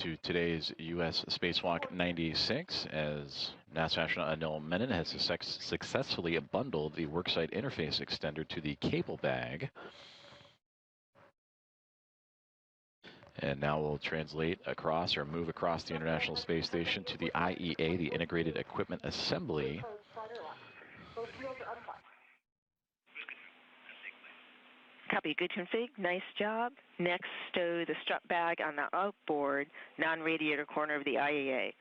to today's U.S. Spacewalk 96 as NASA astronaut Anil Menon has successfully bundled the worksite interface extender to the cable bag. And now we'll translate across or move across the International Space Station to the IEA, the Integrated Equipment Assembly. Copy, good config, nice job. Next, stow the strut bag on the outboard non-radiator corner of the IAA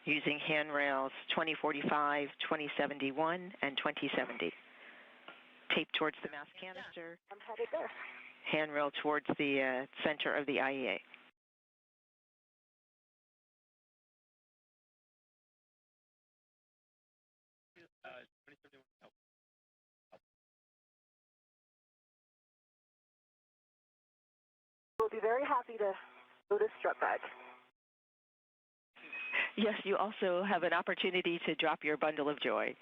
using handrails 2045, 2071, and 2070. Tape towards the mass canister. I'm headed there. Handrail towards the center of the IAA. We'll be very happy to go to strut bag. Yes, you also have an opportunity to drop your bundle of joy.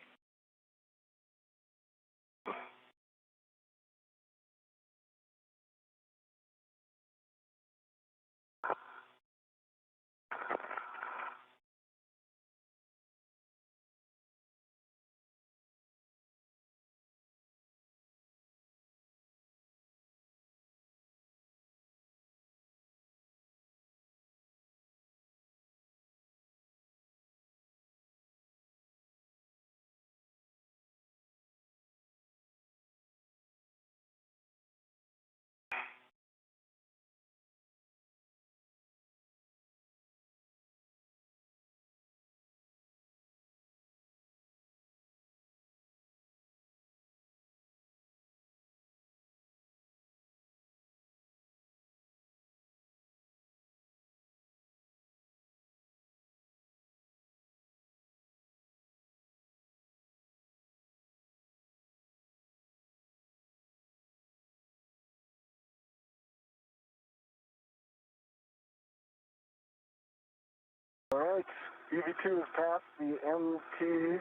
All right, EV2 has passed the MT,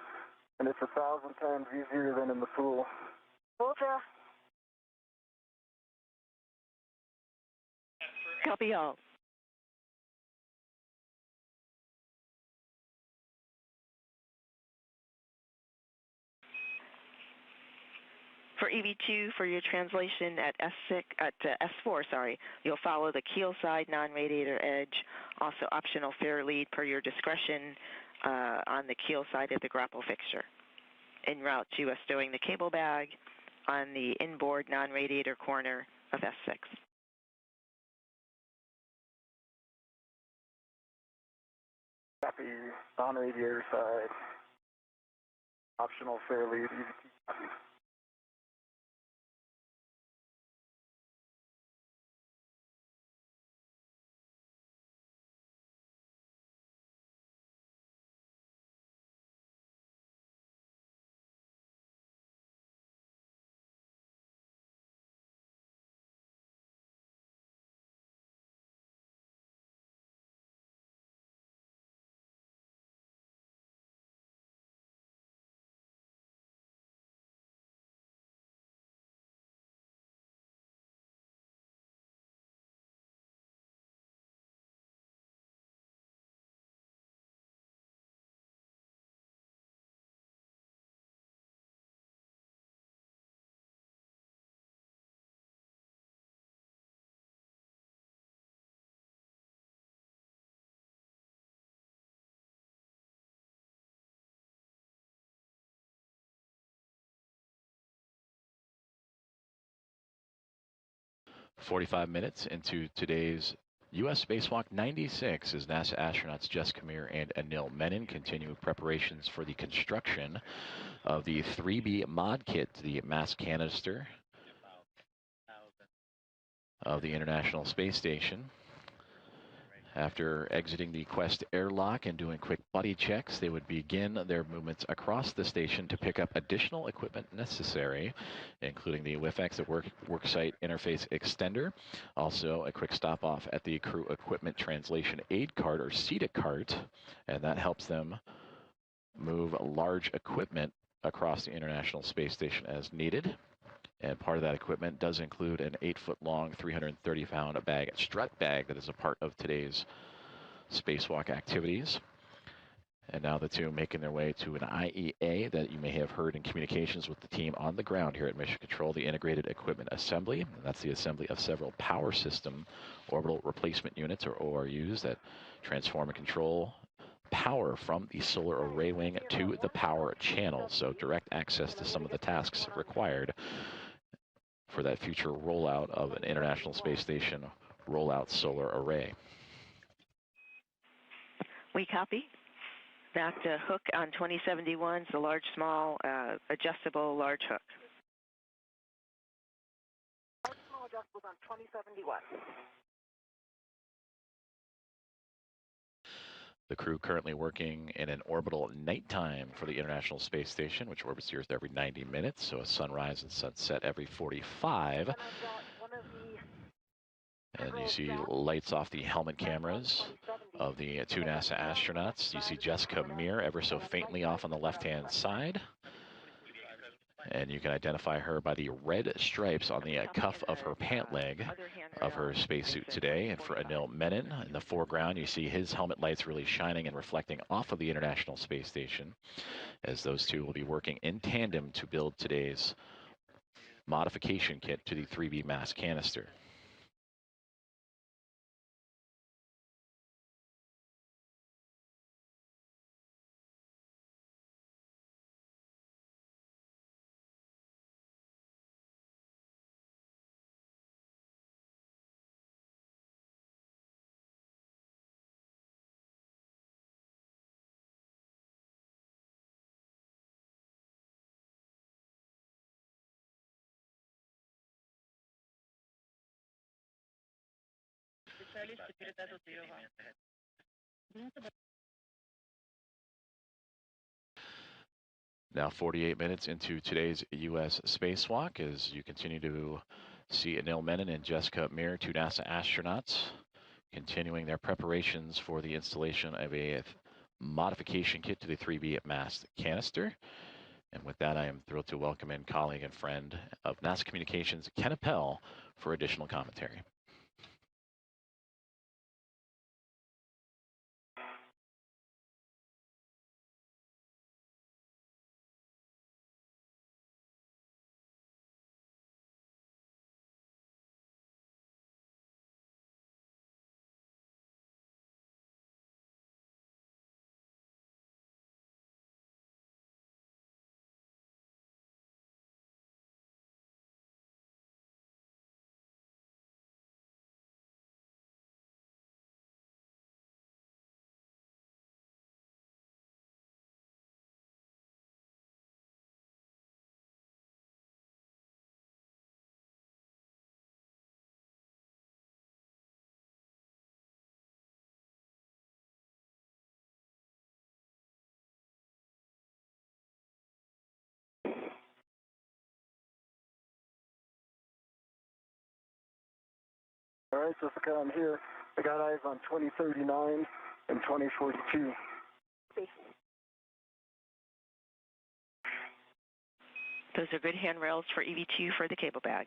and it's 1,000 times easier than in the pool. Ultra. Copy all. For EV2, for your translation at S4, you'll follow the keel side non-radiator edge, also optional fair lead per your discretion on the keel side of the grapple fixture. En route to stowing the cable bag on the inboard non-radiator corner of S6. Copy, non-radiator side, optional fair lead, EV2 copy. "45 minutes into today's U.S. Spacewalk 96 as NASA astronauts Jessica Meir and Anil Menon continue preparations for the construction of the 3B mod kit, the mass canister of the International Space Station. After exiting the Quest airlock and doing quick buddy checks, they would begin their movements across the station to pick up additional equipment necessary, including the WIFX worksite interface extender, also a quick stop off at the crew equipment translation aid cart or CETA cart, and that helps them move large equipment across the International Space Station as needed. And part of that equipment does include an 8-foot long, 330-pound strut bag that is a part of today's spacewalk activities. And now the two making their way to an IEA that you may have heard in communications with the team on the ground here at Mission Control, the Integrated Equipment Assembly. And that's the assembly of several power system orbital replacement units, or ORUs, that transform and control power from the solar array wing to the power channel. So direct access to some of the tasks required for that future rollout of an International Space Station rollout solar array. We copy. That hook on 2071 is a large, small, adjustable large hook. Large, small adjustables on 2071. The crew currently working in an orbital nighttime for the International Space Station, which orbits the Earth every 90 minutes, so a sunrise and sunset every 45. And you see lights off the helmet cameras of the two NASA astronauts. You see Jessica Meir ever so faintly off on the left-hand side. And you can identify her by the red stripes on the cuff of her pant leg of her spacesuit today. And for Anil Menon in the foreground, you see his helmet lights really shining and reflecting off of the International Space Station, as those two will be working in tandem to build today's modification kit to the 3B mass canister. Now 48 minutes into today's U.S. spacewalk, as you continue to see Anil Menon and Jessica Meir, two NASA astronauts, continuing their preparations for the installation of a modification kit to the 3B mast canister. And with that, I am thrilled to welcome in colleague and friend of NASA Communications, Ken Appel, for additional commentary. All right, Jessica, I'm here. I got eyes on 2039 and 2042. Those are good handrails for EV2 for the cable bag.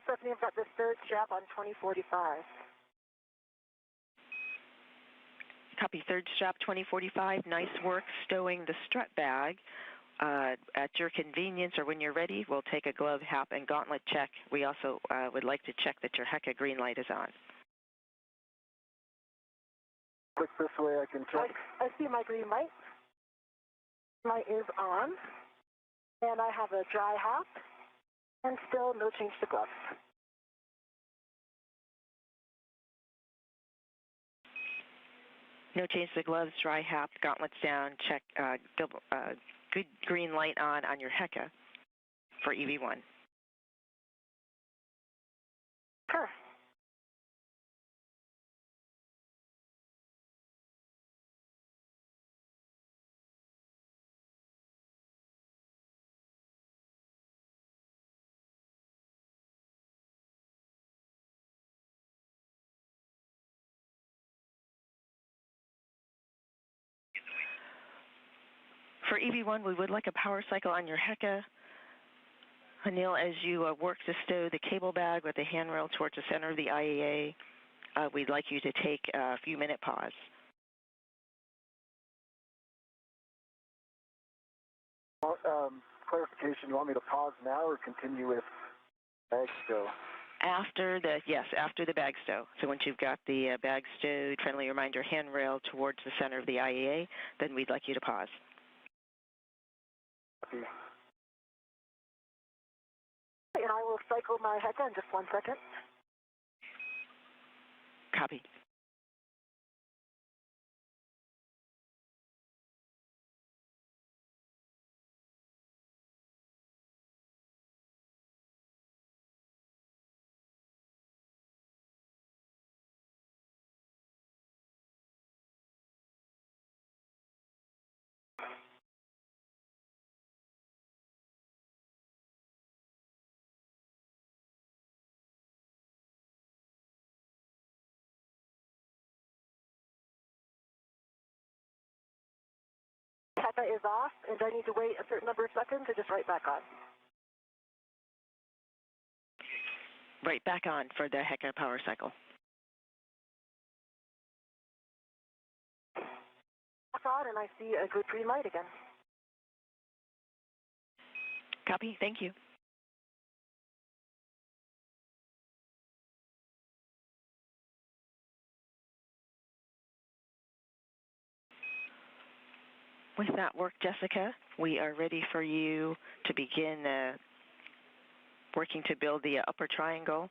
Stephanie, I've got this third strap on 2045. Copy, third strap 2045. Nice work stowing the strut bag. At your convenience or when you're ready, we'll take a glove, hap, and gauntlet check. We also would like to check that your HECA green light is on. Click this way, I can check. I see my green light. Light is on. And I have a dry hap. And still no change to gloves. No change to gloves, dry hap, gauntlets down, check, good green light on your HECA for EV1. Sure. For EV1, we would like a power cycle on your HECA. Anil, as you work to stow the cable bag with the handrail towards the center of the IAA, we'd like you to take a few-minute pause. Clarification, you want me to pause now or continue with bag stow? After the bag stow. So once you've got the bag stowed, friendly reminder handrail towards the center of the IAA, then we'd like you to pause. Copy. And I will cycle my HECA in just 1 second. Copy. HECA is off, and I need to wait a certain number of seconds to just right back on. Right back on for the HECA power cycle. Back on, and I see a good green light again. Copy. Thank you. With that work, Jessica, we are ready for you to begin working to build the upper triangle.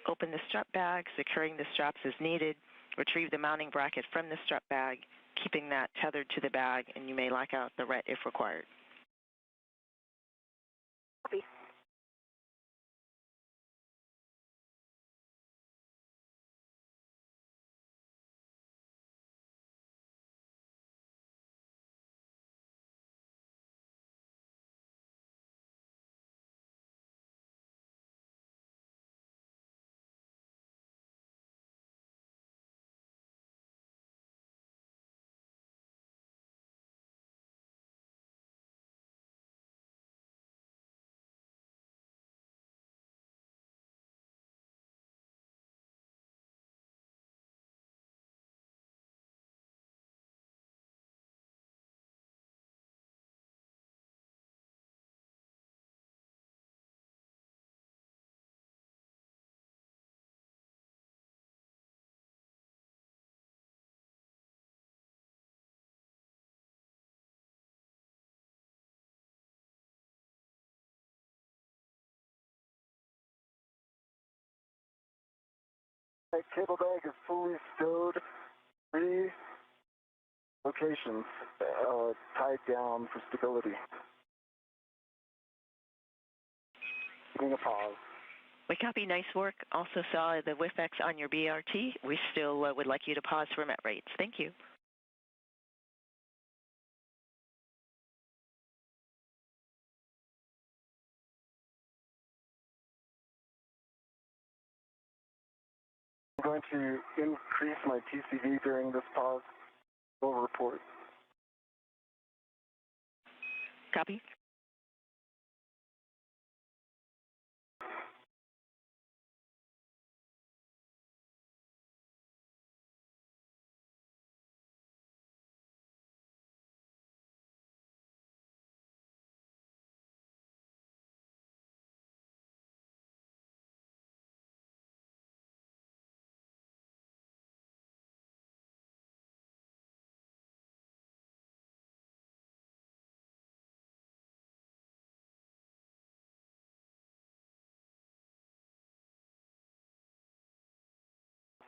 Open the strap bag, securing the straps as needed. Retrieve the mounting bracket from the strap bag, keeping that tethered to the bag, and you may lock out the ret if required. Copy. My cable bag is fully stowed. 3 locations tied down for stability. Giving a pause. We copy. Nice work. Also saw the WIFX on your BRT. We still would like you to pause for met rates. Thank you. I'm going to increase my TCV during this pause. We'll report. Copy.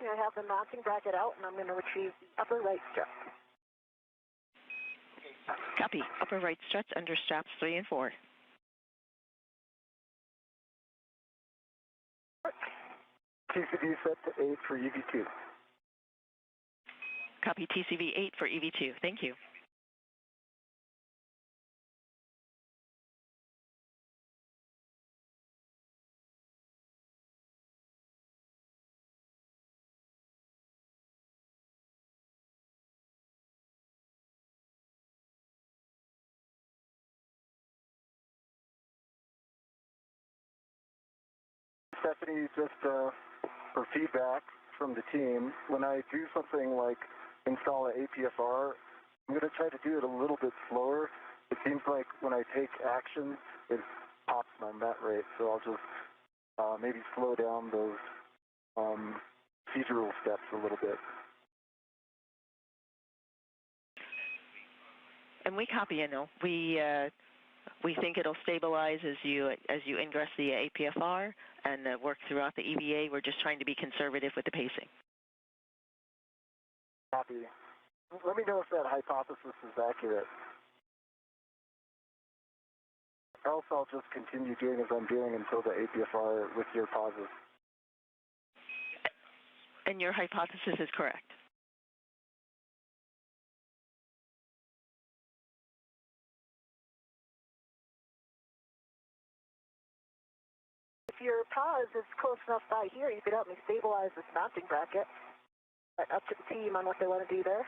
I have the mounting bracket out, and I'm going to retrieve the upper right strap. Copy. Upper right struts under straps 3 and 4. TCV set to 8 for EV2. Copy. TCV 8 for EV2. Thank you. Stephanie, just for feedback from the team, when I do something like install an APFR, I'm going to try to do it a little bit slower. It seems like when I take action, it pops my met rate, so I'll just maybe slow down those procedural steps a little bit. And we copy, we think it'll stabilize as you ingress the APFR and work throughout the EVA. We're just trying to be conservative with the pacing. Copy. Let me know if that hypothesis is accurate. Else I'll just continue doing as I'm doing until the APFR with your pauses. And your hypothesis is correct. If your pause is close enough by here, you could help me stabilize this mounting bracket. Up to the team on what they want to do there.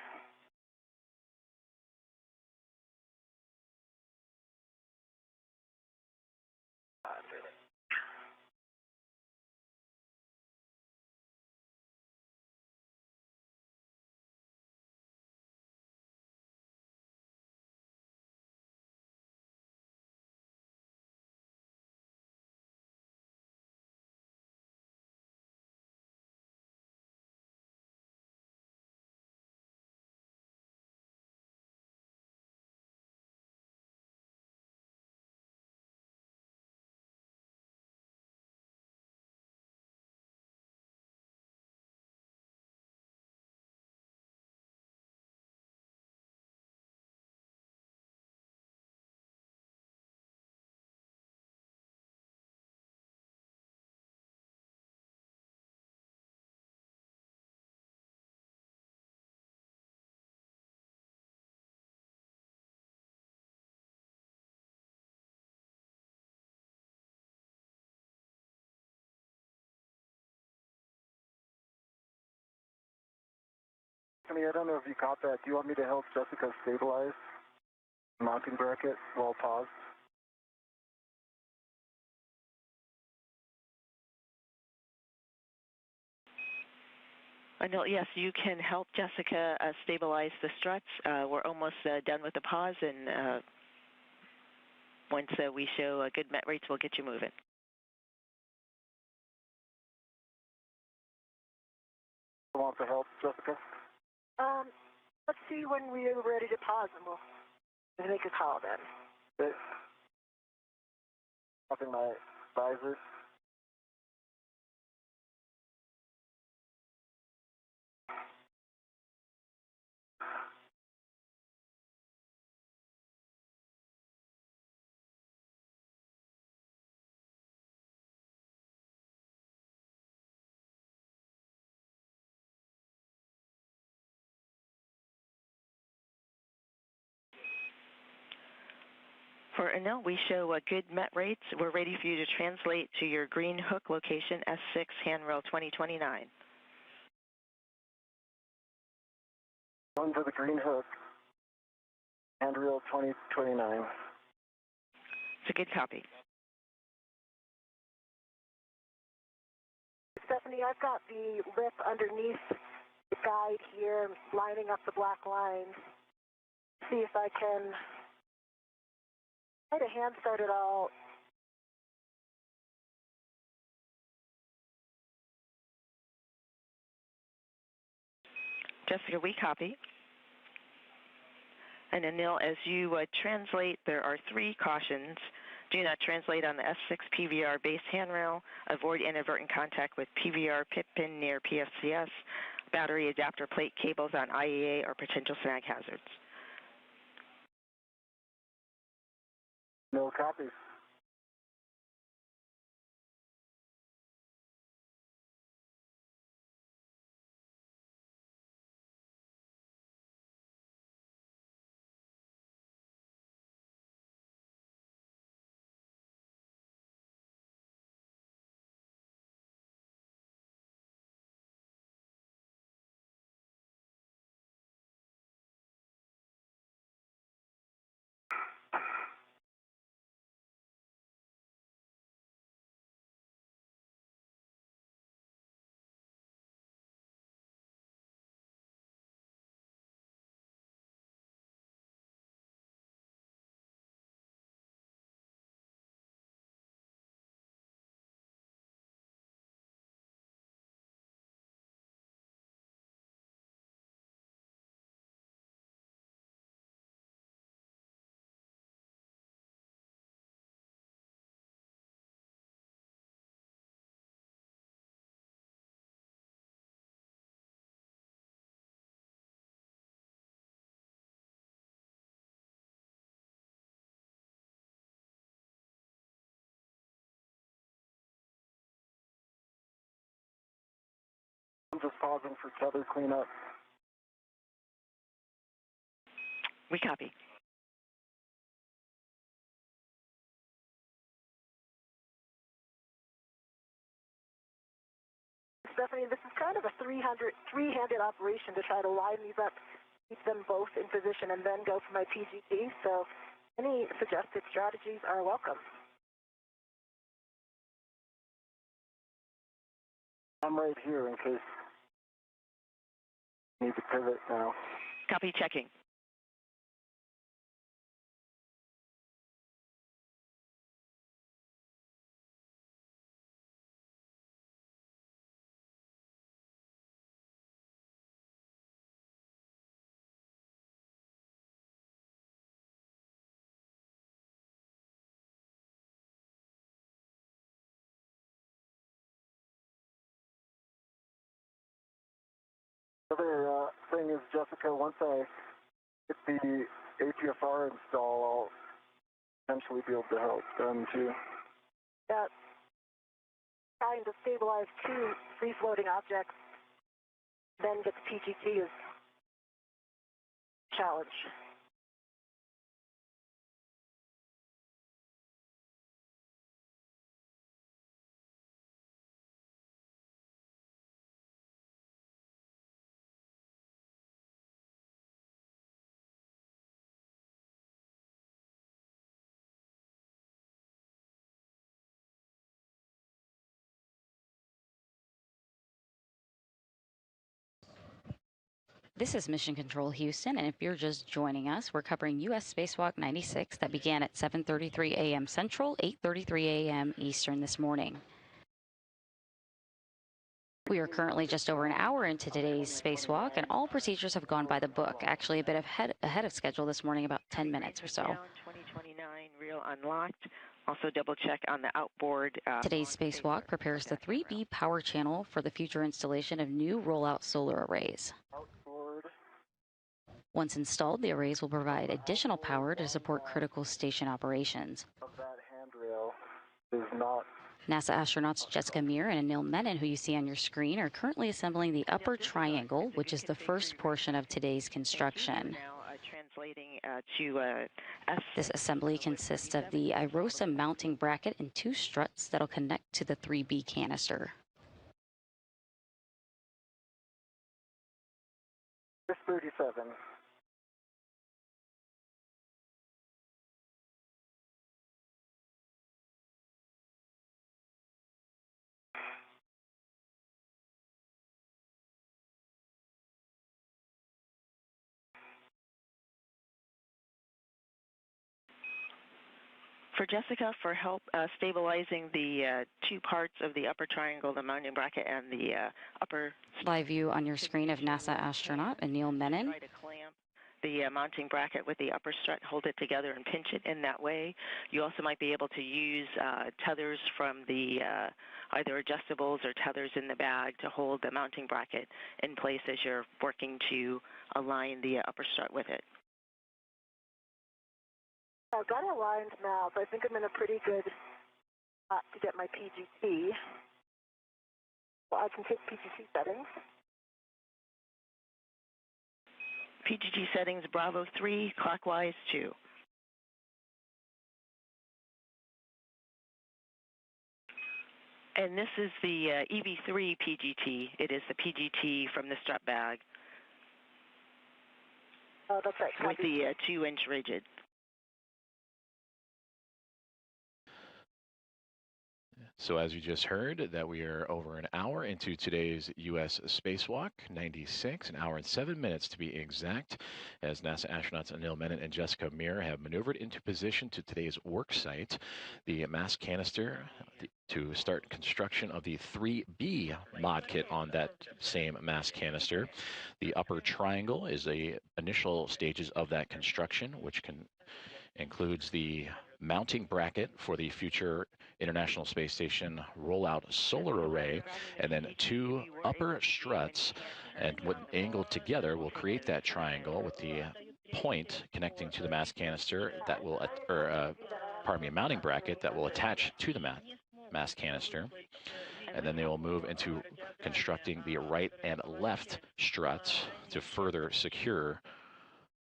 I mean, I don't know if you caught that. Do you want me to help Jessica stabilize the mounting bracket while paused? No, yes, you can help Jessica stabilize the struts. We're almost done with the pause, and once we show good met rates, we'll get you moving. Want to help, Jessica? Let's see when we're ready to pause, and we'll make a call then. Okay. Popping my visor. For Anil, we show good met rates. We're ready for you to translate to your green hook location, S6, handrail 2029. Going to the green hook, handrail 2029. It's a good copy. Stephanie, I've got the lip underneath the guide here, lining up the black lines. See if I can try to hand start it all. Jessica, we copy. And Anil, as you translate, there are 3 cautions. Do not translate on the S6 PVR base handrail. Avoid inadvertent contact with PVR pit pin near PFCS. Battery adapter plate cables on IEA or potential snag hazards. No copies. just pausing for tether cleanup. We copy. Stephanie, this is kind of a three-handed operation to try to line these up, keep them both in position, and then go for my PGT. So any suggested strategies are welcome. I'm right here in case you need to pivot now. Copy, checking. The other thing is, Jessica, once I get the APFR install, I'll eventually be able to help them too. That trying to stabilize two free-floating objects, then get the PGT is a challenge. This is Mission Control Houston, and if you're just joining us, we're covering U.S. Spacewalk 96 that began at 7:33 a.m. Central, 8:33 a.m. Eastern this morning. We are currently just over an hour into today's spacewalk, and all procedures have gone by the book. Actually, a bit ahead of schedule this morning, about 10 minutes or so. 2029, reel unlocked. Also double check on the outboard. Today's spacewalk prepares the 3B power channel for the future installation of new rollout solar arrays. Once installed, the arrays will provide additional power to support critical station operations. That handrail is not. NASA astronauts Jessica Meir and Anil Menon, who you see on your screen, are currently assembling the upper triangle, which is the first portion of today's construction. This assembly consists of the IROSA mounting bracket and two struts that'll connect to the 3B canister. This 37. For Jessica, for help stabilizing the two parts of the upper triangle, the mounting bracket and the upper... Live view on your screen of NASA astronaut Anil Menon. Try to clamp the mounting bracket with the upper strut, hold it together and pinch it in that way. You also might be able to use tethers from the either adjustables or tethers in the bag to hold the mounting bracket in place as you're working to align the upper strut with it. I've got it aligned now, so I think I'm in a pretty good spot to get my PGT. Well, I can take PGT settings. PGT settings, Bravo 3, clockwise 2. And this is the EV3 PGT. It is the PGT from the strut bag. Oh, that's right. With the 2-inch rigid. So as you just heard, that we are over an hour into today's U.S. Spacewalk 96, an hour and 7 minutes to be exact, as NASA astronauts Anil Menon and Jessica Meir have maneuvered into position to today's work site, the mass canister, to start construction of the 3B mod kit on that same mass canister. The upper triangle is the initial stages of that construction, which includes the mounting bracket for the future International Space Station rollout solar array, and then two upper struts, and when angled together will create that triangle with the point connecting to the mass canister that will, a mounting bracket that will attach to the mass canister. and then they will move into constructing the right and left struts to further secure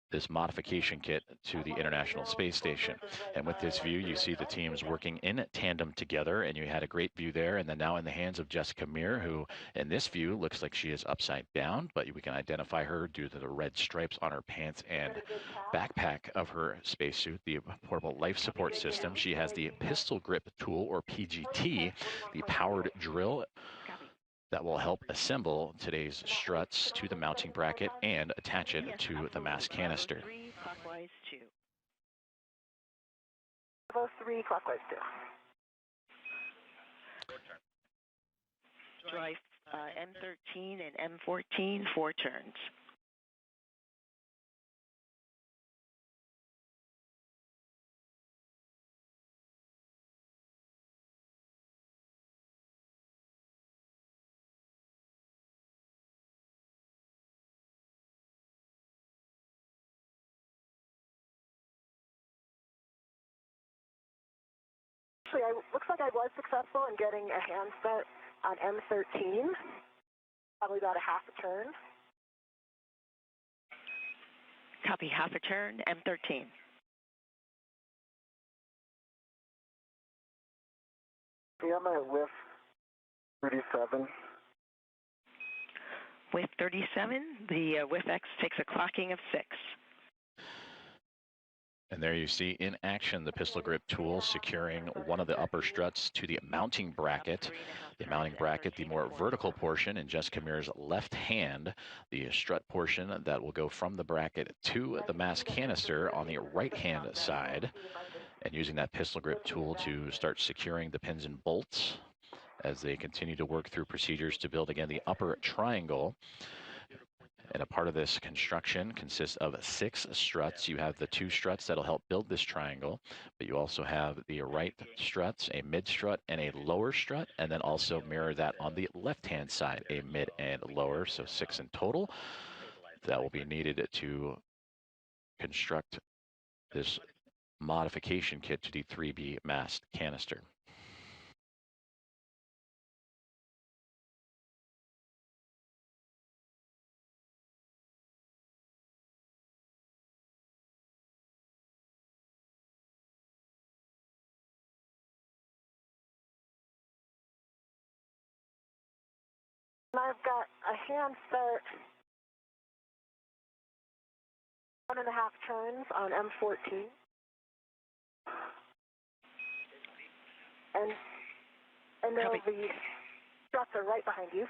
this modification kit to the International Space Station. And with this view, you see the teams working in tandem together, and you had a great view there. And then now in the hands of Jessica Meir, who in this view looks like she is upside down, but we can identify her due to the red stripes on her pants and backpack of her spacesuit, the portable life support system. She has the pistol grip tool, or PGT, the powered drill that will help assemble today's struts to the mounting bracket and attach it to the mass canister. 3 clockwise 2. Bravo 3 clockwise 2. Drive M13 and M14, 4 turns. Actually, looks like I was successful in getting a hand start on M13, probably about a half a turn. Copy, half a turn, M13. Yeah, I'm at whiff 37. With 37, the WIF-X takes a clocking of 6. And there you see in action the pistol grip tool securing one of the upper struts to the mounting bracket. The mounting bracket, the more vertical portion in Jessica Meir's left hand, the strut portion that will go from the bracket to the mass canister on the right hand side. And using that pistol grip tool to start securing the pins and bolts as they continue to work through procedures to build again the upper triangle. And a part of this construction consists of 6 struts. You have the 2 struts that'll help build this triangle, but you also have the right struts, a mid strut and a lower strut, and then also mirror that on the left-hand side, a mid and lower, so 6 in total. That will be needed to construct this modification kit to the 3B mast canister. And I've got a hand start, 1.5 turns on M14. And then the struts are right behind you.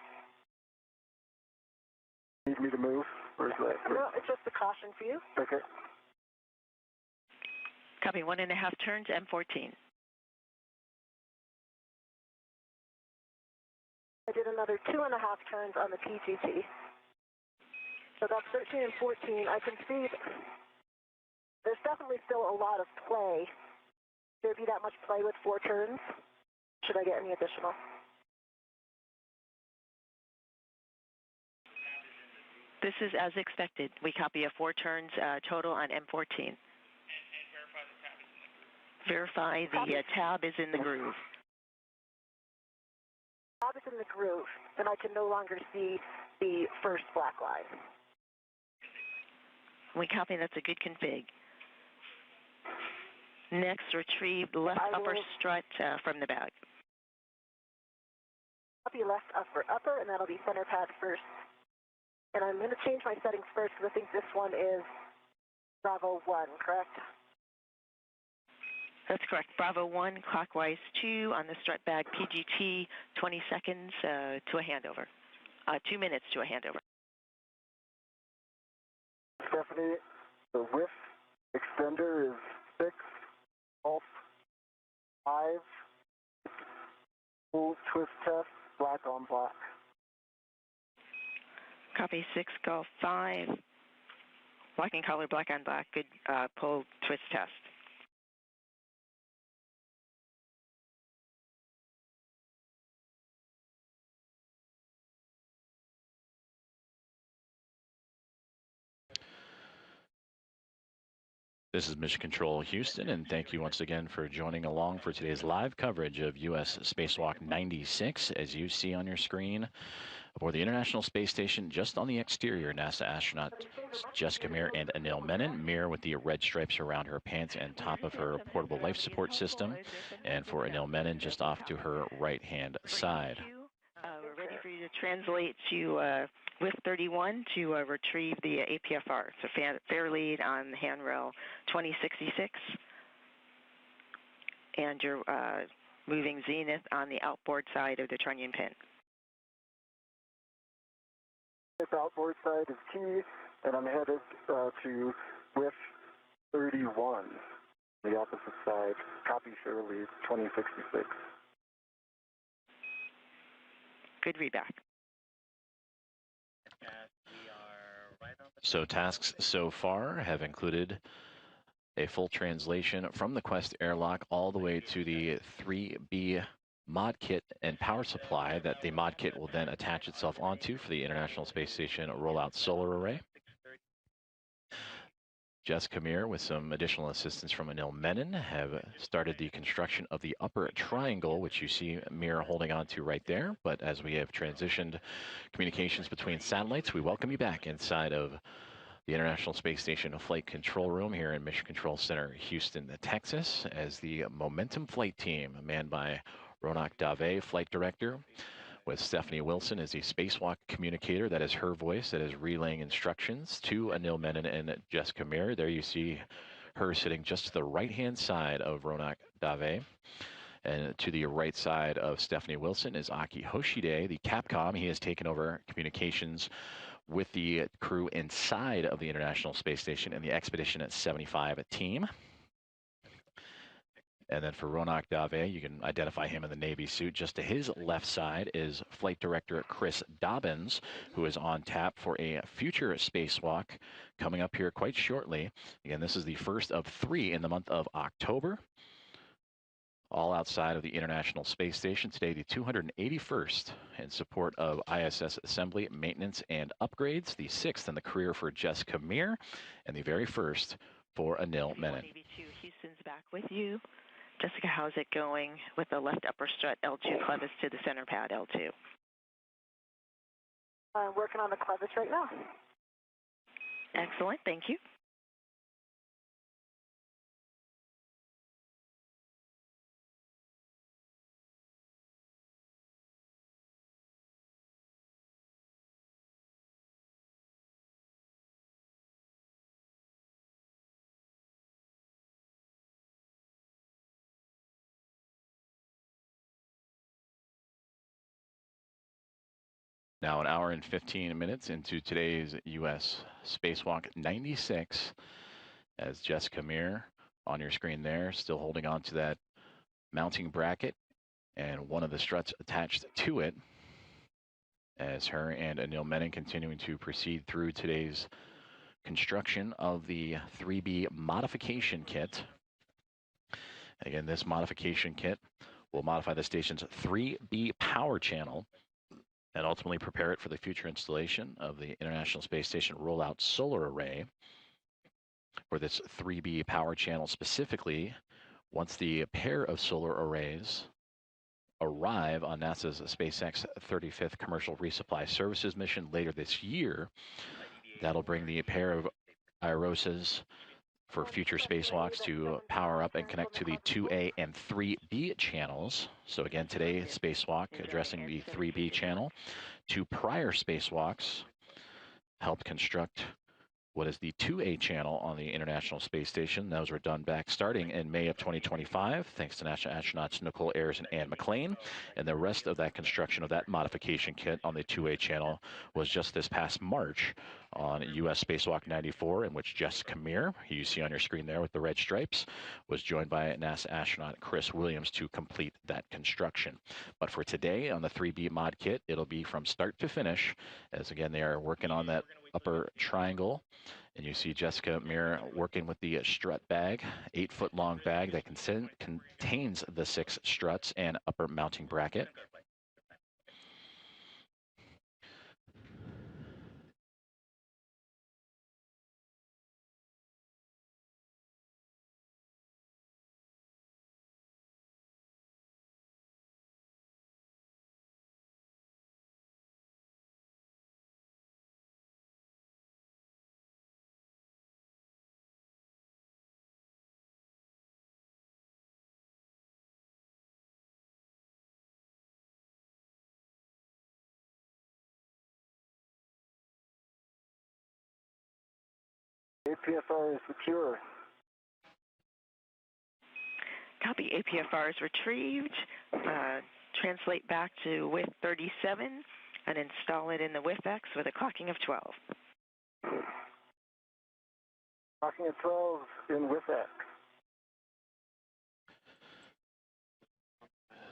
Need me to move? Or is that? No, it's just a caution for you. Okay. Copy, 1.5 turns, M14. I did another 2.5 turns on the PGT. So that's 13 and 14. I can see there's definitely still a lot of play. Should there be that much play with 4 turns? Should I get any additional? This is as expected. We copy a 4 turns total on M14. Verify the tab is in the groove. Tab is in the groove, and I can no longer see the first black line. We copy, that's a good config. Next, retrieve left upper strut from the bag. Copy left upper, and that'll be center pad first. And I'm going to change my settings first because I think this one is Bravo 1, correct? That's correct. Bravo 1, clockwise 2 on the strut bag PGT, 20 seconds to a handover. 2 minutes to a handover. Stephanie, the whiff extender is 6, alt 5, full twist test, black on black. Copy 6, Golf 5. Black and color, black on black. Good pull twist test. This is Mission Control Houston, and thank you once again for joining along for today's live coverage of U.S. Spacewalk 96. As you see on your screen, aboard the International Space Station, just on the exterior, NASA astronaut Jessica Meir and Anil Menon. Meir with the red stripes around her pants and top of her portable life support system, and for Anil Menon, just off to her right-hand side. We're ready for you to translate to with 31 to retrieve the APFR. So fair lead on handrail 2066. And you're moving zenith on the outboard side of the trunnion pin. This outboard side is T, and I'm headed to with 31, the opposite side. Copy fair lead 2066. Good readback. So tasks so far have included a full translation from the Quest airlock all the way to the 3B mod kit and power supply that the mod kit will then attach itself onto for the International Space Station rollout solar array. Jessica Meir, with some additional assistance from Anil Menon, have started the construction of the upper triangle, which you see Meir holding on to right there. But as we have transitioned communications between satellites, we welcome you back inside of the International Space Station Flight Control Room here in Mission Control Center, Houston, Texas, as the Momentum Flight Team, manned by Ronak Dave, Flight Director, with Stephanie Wilson as the spacewalk communicator. That is her voice that is relaying instructions to Anil Menon and Jessica Meir. There you see her sitting just to the right-hand side of Ronak Dave. And to the right side of Stephanie Wilson is Aki Hoshide, the Capcom. He has taken over communications with the crew inside of the International Space Station and the Expedition 75 team. And then for Ronak Dave, you can identify him in the Navy suit. Just to his left side is Flight Director Chris Dobbins, who is on tap for a future spacewalk coming up here quite shortly. Again, this is the first of 3 in the month of October, all outside of the International Space Station. Today, the 281st in support of ISS assembly, maintenance, and upgrades. The 6th in the career for Jessica Meir, and the very first for Anil Menon. Houston's back with you. Jessica, how's it going with the left upper strut L2 clevis to the center pad L2? I'm working on the clevis right now. Excellent, thank you. Now an hour and 15 minutes into today's U.S. Spacewalk 96, as Jessica Meir on your screen there, still holding on to that mounting bracket and one of the struts attached to it, as her and Anil Menon continuing to proceed through today's construction of the 3B modification kit. Again, this modification kit will modify the station's 3B power channel and ultimately prepare it for the future installation of the International Space Station rollout solar array. For this 3B power channel specifically, once the pair of solar arrays arrive on NASA's SpaceX 35th Commercial Resupply Services mission later this year, that'll bring the pair of IROSAs for future spacewalks to power up and connect to the 2A and 3B channels. So again, today, spacewalk addressing the 3B channel. 2 prior spacewalks helped construct what is the 2A channel on the International Space Station. Those were done back starting in May of 2025, thanks to NASA astronauts Nicole Ayers and Ann McLean. And the rest of that construction of that modification kit on the 2A channel was just this past March on U.S. Spacewalk 94, in which Jessica Meir, who you see on your screen there with the red stripes, was joined by NASA astronaut Chris Williams to complete that construction. But for today on the 3B mod kit, it'll be from start to finish, as again, they are working on that upper triangle. And you see Jessica Meir working with the strut bag, 8-foot long bag that contains the 6 struts and upper mounting bracket. APFR is secure. Copy. APFR is retrieved. Translate back to width 37 and install it in the WIFX with a clocking of 12. Clocking at 12 in WIFX.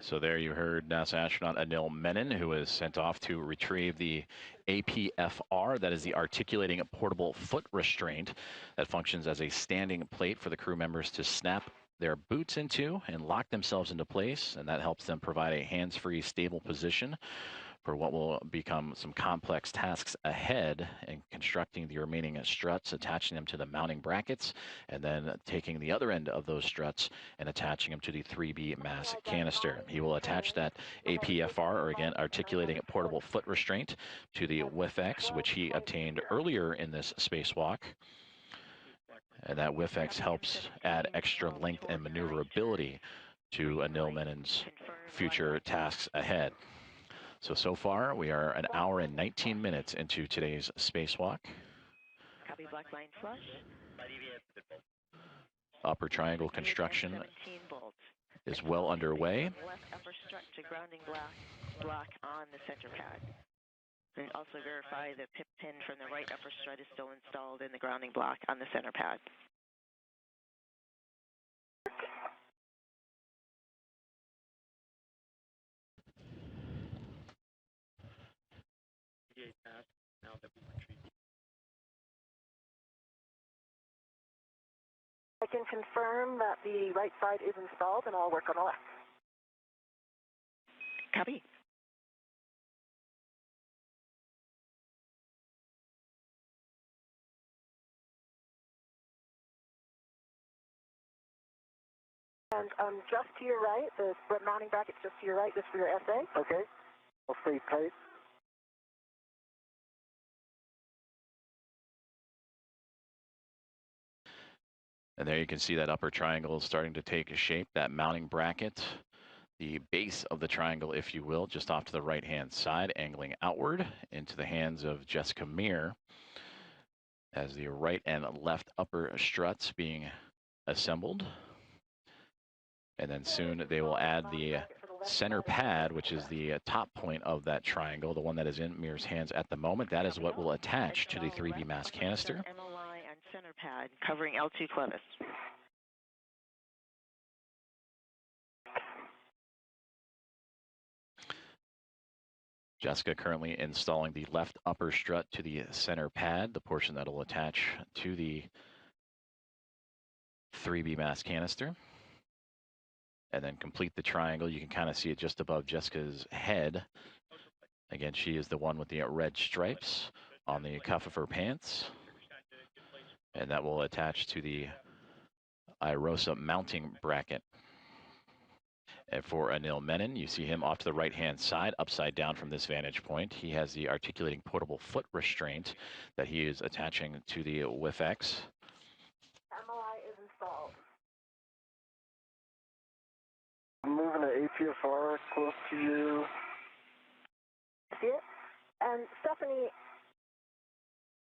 So there you heard NASA astronaut Anil Menon, who was sent off to retrieve the APFR, that is the articulating portable foot restraint that functions as a standing plate for the crew members to snap their boots into and lock themselves into place, and that helps them provide a hands-free, stable position for what will become some complex tasks ahead in constructing the remaining struts, attaching them to the mounting brackets, and then taking the other end of those struts and attaching them to the 3B mass canister. He will attach that APFR, or again, articulating portable foot restraint, to the WIFX, which he obtained earlier in this spacewalk. And that WIFX helps add extra length and maneuverability to Anil Menon's future tasks ahead. So far, we are an hour and 19 minutes into today's spacewalk. Copy. Black line flush. Upper triangle construction is well underway. Left upper strut to grounding block on the center pad. And also verify the pip pin from the right upper strut is still installed in the grounding block on the center pad. I can confirm that the right side is installed, and I'll work on the left. Copy. And just to your right, the mounting bracket's just to your right, just for your SA. Okay. I'll stay tight. And there you can see that upper triangle is starting to take a shape, that mounting bracket, the base of the triangle, if you will, just off to the right-hand side, angling outward into the hands of Jessica Meir, as the right and left upper struts being assembled. And then soon they will add the center pad, which is the top point of that triangle, the one that is in Meir's hands at the moment. That is what will attach to the 3B mass canister. MLI and center pad covering L2 clevis. Jessica currently installing the left upper strut to the center pad, the portion that will attach to the 3B mass canister. And then complete the triangle. You can kind of see it just above Jessica's head. Again, she is the one with the red stripes on the cuff of her pants. And that will attach to the IROSA mounting bracket. And for Anil Menon, you see him off to the right-hand side, upside down from this vantage point. He has the articulating portable foot restraint that he is attaching to the WIFX. MLI is installed. I'm moving the APFR close to you. See it? And Stephanie,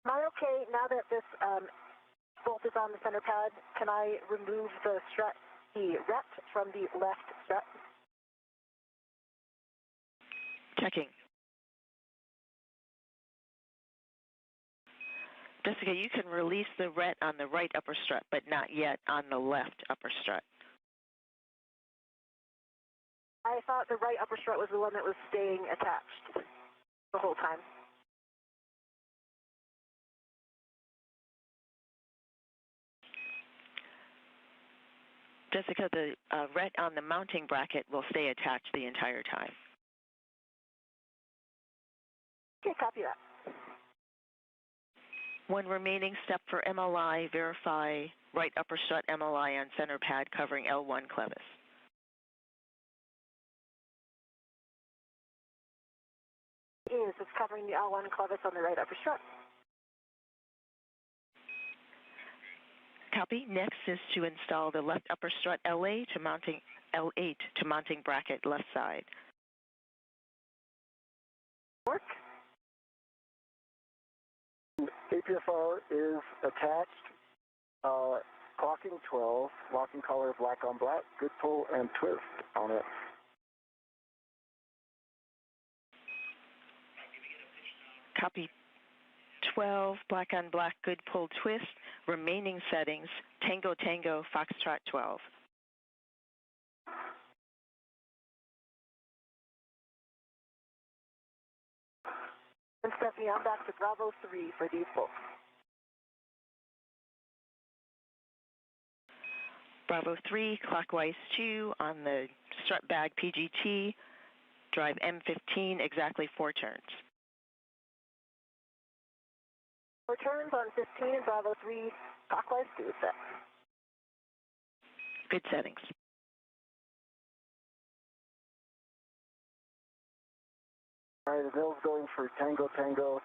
am I okay now that this bolt is on the center pad? Can I remove the strut, the rep from the left strut? Checking. Jessica, you can release the ret on the right upper strut, but not yet on the left upper strut. I thought the right upper strut was the one that was staying attached the whole time. Jessica, the ret on the mounting bracket will stay attached the entire time. Okay, copy that. One remaining step for MLI, verify right upper strut MLI on center pad covering L1 clevis. It's covering the L1 clevis on the right upper strut. Copy. Next is to install the left upper strut LA to mounting L8 to mounting bracket left side. Work. APFR is attached Clocking 12, locking collar black on black, good pull and twist on it. Copy 12, black on black, good pull twist. Remaining settings, Tango Tango, Foxtrot 12. And Stephanie, I'm back to Bravo 3 for these folks. Bravo 3, clockwise 2 on the strut bag PGT. Drive M15, exactly 4 turns. 4 turns on 15 and Bravo 3, clockwise 2 is set. Good settings. All right, Adele's going for Tango Tango,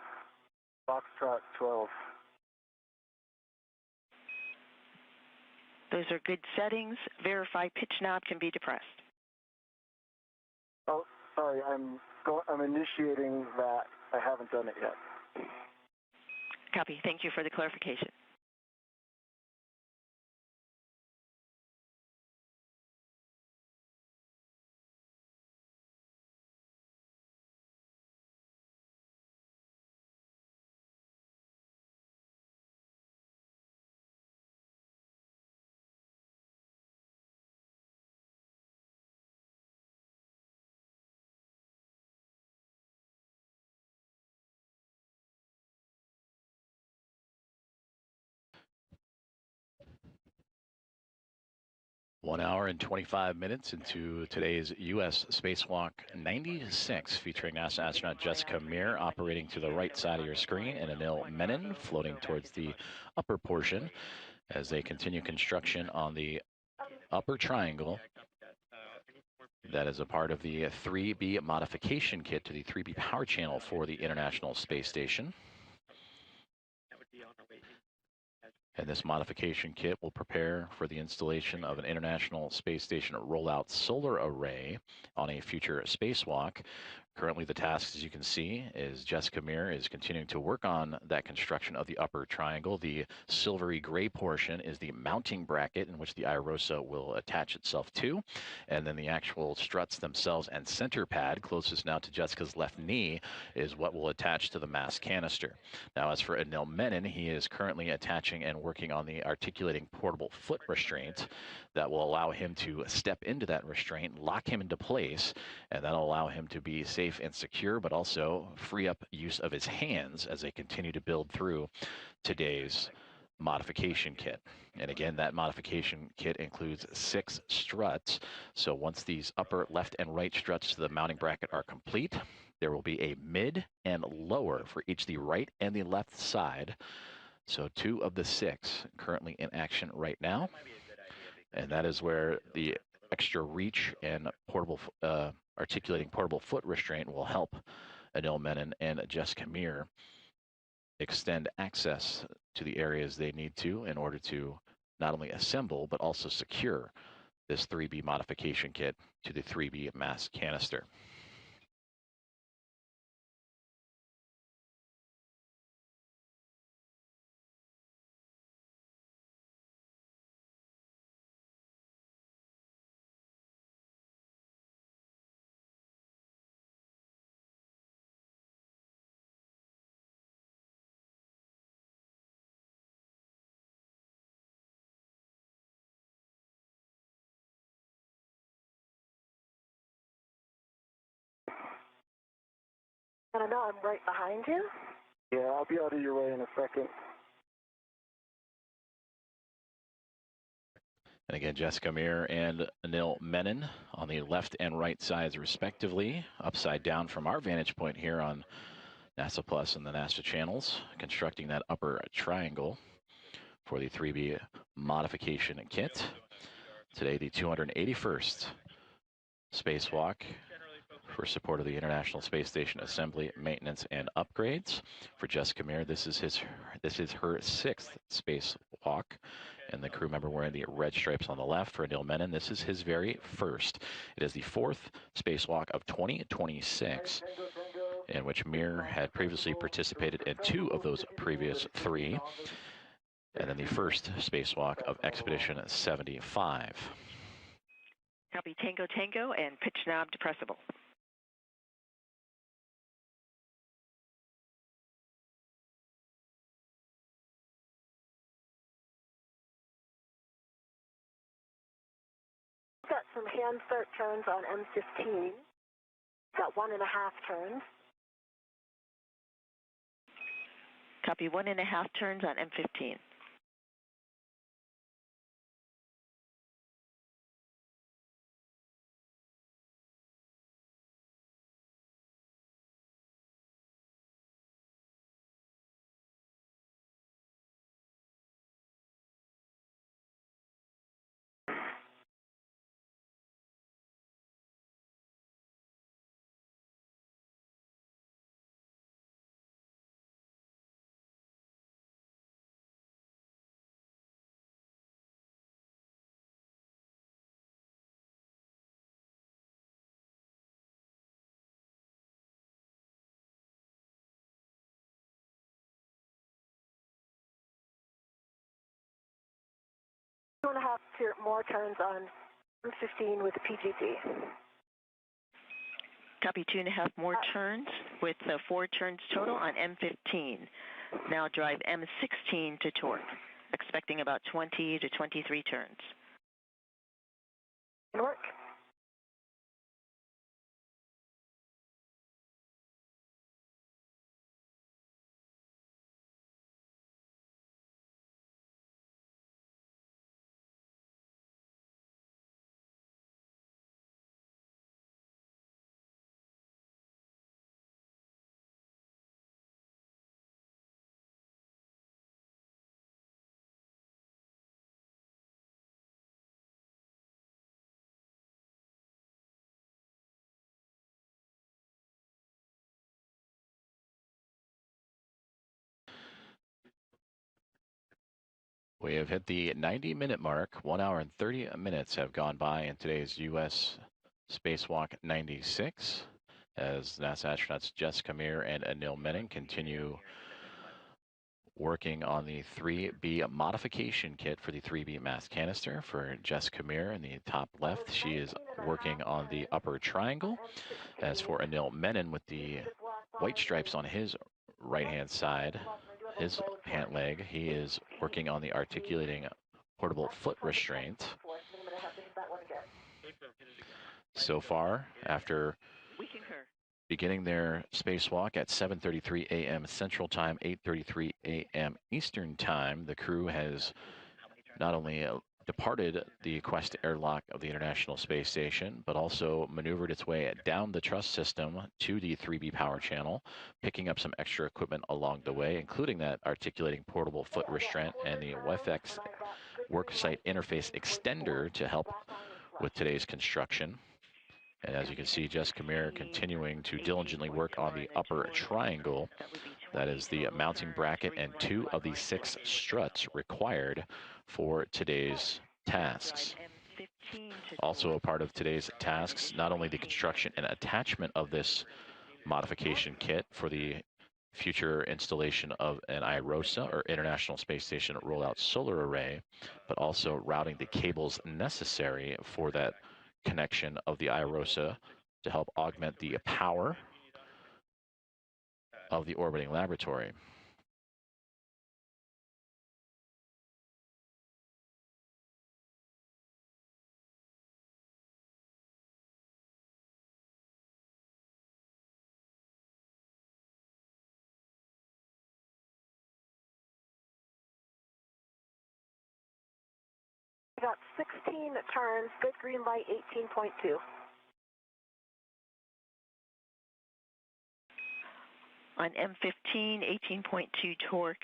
Foxtrot 12. Those are good settings. Verify pitch knob can be depressed. Oh, sorry, I'm initiating that. I haven't done it yet. Copy. Thank you for the clarification. One hour and 25 minutes into today's U.S. Spacewalk 96, featuring NASA astronaut Jessica Meir operating to the right side of your screen, and Anil Menon floating towards the upper portion as they continue construction on the upper triangle. That is a part of the 3B modification kit to the 3B power channel for the International Space Station. And this modification kit will prepare for the installation of an International Space Station rollout solar array on a future spacewalk. Currently, the task, as you can see, is Jessica Meir is continuing to work on that construction of the upper triangle. The silvery gray portion is the mounting bracket in which the IROSA will attach itself to. And then the actual struts themselves and center pad, closest now to Jessica's left knee, is what will attach to the mass canister. Now, as for Anil Menon, he is currently attaching and working on the articulating portable foot restraint that will allow him to step into that restraint, lock him into place, and that'll allow him to be safe and secure, but also free up use of his hands as they continue to build through today's modification kit. And again, that modification kit includes 6 struts. So once these upper left and right struts to the mounting bracket are complete, there will be a mid and lower for each the right and the left side. So 2 of the 6 currently in action right now. And that is where the extra reach and portable articulating portable foot restraint will help Anil Menon and Jessica Meir extend access to the areas they need to in order to not only assemble but also secure this 3B modification kit to the 3B mass canister. And I know I'm right behind you. Yeah, I'll be out of your way in a second. And again, Jessica Meir and Anil Menon on the left and right sides respectively, upside down from our vantage point here on NASA Plus and the NASA channels, constructing that upper triangle for the 3B modification kit. Today, the 281st spacewalk for support of the International Space Station assembly, maintenance, and upgrades. For Jessica Meir, this is her 6th spacewalk, and the crew member wearing the red stripes on the left. For Anil Menon, this is his very first. It is the 4th spacewalk of 2026, in which Meir had previously participated in 2 of those previous 3. and then the first spacewalk of Expedition 75. Copy Tango Tango and pitch knob depressible. Got some hand start turns on M15. Got 1.5 turns. Copy 1.5 turns on M15. Two and a half more turns on M15 with the PGT. Copy 2.5 more turns with 4 turns total on M15. Now drive M16 to torque, expecting about 20 to 23 turns. Work. We have hit the 90-minute mark. 1 hour and 30 minutes have gone by in today's U.S. Spacewalk 96 as NASA astronauts Jessica Meir and Anil Menon continue working on the 3B modification kit for the 3B mass canister. For Jessica Meir in the top left, she is working on the upper triangle. As for Anil Menon with the white stripes on his right-hand side, his pant leg, he is working on the articulating portable foot restraint. So far, after beginning their spacewalk at 7:33 a.m. Central Time, 8:33 a.m. Eastern Time, the crew has not only departed the Quest airlock of the International Space Station, but also maneuvered its way down the truss system to the 3B power channel, picking up some extra equipment along the way, including that articulating portable foot restraint and the WFX worksite interface extender to help with today's construction. And as you can see, Jessica Meir continuing to diligently work on the upper triangle. That is the mounting bracket and 2 of the 6 struts required for today's tasks. Also a part of today's tasks, not only the construction and attachment of this modification kit for the future installation of an IROSA, or International Space Station Rollout Solar Array, but also routing the cables necessary for that connection of the IROSA to help augment the power of the orbiting laboratory. Got 16 turns, good green light, 18.2. On M15, 18.2 torque,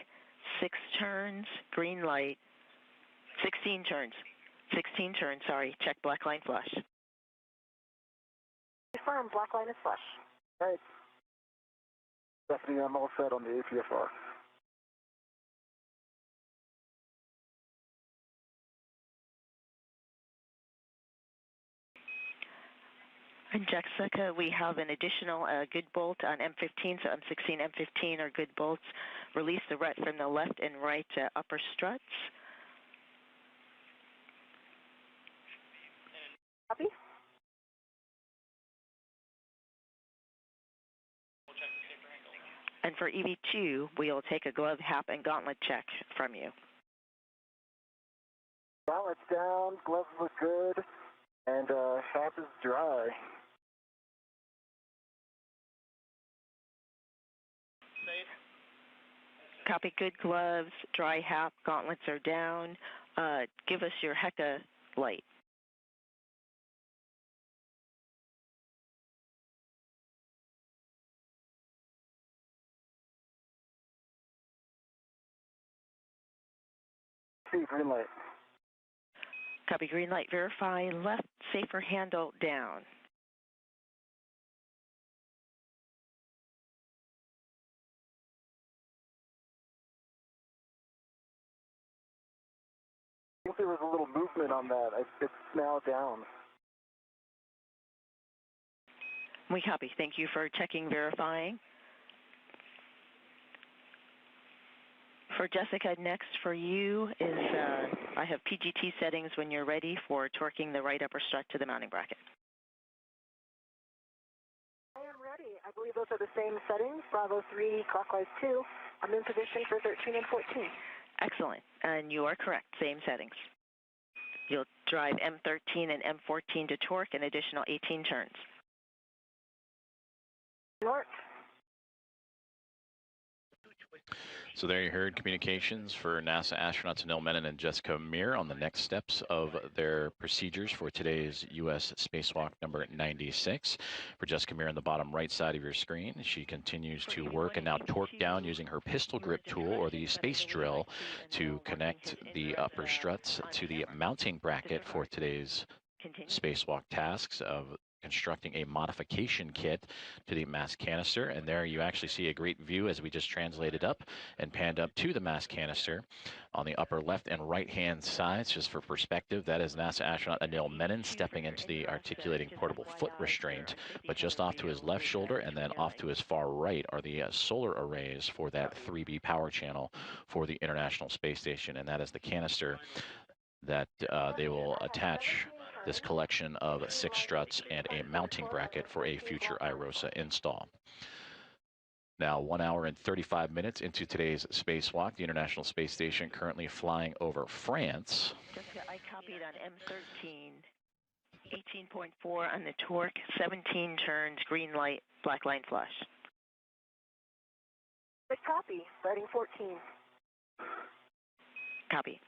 6 turns, green light, 16 turns. 16 turns, sorry, check black line flush. Confirm, black line is flush. Right. Stephanie, I'm all set on the APFR. And Jessica, we have an additional good bolt on M15, so M16, M15 are good bolts. Release the rut from the left and right upper struts. Copy. And for EV2, we'll take a glove, hap, and gauntlet check from you. Gauntlet's down, gloves look good, and hap is dry. Copy, good gloves, dry hap, gauntlets are down. Give us your HECA light. See, green light. Copy, green light, verify, left safer handle down. I think there was a little movement on that. It's now down. We copy. Thank you for checking, verifying. For Jessica, next for you is I have PGT settings when you're ready for torquing the right upper strut to the mounting bracket. I am ready. I believe those are the same settings. Bravo 3, clockwise 2. I'm in position for 13 and 14. Excellent. And you are correct. Same settings. You'll drive M13 and M14 to torque an additional 18 turns. North. So there you heard communications for NASA astronauts Anil Menon and Jessica Meir on the next steps of their procedures for today's U.S. Spacewalk number 96. For Jessica Meir on the bottom right side of your screen, she continues to work and now torque down using her pistol grip tool or the space drill to connect the upper struts to the mounting bracket for today's spacewalk tasks of constructing a modification kit to the mass canister. And there you actually see a great view as we just translated up and panned up to the mass canister on the upper left and right hand sides. Just for perspective, that is NASA astronaut Anil Menon stepping into the articulating portable foot restraint, but just off to his left shoulder and then off to his far right are the solar arrays for that 3B power channel for the International Space Station. And that is the canister that they will attach this collection of 6 struts and a mounting bracket for a future IROSA install. Now, 1 hour and 35 minutes into today's spacewalk, the International Space Station currently flying over France. Jessica, I copied on M13, 18.4 on the torque, 17 turns, green light, black line flash. Good copy. Starting 14. Copy.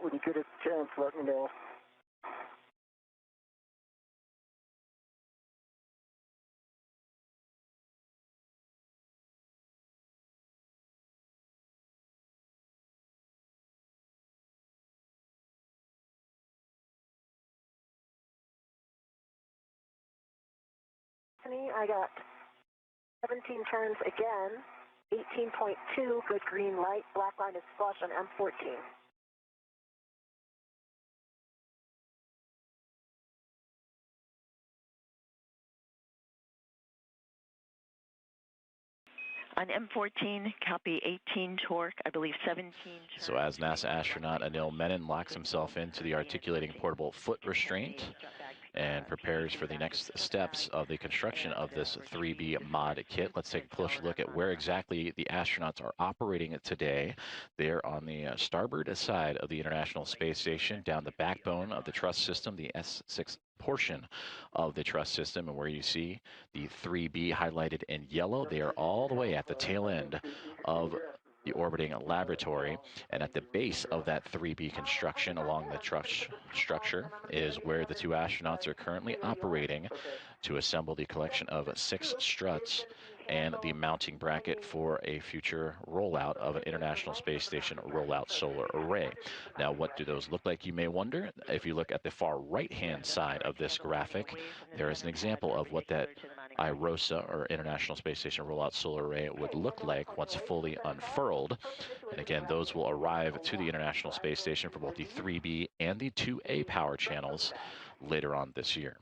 When you get a chance, let me know. I got 17 turns again. 18.2, good green light. Black line is flush on M14. On M14, copy 18 torque, I believe 17 turns. So as NASA astronaut Anil Menon locks himself into the articulating portable foot restraint and prepares for the next steps of the construction of this 3B mod kit, let's take a closer look at where exactly the astronauts are operating it today. They're on the starboard side of the International Space Station, down the backbone of the truss system, the S6 portion of the truss system, and where you see the 3B highlighted in yellow, they are all the way at the tail end of the orbiting laboratory, and at the base of that 3B construction along the truss structure is where the 2 astronauts are currently operating to assemble the collection of 6 struts and the mounting bracket for a future rollout of an International Space Station rollout solar array. Now, what do those look like, you may wonder? If you look at the far right-hand side of this graphic, there is an example of what that IROSA, or International Space Station Rollout Solar Array, would look like once fully unfurled. And again, those will arrive to the International Space Station for both the 3B and the 2A power channels later on this year.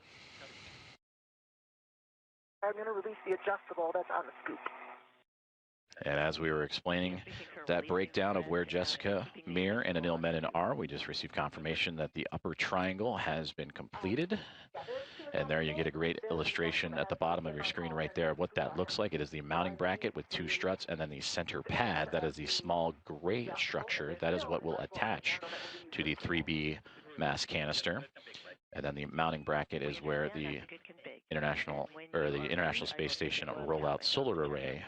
I'm going to release the adjustable that's on the scoop. And as we were explaining that breakdown of where Jessica, Meir, and Anil Menon are, we just received confirmation that the upper triangle has been completed. And there you get a great illustration at the bottom of your screen right there of what that looks like. It is the mounting bracket with 2 struts and then the center pad. That is the small gray structure. That is what will attach to the 3B mass canister. And then the mounting bracket is where the International Space Station rollout solar array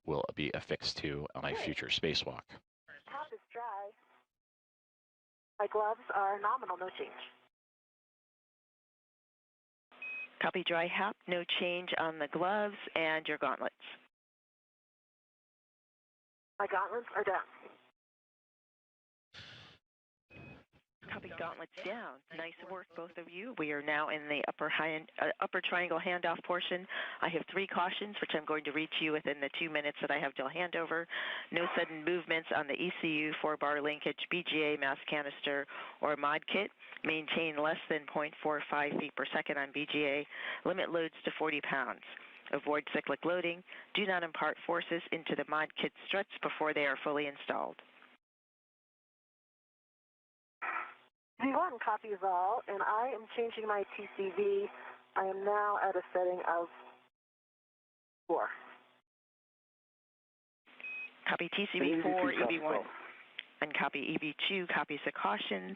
will be affixed to on a future spacewalk. Top is dry. My gloves are nominal, no change. Copy dry hap, no change on the gloves and your gauntlets. My gauntlets are down. Copy gauntlets down. Nice work, both of you. We are now in the upper triangle handoff portion. I have 3 cautions, which I'm going to read to you within the 2 minutes that I have till handover. No sudden movements on the ECU, 4-bar linkage, BGA, mass canister, or mod kit. Maintain less than 0.45 feet per second on BGA. Limit loads to 40 pounds. Avoid cyclic loading. Do not impart forces into the mod kit struts before they are fully installed. V1 copies all, and I am changing my TCV. I am now at a setting of 4. Copy TCV 4, EV1, and copy EV2, copies the cautions.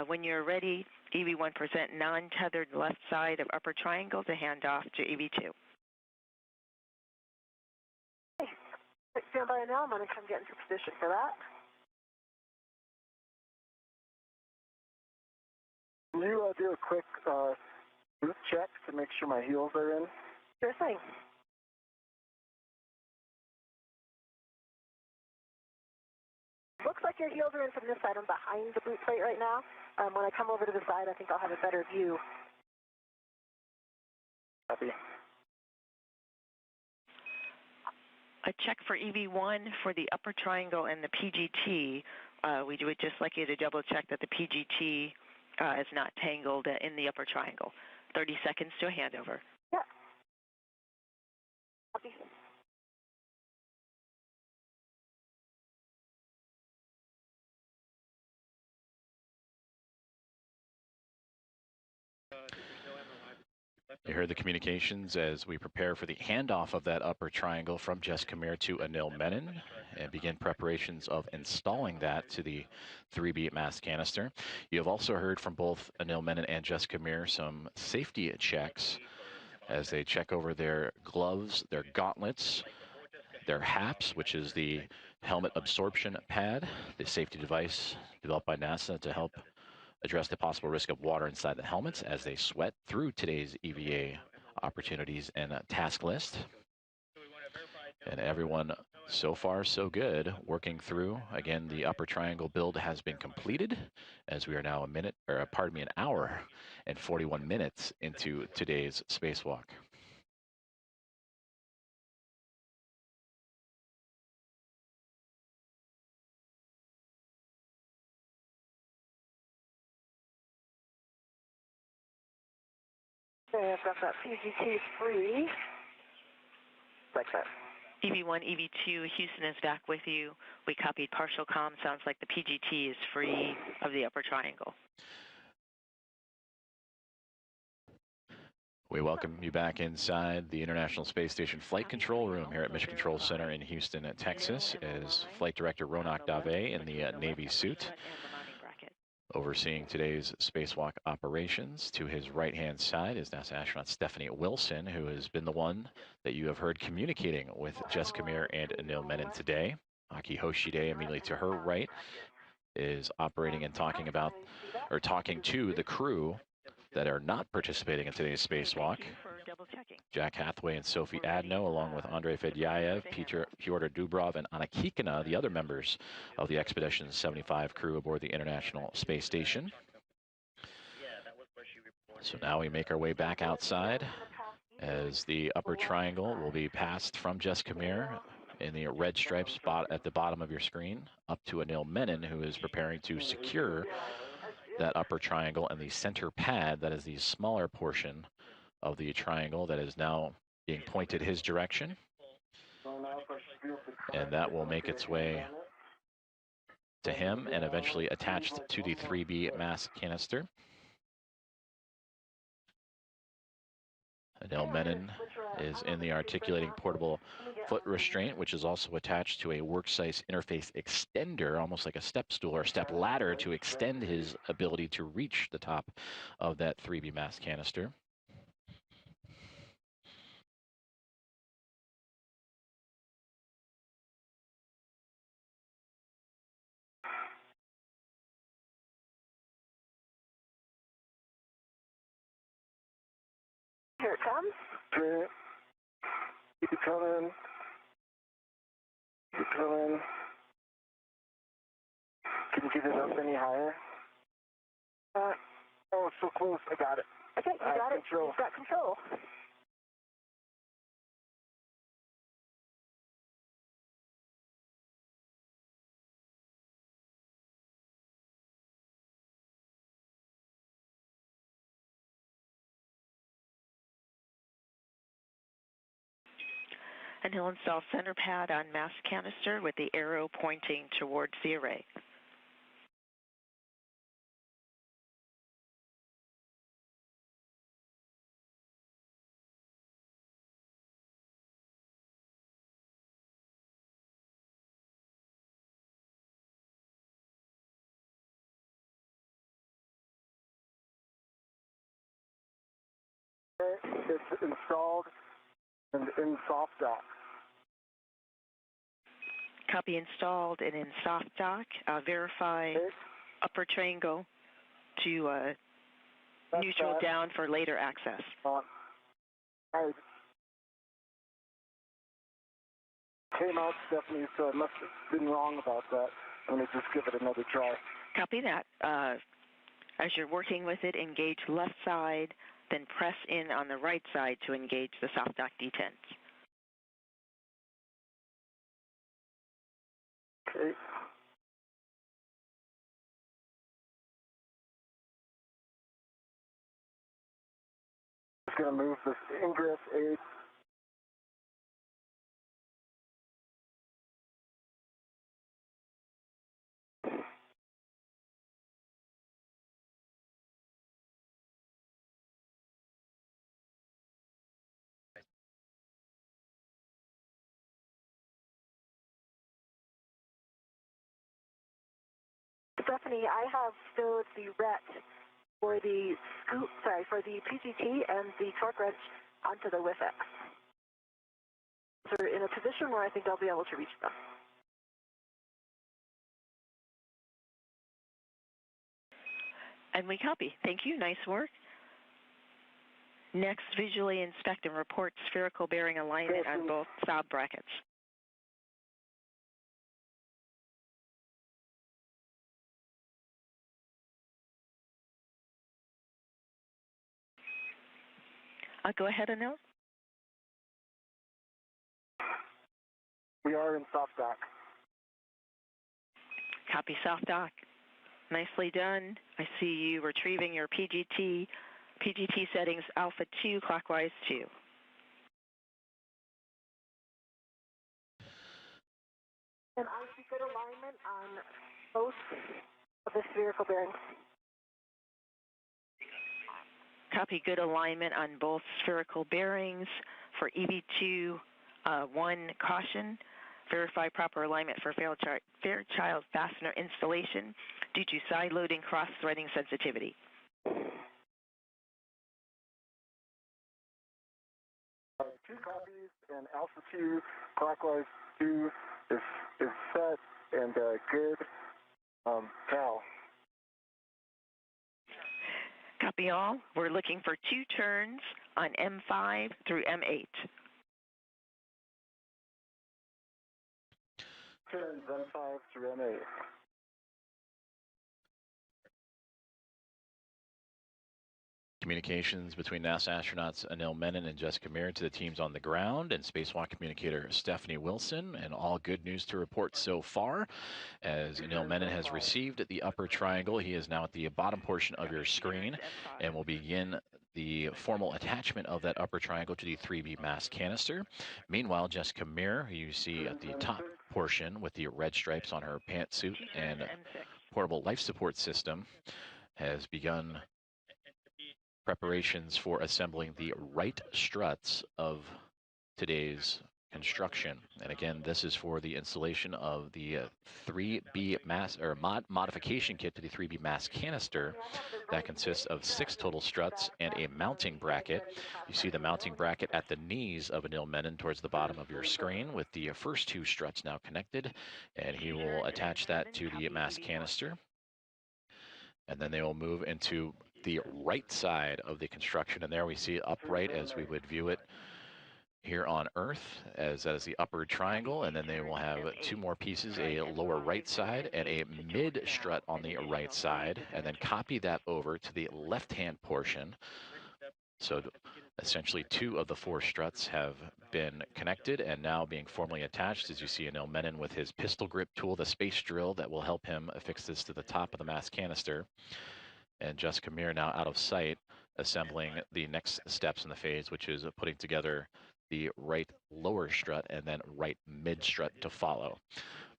When you're ready, EV1 present non-tethered left side of upper triangle to hand off to EV2. Okay. Stand by now. I'm going to come get into position for that. Can you do a quick boot check to make sure my heels are in? Sure thing. Looks like your heels are in from this side. I'm behind the boot plate right now. When I come over to the side, I think I'll have a better view. Copy. A check for EV1 for the upper triangle and the PGT. We would just like you to double check that the PGT is not tangled in the upper triangle. 30 seconds to a handover. Yeah. Copy. You heard the communications as we prepare for the handoff of that upper triangle from Jessica Meir to Anil Menon and begin preparations of installing that to the 3B mass canister. You have also heard from both Anil Menon and Jessica Meir some safety checks as they check over their gloves, their gauntlets, their HAPS, which is the helmet absorption pad, the safety device developed by NASA to help address the possible risk of water inside the helmets as they sweat through today's EVA opportunities and task list. And everyone so far so good working through. Again, the upper triangle build has been completed as we are now an hour and 41 minutes into today's spacewalk. Okay, I've got that PGT free. Like that. EV1, EV2, Houston is back with you. We copied partial comm. Sounds like the PGT is free of the upper triangle. We welcome you back inside the International Space Station Flight Control Room here at Mission Control Center in Houston, Texas, as Flight Director Ronak Dave in the Navy suit overseeing today's spacewalk operations. To his right-hand side is NASA astronaut Stephanie Wilson, who has been the one that you have heard communicating with Jessica Meir and Anil Menon today. Aki Hoshide, immediately to her right, is operating and talking to the crew that are not participating in today's spacewalk. Double checking. Jack Hathaway and Sophie We're ready, Adno, along with Andrei Fedyaev, Pyotr Dubrov, and Anna Kikina, the other members of the Expedition 75 crew aboard the International Space Station. So now we make our way back outside as the upper triangle will be passed from Jessica Meir in the red striped spot at the bottom of your screen up to Anil Menon, who is preparing to secure that upper triangle and the center pad. That is the smaller portion of the triangle that is now being pointed his direction. And that will make its way to him and eventually attached to the 3B mass canister. Anil Menon is in the articulating portable foot restraint, which is also attached to a workspace interface extender, almost like a step stool or step ladder, to extend his ability to reach the top of that 3B mass canister. Here it comes. Okay. Keep it coming. Keep it coming. Can you get it up any higher? Oh, it's so close. I got it. Okay, you got it. Control. You've got control. And he'll install center pad on mass canister with the arrow pointing towards the array. It's installed and in soft dock. Copy installed and in soft dock. Verify Okay. upper triangle to That's neutral that. down for later access. I came out, Stephanie, so I must have been wrong about that. Let me just give it another try. Copy that. As you're working with it, engage left side, then press in on the right side to engage the soft dock detents. Okay. Just going to move this ingress aid. Stephanie, I have stowed the ret for the for the PGT and the torque wrench onto the WIFX. So we're in a position where I think I'll be able to reach them. And we copy. Thank you. Nice work. Next, visually inspect and report spherical bearing alignment on both sob brackets. Go ahead, Anil. We are in soft dock. Copy soft dock. Nicely done. I see you retrieving your PGT settings alpha 2 clockwise 2. And I see good alignment on both of the spherical bearings. Copy good alignment on both spherical bearings. For EV2 1 caution, verify proper alignment for Fairchild fastener installation due to side loading cross-threading sensitivity. 2 copies and alpha 2 clockwise 2 is set and good. Cal. Copy all. We're looking for 2 turns on M5 through M8. Turns M5 through M8. Communications between NASA astronauts Anil Menon and Jessica Meir to the teams on the ground, and Spacewalk communicator Stephanie Wilson. And all good news to report so far, as Anil Menon has received the upper triangle. He is now at the bottom portion of your screen and will begin the formal attachment of that upper triangle to the 3B mass canister. Meanwhile, Jessica Meir, who you see at the top portion with the red stripes on her pantsuit and portable life support system, has begun preparations for assembling the right struts of today's construction. And again, this is for the installation of the 3B mass or modification kit to the 3B mass canister that consists of 6 total struts and a mounting bracket. You see the mounting bracket at the knees of Anil Menon towards the bottom of your screen, with the first 2 struts now connected, and he will attach that to the mass canister. And then they will move into the right side of the construction, and there we see upright as we would view it here on Earth, as that is the upper triangle. And then they will have 2 more pieces, a lower right side and a mid strut on the right side, and then copy that over to the left-hand portion. So essentially 2 of the 4 struts have been connected and now being formally attached, as you see Anil Menon with his pistol grip tool, the space drill that will help him affix this to the top of the mass canister. And Jessica Meir now out of sight, assembling the next steps in the phase, which is putting together the right lower strut and then right mid strut to follow.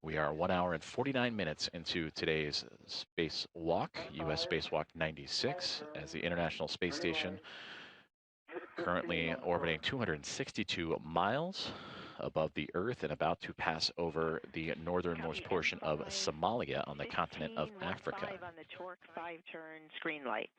We are 1 hour and 49 minutes into today's spacewalk, U.S. Spacewalk 96, as the International Space Station currently orbiting 262 miles above the Earth and about to pass over the northernmost portion of Somalia on the continent of Africa. 15 on the torque 5-turn screen light.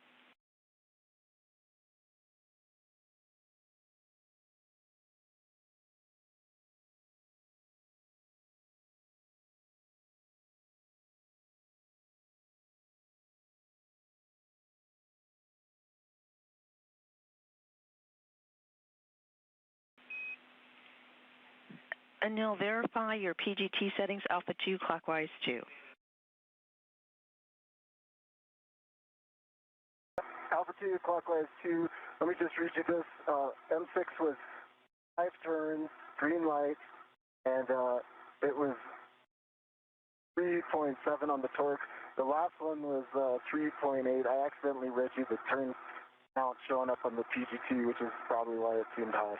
Anil, verify your PGT settings, Alpha 2, clockwise 2. Alpha 2, clockwise 2. Let me just read you this. M6 was 5 turns, green light, and it was 3.7 on the torque. The last one was 3.8. I accidentally read you the turn count showing up on the PGT, which is probably why it seemed high.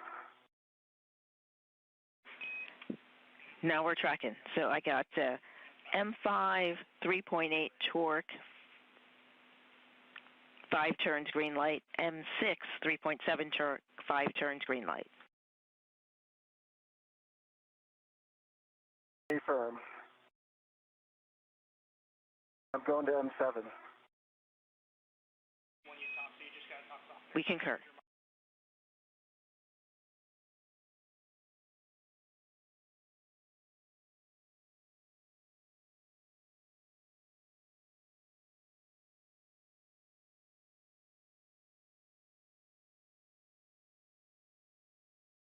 Now we're tracking. So I got M5, 3.8 torque, 5 turns green light, M6, 3.7 torque, 5 turns green light. Firm. I'm going to M7. We concur.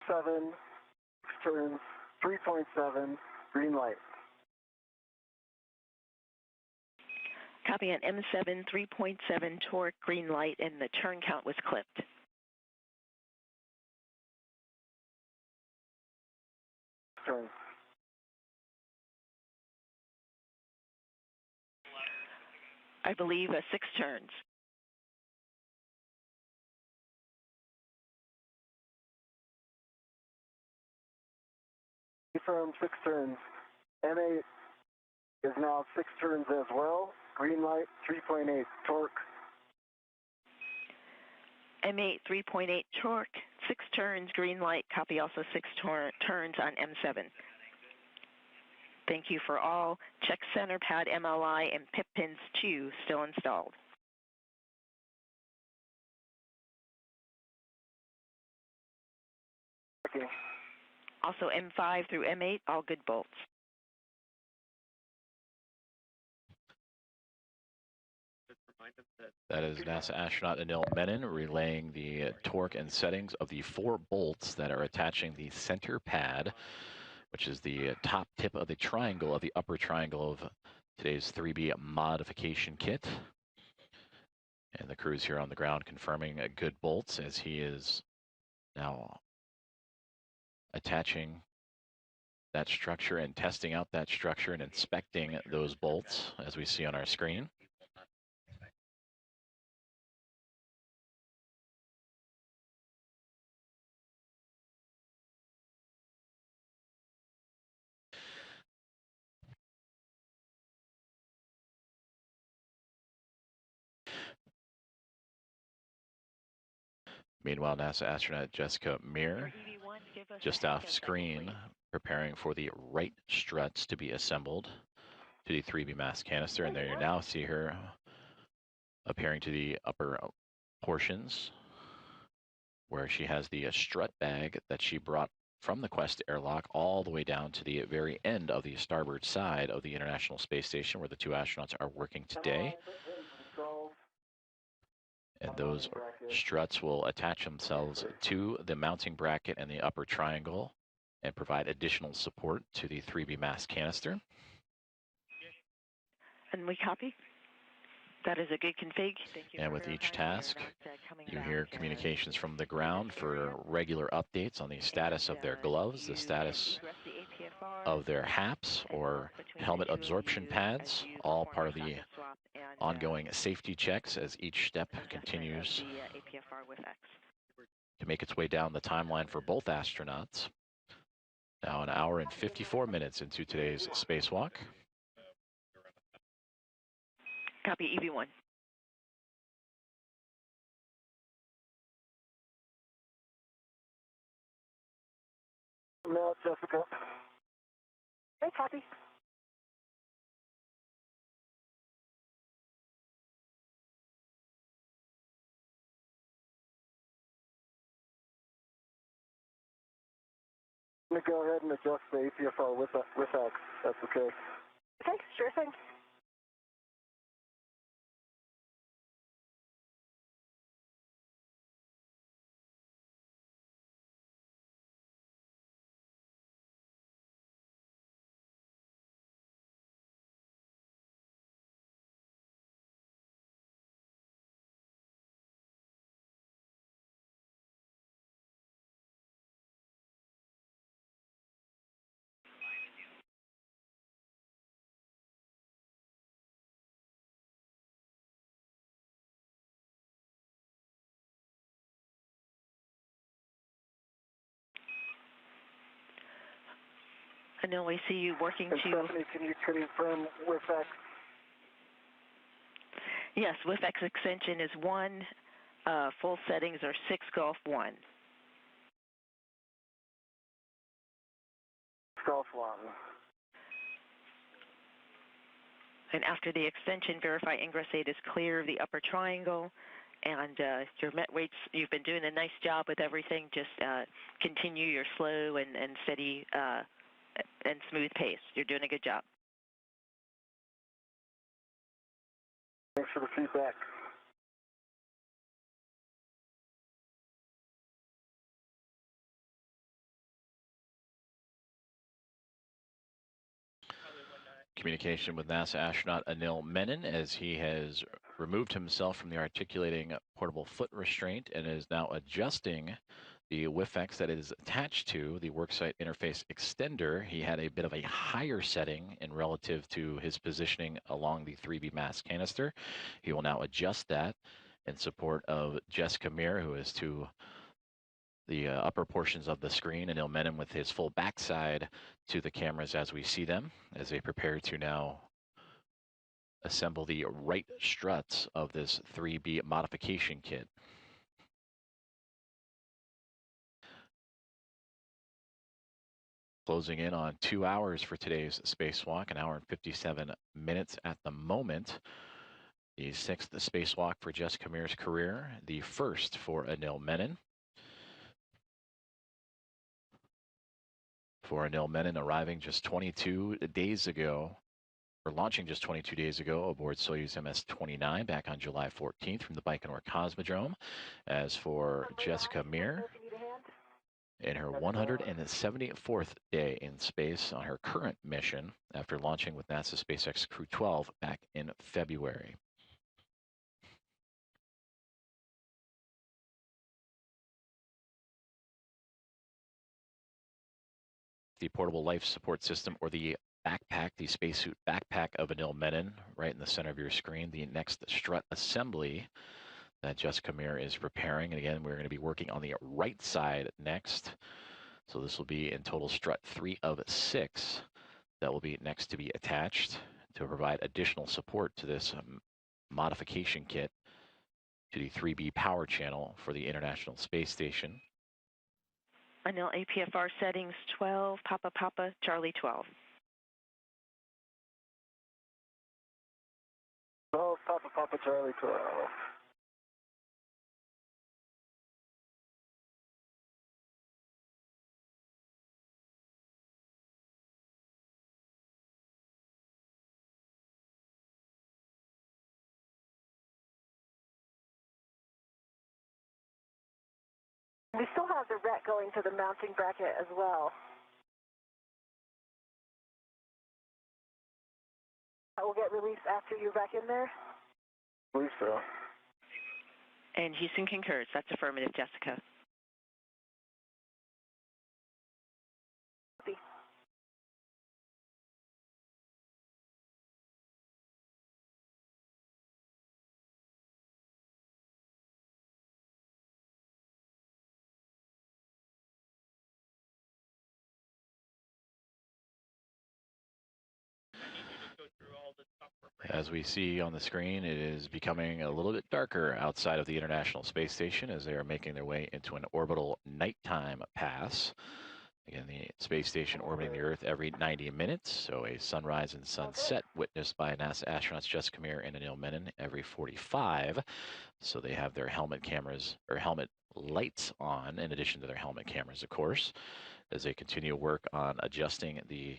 Seven turns, 3.7, green light. Copy on M7, 3.7 torque, green light, and the turn count was clipped. Turns. I believe 6 turns. Firm, 6 turns. M8 is now 6 turns as well. Green light, 3.8 torque. M8, 3.8 torque, 6 turns, green light. Copy also 6 turns on M7. Thank you for all. Check center pad MLI and PIP pins 2 still installed. Okay. Also M5 through M8, all good bolts. That is NASA astronaut Anil Menon relaying the torque and settings of the 4 bolts that are attaching the center pad, which is the top tip of the triangle of the upper triangle of today's 3B modification kit. And the crew's here on the ground confirming good bolts as he is now attaching that structure and testing out that structure and inspecting those bolts as we see on our screen. Meanwhile, NASA astronaut Jessica Meir, just off screen, preparing for the right struts to be assembled to the 3B mass canister. And there you now see her appearing to the upper portions where she has the strut bag that she brought from the Quest airlock all the way down to the very end of the starboard side of the International Space Station where the 2 astronauts are working today. And those struts will attach themselves to the mounting bracket and the upper triangle and provide additional support to the 3B mass canister. And we copy. That is a good config. Thank you. And with each task, you hear communications from the ground for regular updates on the status of their gloves, the status of their HAPs or helmet absorption pads, all part of the ongoing safety checks as each step continues to make its way down the timeline for both astronauts. Now an hour and 54 minutes into today's spacewalk. Copy EV1. No, Jessica. Hey, copy. I'm going to go ahead and adjust the APFR with X. That's okay. Okay, sure thing. Anil, we see you working And to... Stephanie, can you confirm with X? Yes, with X extension is 1. Full settings are 6 Golf 1. Golf 1. And after the extension, verify ingress 8 is clear of the upper triangle. And your met weights, you've been doing a nice job with everything. Just continue your slow and steady and smooth pace. You're doing a good job. Thanks for the feedback. Communication with NASA astronaut Anil Menon as he has removed himself from the articulating portable foot restraint and is now adjusting the WIFX that is attached to the worksite interface extender. He had a bit of a higher setting in relative to his positioning along the 3B mass canister. He will now adjust that in support of Jessica Meir, who is to the upper portions of the screen, and Anil Menon with his full backside to the cameras as we see them, as they prepare to now assemble the right struts of this 3B modification kit. Closing in on 2 hours for today's spacewalk, 1 hour and 57 minutes at the moment. The 6th spacewalk for Jessica Meir's career, the first for Anil Menon. For Anil Menon arriving just 22 days ago launching just 22 days ago aboard Soyuz MS-29 back on July 14th from the Baikonur Cosmodrome. As for Jessica Meir, in her 174th day in space on her current mission after launching with NASA SpaceX Crew 12 back in February. The portable life support system, or the backpack, the spacesuit backpack of Anil Menon, right in the center of your screen. The next strut assembly that Jessica Meir is preparing. And again, we're going to be working on the right side next. So this will be in total strut 3 of 6 that will be next to be attached to provide additional support to this modification kit to the 3B power channel for the International Space Station. Anil, APFR settings 12, Papa Papa, Charlie 12. 12, Papa Papa, Charlie 12. We still have the RET going to the mounting bracket as well. That will get released after you're back in there? I believe so. And Houston concurs. That's affirmative, Jessica. As we see on the screen, it is becoming a little bit darker outside of the International Space Station as they are making their way into an orbital nighttime pass. Again, the space station orbiting the Earth every 90 minutes, so a sunrise and sunset witnessed by NASA astronauts Jessica Meir and Anil Menon every 45. So they have their helmet cameras, or helmet lights on, in addition to their helmet cameras, of course, as they continue work on adjusting the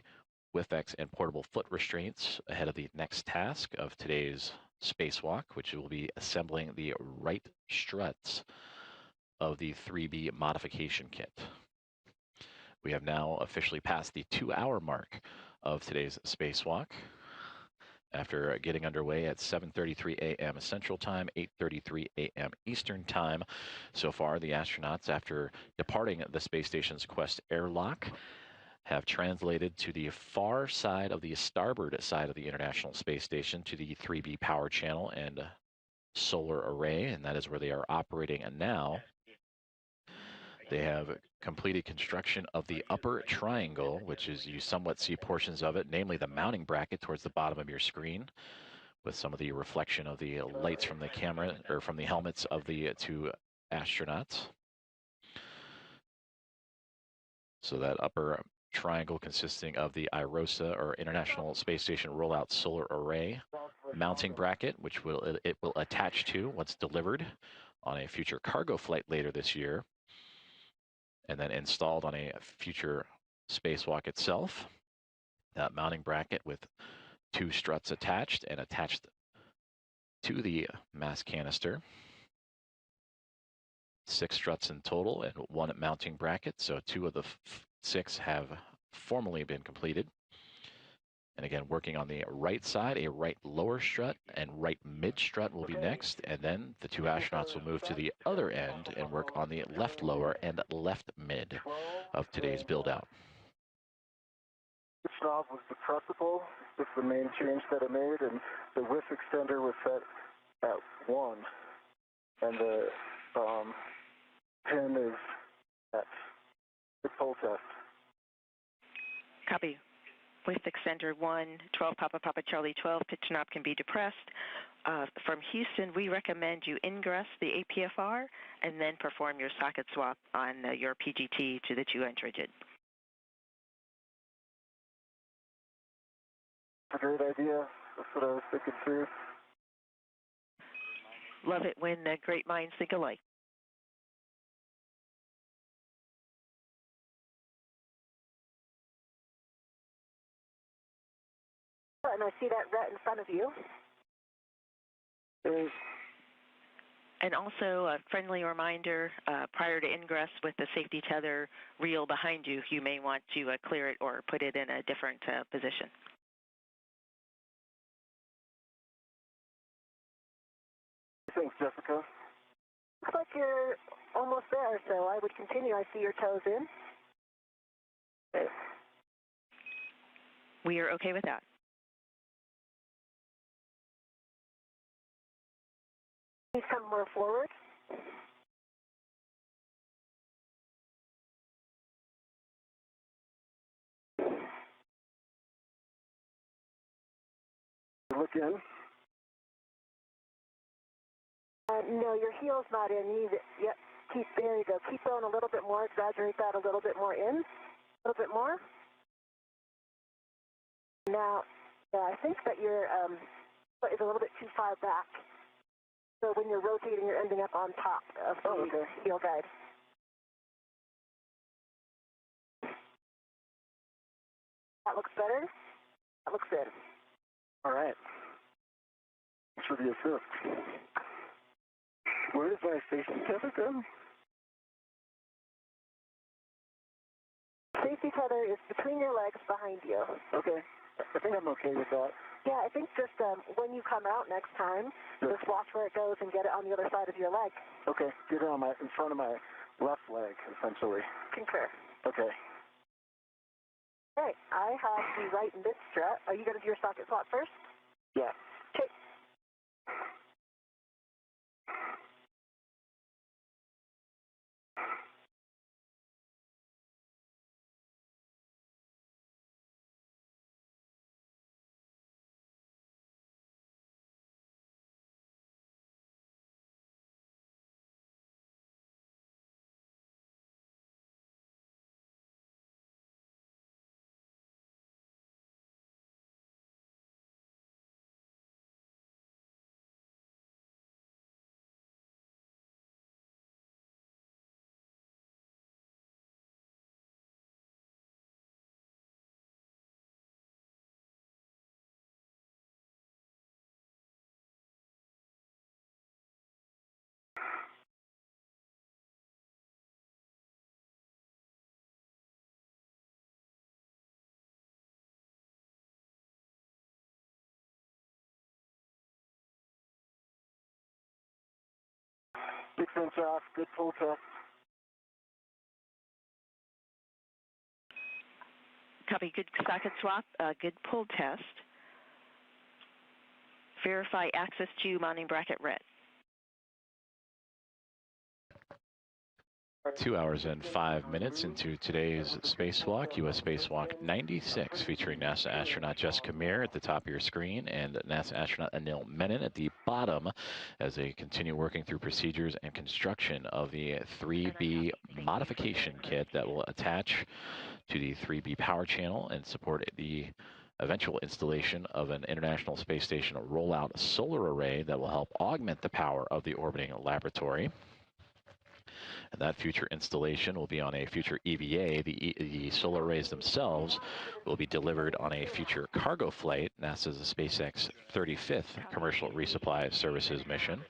WIFX and portable foot restraints ahead of the next task of today's spacewalk, which will be assembling the right struts of the 3B modification kit. We have now officially passed the 2-hour mark of today's spacewalk. After getting underway at 7:33 a.m. Central Time, 8:33 a.m. Eastern Time. So far, the astronauts, after departing the space station's Quest airlock, have translated to the far side of the starboard side of the International Space Station to the 3B power channel and solar array, and that is where they are operating now. They have completed construction of the upper triangle, which is, you somewhat see portions of it, namely the mounting bracket towards the bottom of your screen, with some of the reflection of the lights from the camera, or from the helmets of the two astronauts. So that upper triangle consisting of the IROSA, or International Space Station Rollout Solar Array, mounting bracket, which it will attach to once delivered on a future cargo flight later this year, and then installed on a future spacewalk itself. That mounting bracket with 2 struts attached and attached to the mass canister. 6 struts in total and 1 mounting bracket, so 2 of the 6 have formally been completed. And again, working on the right side, a right lower strut and right mid strut will be next, and then the 2 astronauts will move to the other end and work on the left lower and left mid of today's build out. This knob was depressible. This is the main change that I made, and the width extender was set at 1, and the pin is at the pull test. Copy. With extender 1, 12 Papa Papa Charlie 12, pitch knob can be depressed. From Houston, we recommend you ingress the APFR and then perform your socket swap on your PGT to the 2-inch rigid. That's a great idea. That's what I was thinking too. Love it when great minds think alike. and I see that ret in front of you. And also a friendly reminder, prior to ingress with the safety tether reel behind you, you may want to clear it or put it in a different position. Thanks, Jessica. Looks like you're almost there, so I would continue. I see your toes in. Okay. We are okay with that. Please come more forward. Look in. No, your heel's not in. You need it. Yep. There you go. Keep going a little bit more. Exaggerate that a little bit more in. A little bit more. Now, yeah, I think that your foot is a little bit too far back. So when you're rotating, you're ending up on top of the heel guide. That looks better. That looks good. All right. Thanks for the assist. Where does my safety tether go? Safety tether is between your legs behind you. Okay. I think I'm okay with that. Yeah, I think just when you come out next time, just watch where it goes and get it on the other side of your leg. Okay. Get it on in front of my left leg, essentially. Concur. Okay. All right. I have the right mid strut. Are you going to do your socket swap first? Yeah. Okay. Six inch off. Good pull test. Copy. Good socket swap. Good pull test. Verify access to mounting bracket ret. 2 hours and 5 minutes into today's spacewalk, U.S. Spacewalk 96, featuring NASA astronaut Jessica Meir at the top of your screen and NASA astronaut Anil Menon at the bottom as they continue working through procedures and construction of the 3B modification kit that will attach to the 3B power channel and support the eventual installation of an International Space Station rollout solar array that will help augment the power of the orbiting laboratory. And that future installation will be on a future EVA. The solar arrays themselves will be delivered on a future cargo flight, NASA's SpaceX 35th Commercial Resupply Services mission.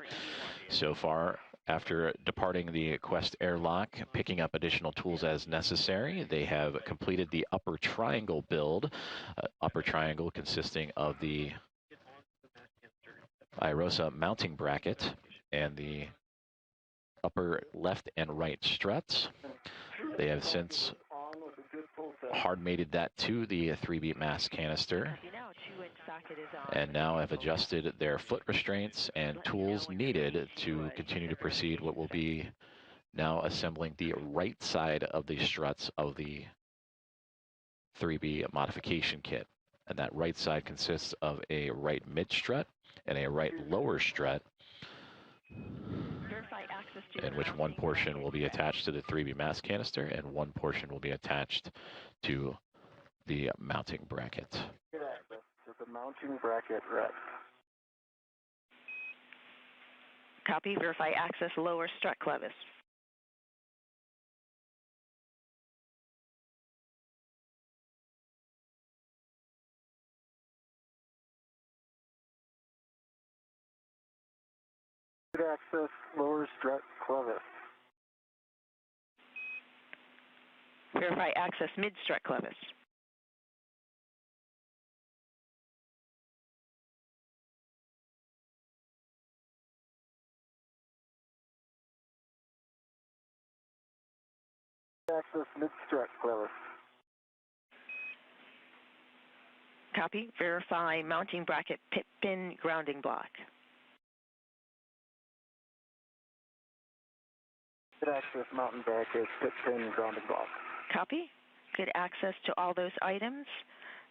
So far, after departing the Quest airlock, picking up additional tools as necessary, they have completed the upper triangle build. Upper triangle consisting of the IROSA mounting bracket and the upper left and right struts. They have since hard mated that to the 3B mass canister and now have adjusted their foot restraints and tools needed to continue to proceed what will be now assembling the right side of the struts of the 3B modification kit. And that right side consists of a right mid strut and a right lower strut, in which one portion will be attached to the 3B mass canister and one portion will be attached to the mounting bracket. Get access to the mounting bracket ret. Copy. Verify access lower strut clevis. access lower strut clevis. Verify access mid-strut clevis. Access mid-strut clevis. Copy. Verify mounting bracket pit pin grounding block. Good access mountain bracket pit pin grounding block. Copy. Good access to all those items.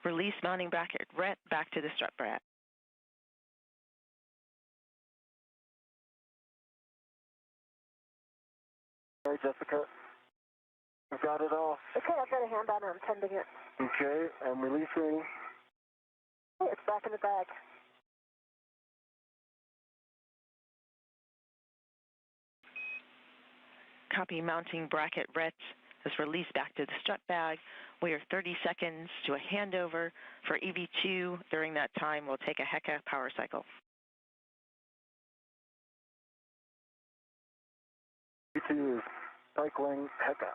Release mounting bracket ret back to the strut bracket. All right, Jessica. We've got it all. Okay, I've got a hand on it. I'm tending it. Okay, I'm releasing. Okay, it's back in the bag. Copy. Mounting bracket ret is released back to the strut bag. We are 30 seconds to a handover for EV2. During that time, we'll take a HECA power cycle. EV2 is cycling HECA.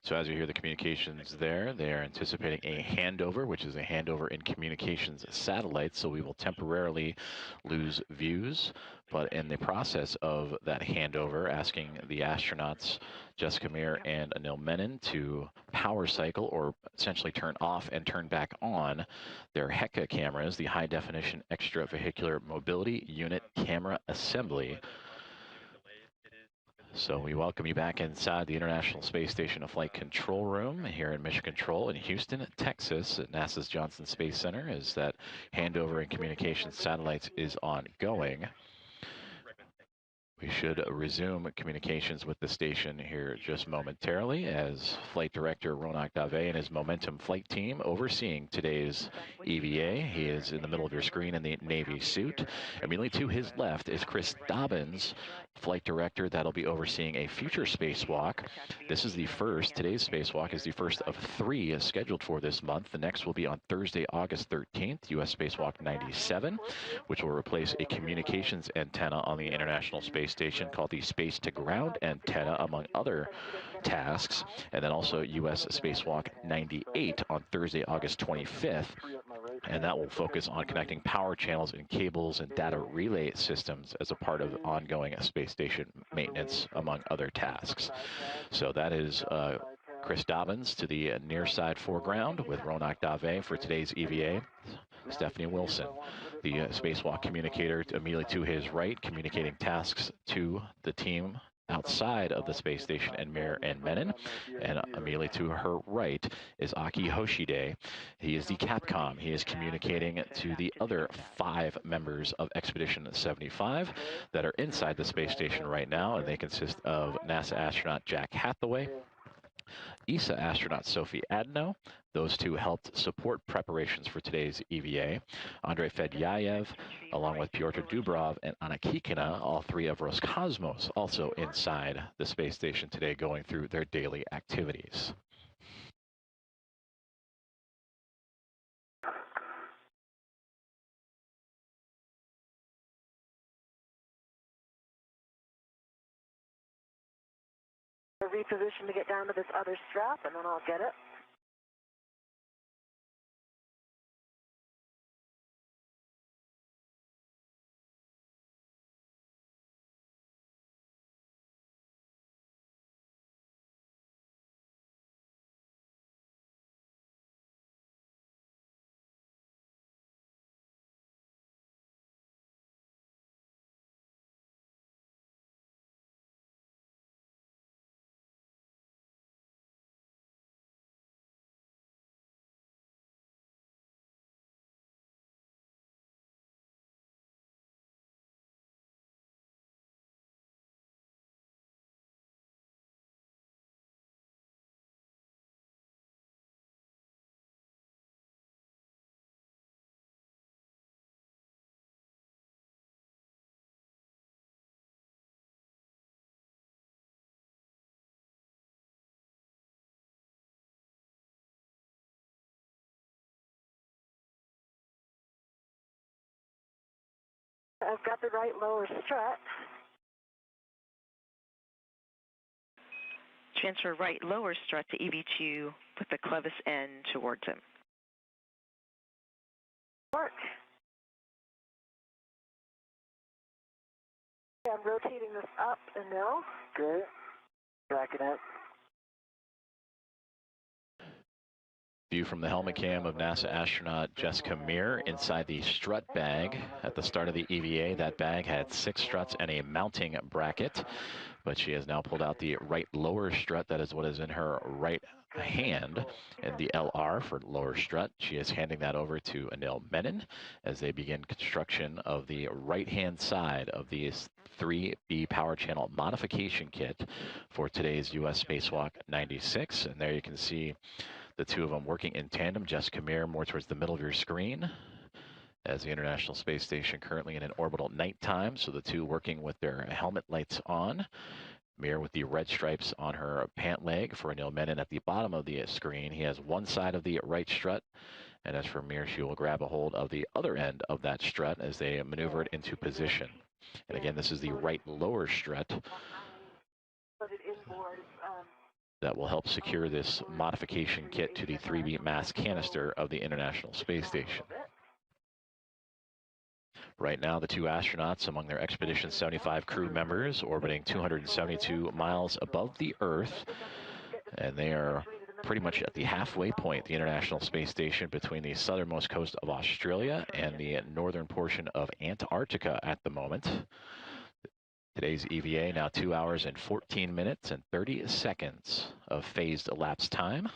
So as you hear the communications there, they are anticipating a handover, which is a handover in communications satellite. So we will temporarily lose views, but in the process of that handover, asking the astronauts Jessica Meir and Anil Menon to power cycle or essentially turn off and turn back on their HECA cameras, the high definition extravehicular mobility unit camera assembly. So we welcome you back inside the International Space Station Flight Control Room here in Mission Control in Houston, Texas at NASA's Johnson Space Center as that handover in communications satellites is ongoing. We should resume communications with the station here just momentarily as Flight Director Ronak Dave and his Momentum flight team overseeing today's EVA. He is in the middle of your screen in the Navy suit. Immediately to his left is Chris Dobbins, Flight Director that'll be overseeing a future spacewalk. This is the first, today's spacewalk is the first of 3 scheduled for this month. The next will be on Thursday, August 13th, US Spacewalk 97, which will replace a communications antenna on the International Space Station called the Space to Ground antenna, among other tasks. And then also US Spacewalk 98 on Thursday, August 25th. And that will focus on connecting power channels and cables and data relay systems as a part of ongoing space station maintenance, among other tasks. So that is Chris Dobbins to the near side foreground with Ronak Dave for today's EVA. Stephanie Wilson, the spacewalk communicator, immediately to his right, communicating tasks to the team outside of the space station and Meir and Menon. And immediately to her right is Aki Hoshide. He is the Capcom. He is communicating to the other 5 members of Expedition 75 that are inside the space station right now, and they consist of NASA astronaut Jack Hathaway, ESA astronaut Sophie Adno. Those 2 helped support preparations for today's EVA. Andrei Fedyayev, along with Pyotr Dubrov and Anna Kikina, all 3 of Roscosmos, also inside the space station today going through their daily activities. Reposition to get down to this other strap, and then I'll get it. I've got the right lower strut. Transfer right lower strut to EV2 with the clevis end towards him. Work. I'm rotating this up and down. Great. Backing it. View from the helmet cam of NASA astronaut Jessica Meir inside the strut bag. At the start of the EVA, that bag had 6 struts and a mounting bracket, but she has now pulled out the right lower strut. That is what is in her right hand, and the LR for lower strut. She is handing that over to Anil Menon as they begin construction of the right-hand side of the 3B power channel modification kit for today's U.S. Spacewalk 96. And there you can see the two of them working in tandem. Jessica Meir more towards the middle of your screen as the International Space Station currently in an orbital nighttime. So the two working with their helmet lights on. Meir with the red stripes on her pant leg. For Anil Menon at the bottom of the screen, he has one side of the right strut. And as for Meir, she will grab a hold of the other end of that strut as they maneuver it into position. And again, this is the right lower strut that will help secure this modification kit to the 3B mass canister of the International Space Station. Right now, the two astronauts among their Expedition 75 crew members orbiting 272 miles above the Earth, and they are pretty much at the halfway point, the International Space Station, between the southernmost coast of Australia and the northern portion of Antarctica at the moment. Today's EVA now 2 hours and 14 minutes and 30 seconds of phased elapsed time.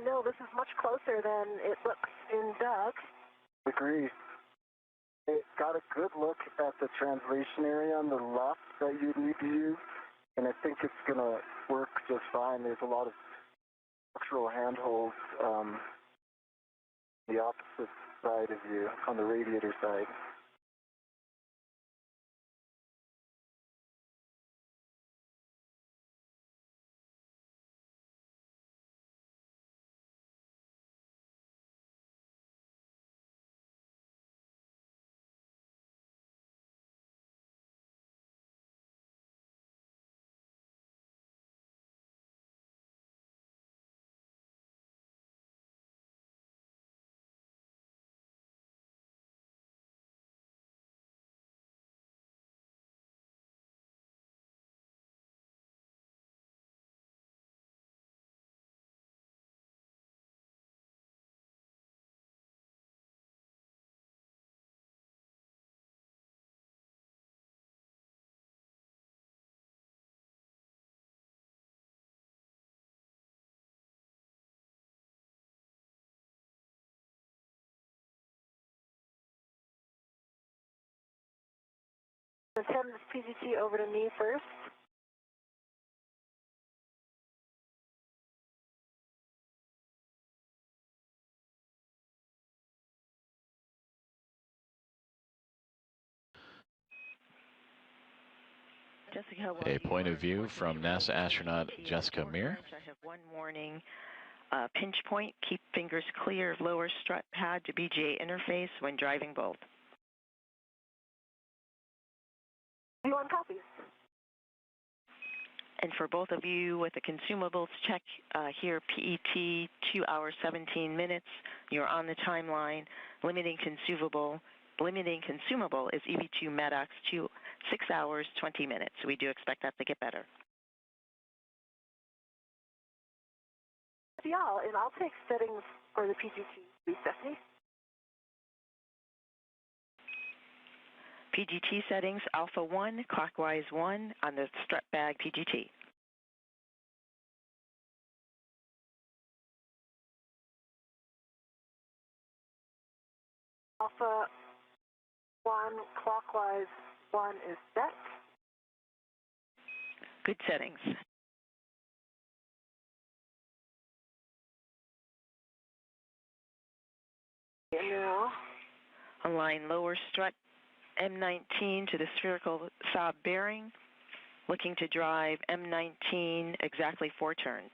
No, this is much closer than it looks in Doug. Agree. It got a good look at the translation area on the left that you need to use, and I think it's going to work just fine. There's a lot of structural handholds the opposite side of you, on the radiator side. Send this PGT over to me first. Jessica, A point of view from NASA astronaut Jessica Meir. I have one warning. Pinch point, keep fingers clear of lower strut pad to BGA interface when driving both. You want copies? And for both of you with the consumables check here, PET 2 hours 17 minutes. You're on the timeline. Limiting consumable is EV2 MEDOX 6 hours 20 minutes. We do expect that to get better. Yeah, and I'll take settings for the PGT 370. PGT settings, alpha 1, clockwise 1 on the strut bag PGT. Alpha 1 clockwise, 1 is set. Good settings. And now, Align lower strut M19 to the spherical Saab bearing. Looking to drive M19 exactly 4 turns.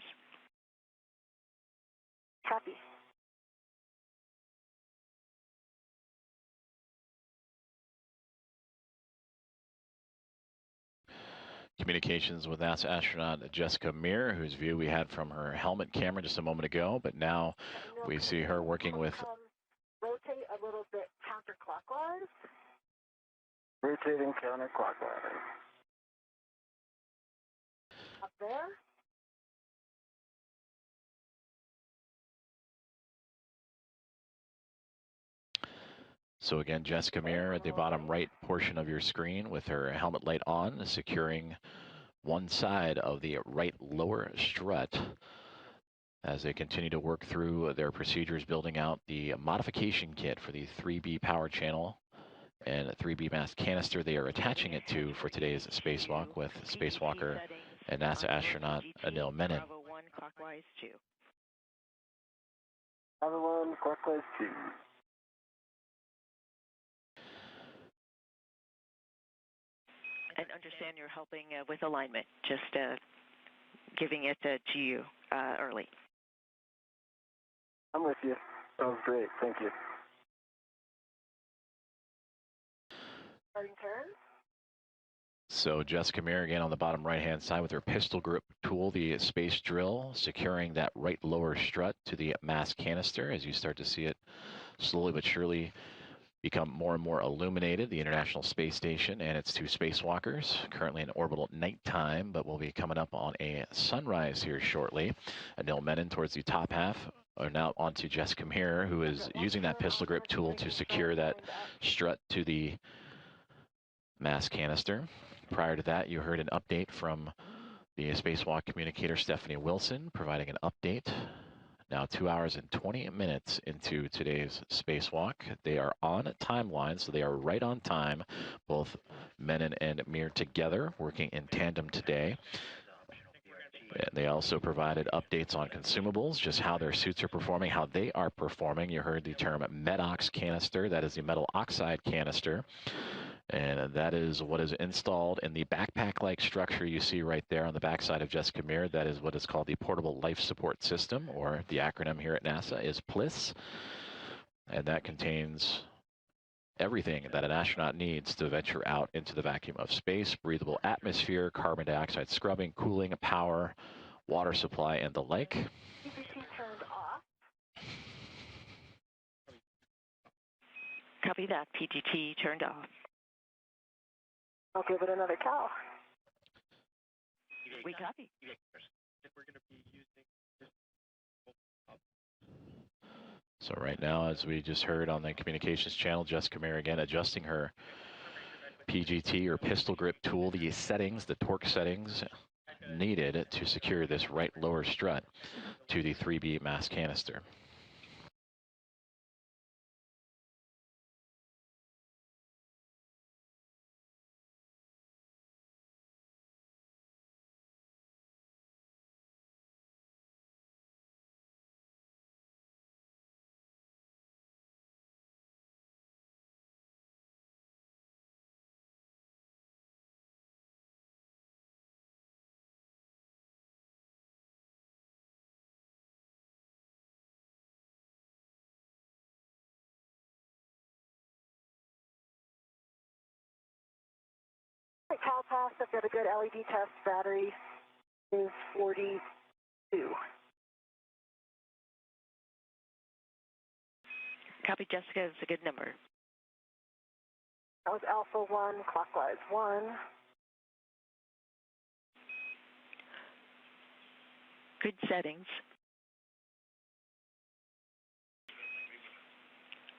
copy. Communications with NASA astronaut Jessica Meir, whose view we had from her helmet camera just a moment ago, but now we see her working with... Rotate a little bit counterclockwise. Rotating counterclockwise. Up there. So again, Jessica Meir at the bottom right portion of your screen with her helmet light on, securing one side of the right lower strut as they continue to work through their procedures, building out the modification kit for the 3B power channel and 3B mass canister they are attaching it to for today's spacewalk with spacewalker and NASA astronaut Anil Menon. Bravo 1 clockwise 2. Bravo 1 clockwise 2. And understand you're helping with alignment, just giving it to you early. I'm with you. That was great. Thank you. Starting turn. So Jessica Meir again on the bottom right-hand side with her pistol grip tool, the space drill, securing that right lower strut to the mass canister as you start to see it slowly but surely become more and more illuminated, the International Space Station and its 2 spacewalkers, currently in orbital nighttime, but will be coming up on a sunrise here shortly. Anil Menon towards the top half, or now onto Jessica Meir, who is using that pistol grip tool to secure that strut to the mass canister. Prior to that, you heard an update from the spacewalk communicator Stephanie Wilson, providing an update. Now 2 hours and 20 minutes into today's spacewalk. They are on timeline, so they are right on time, both Menon and Meir together, working in tandem today. And they also provided updates on consumables, just how their suits are performing, how they are performing. You heard the term MEDOX canister. That is the metal oxide canister. And that is what is installed in the backpack-like structure you see right there on the backside of Jessica Meir. That is what is called the Portable Life Support System, or the acronym here at NASA is PLIS. And that contains everything that an astronaut needs to venture out into the vacuum of space: breathable atmosphere, carbon dioxide scrubbing, cooling, power, water supply, and the like. PGT turned off. Copy that. PGT turned off. I'll give it another cow. We copy. So right now, as we just heard on the communications channel, Jessica Meir again adjusting her PGT or pistol grip tool, the settings, the torque settings needed to secure this right lower strut to the 3B mass canister. Cow pass, I've got a good LED test. Battery is 42. Copy, Jessica, is a good number. That was Alpha 1, clockwise 1. Good settings.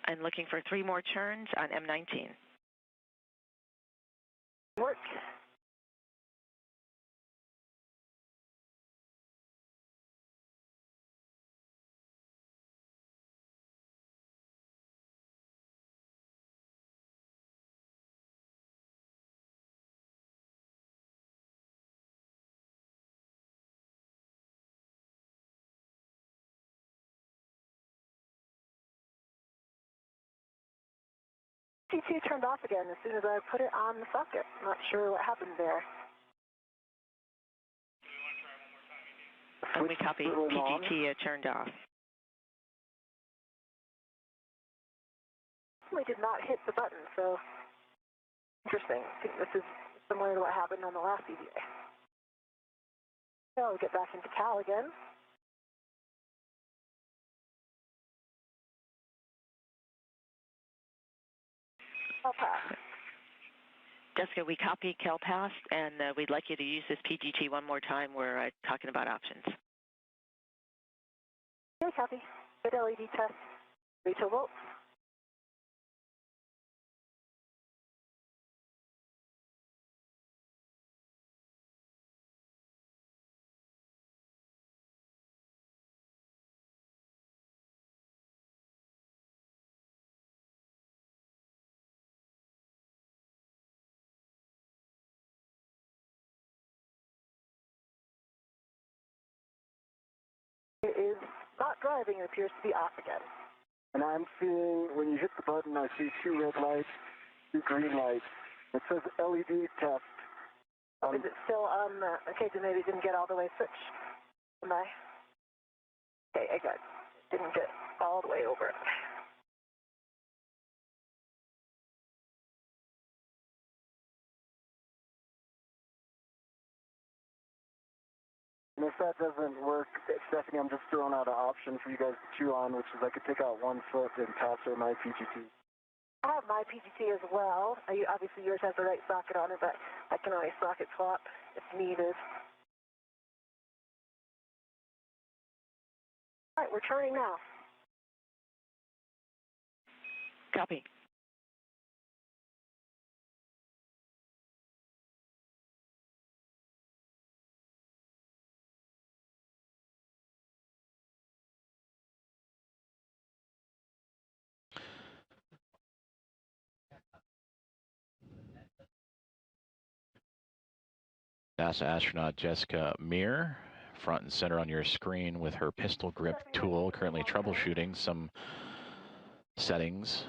I'm looking for 3 more turns on M19. Work. PG2 turned off again as soon as I put it on the socket. I'm not sure what happened there. And we copy PGT turned off. We did not hit the button, so interesting. I think this is similar to what happened on the last EVA. So we'll get back into Cal again. CalPass. Jessica, we copy CalPass, and we'd like you to use this PGT one more time. We're talking about options. Okay, copy. Good LED test. 3 volts. It is not driving. It appears to be off again. And I'm seeing, when you hit the button, I see 2 red lights, 2 green lights. It says LED test. Is it still on the, okay, so maybe it didn't get all the way switched. Am I? Okay, I got, didn't get all the way over. And if that doesn't work, Stephanie, I'm just throwing out an option for you guys to chew on, which is I could take out 1 foot and pass her my PGT. I have my PGT as well. Obviously yours has the right socket on it, but I can always socket swap if needed. All right, we're turning now. Copy. NASA astronaut Jessica Meir, front and center on your screen with her pistol grip tool, currently troubleshooting some settings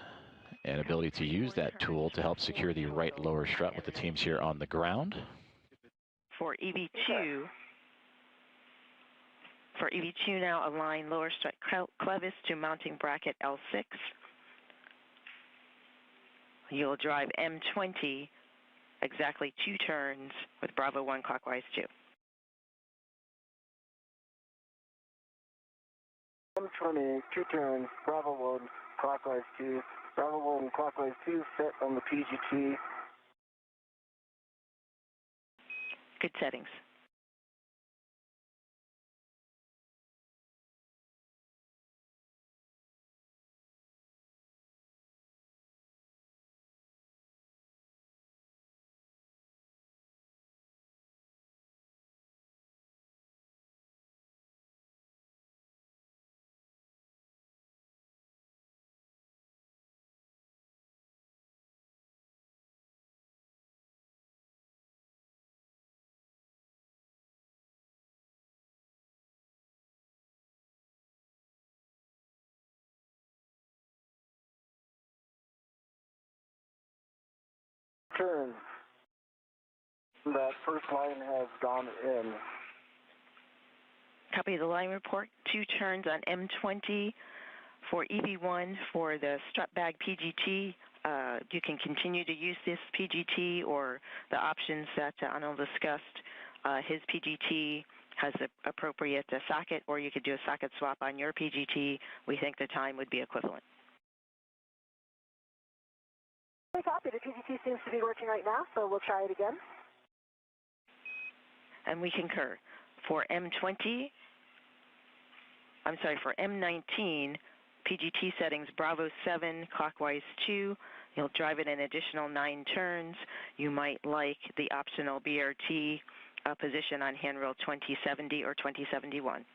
and ability to use that tool to help secure the right lower strut with the teams here on the ground. For EV2 now, align lower strut clevis to mounting bracket L6. You'll drive M20 exactly 2 turns with Bravo 1 clockwise 2. M20, 2 turns, Bravo 1, clockwise 2. Bravo 1, clockwise 2, set on the PGT. Good settings. Turns. That first line has gone in. Copy the line report. 2 turns on M20 for EV1 for the strut bag PGT. You can continue to use this PGT or the options that Anil discussed. His PGT has the appropriate socket, or you could do a socket swap on your PGT. We think the time would be equivalent. Okay, copy. The PGT seems to be working right now, so we'll try it again. And we concur. For M19, PGT settings, Bravo 7, clockwise 2. You'll drive it an additional 9 turns. You might like the optional BRT position on handrail 2070 or 2071.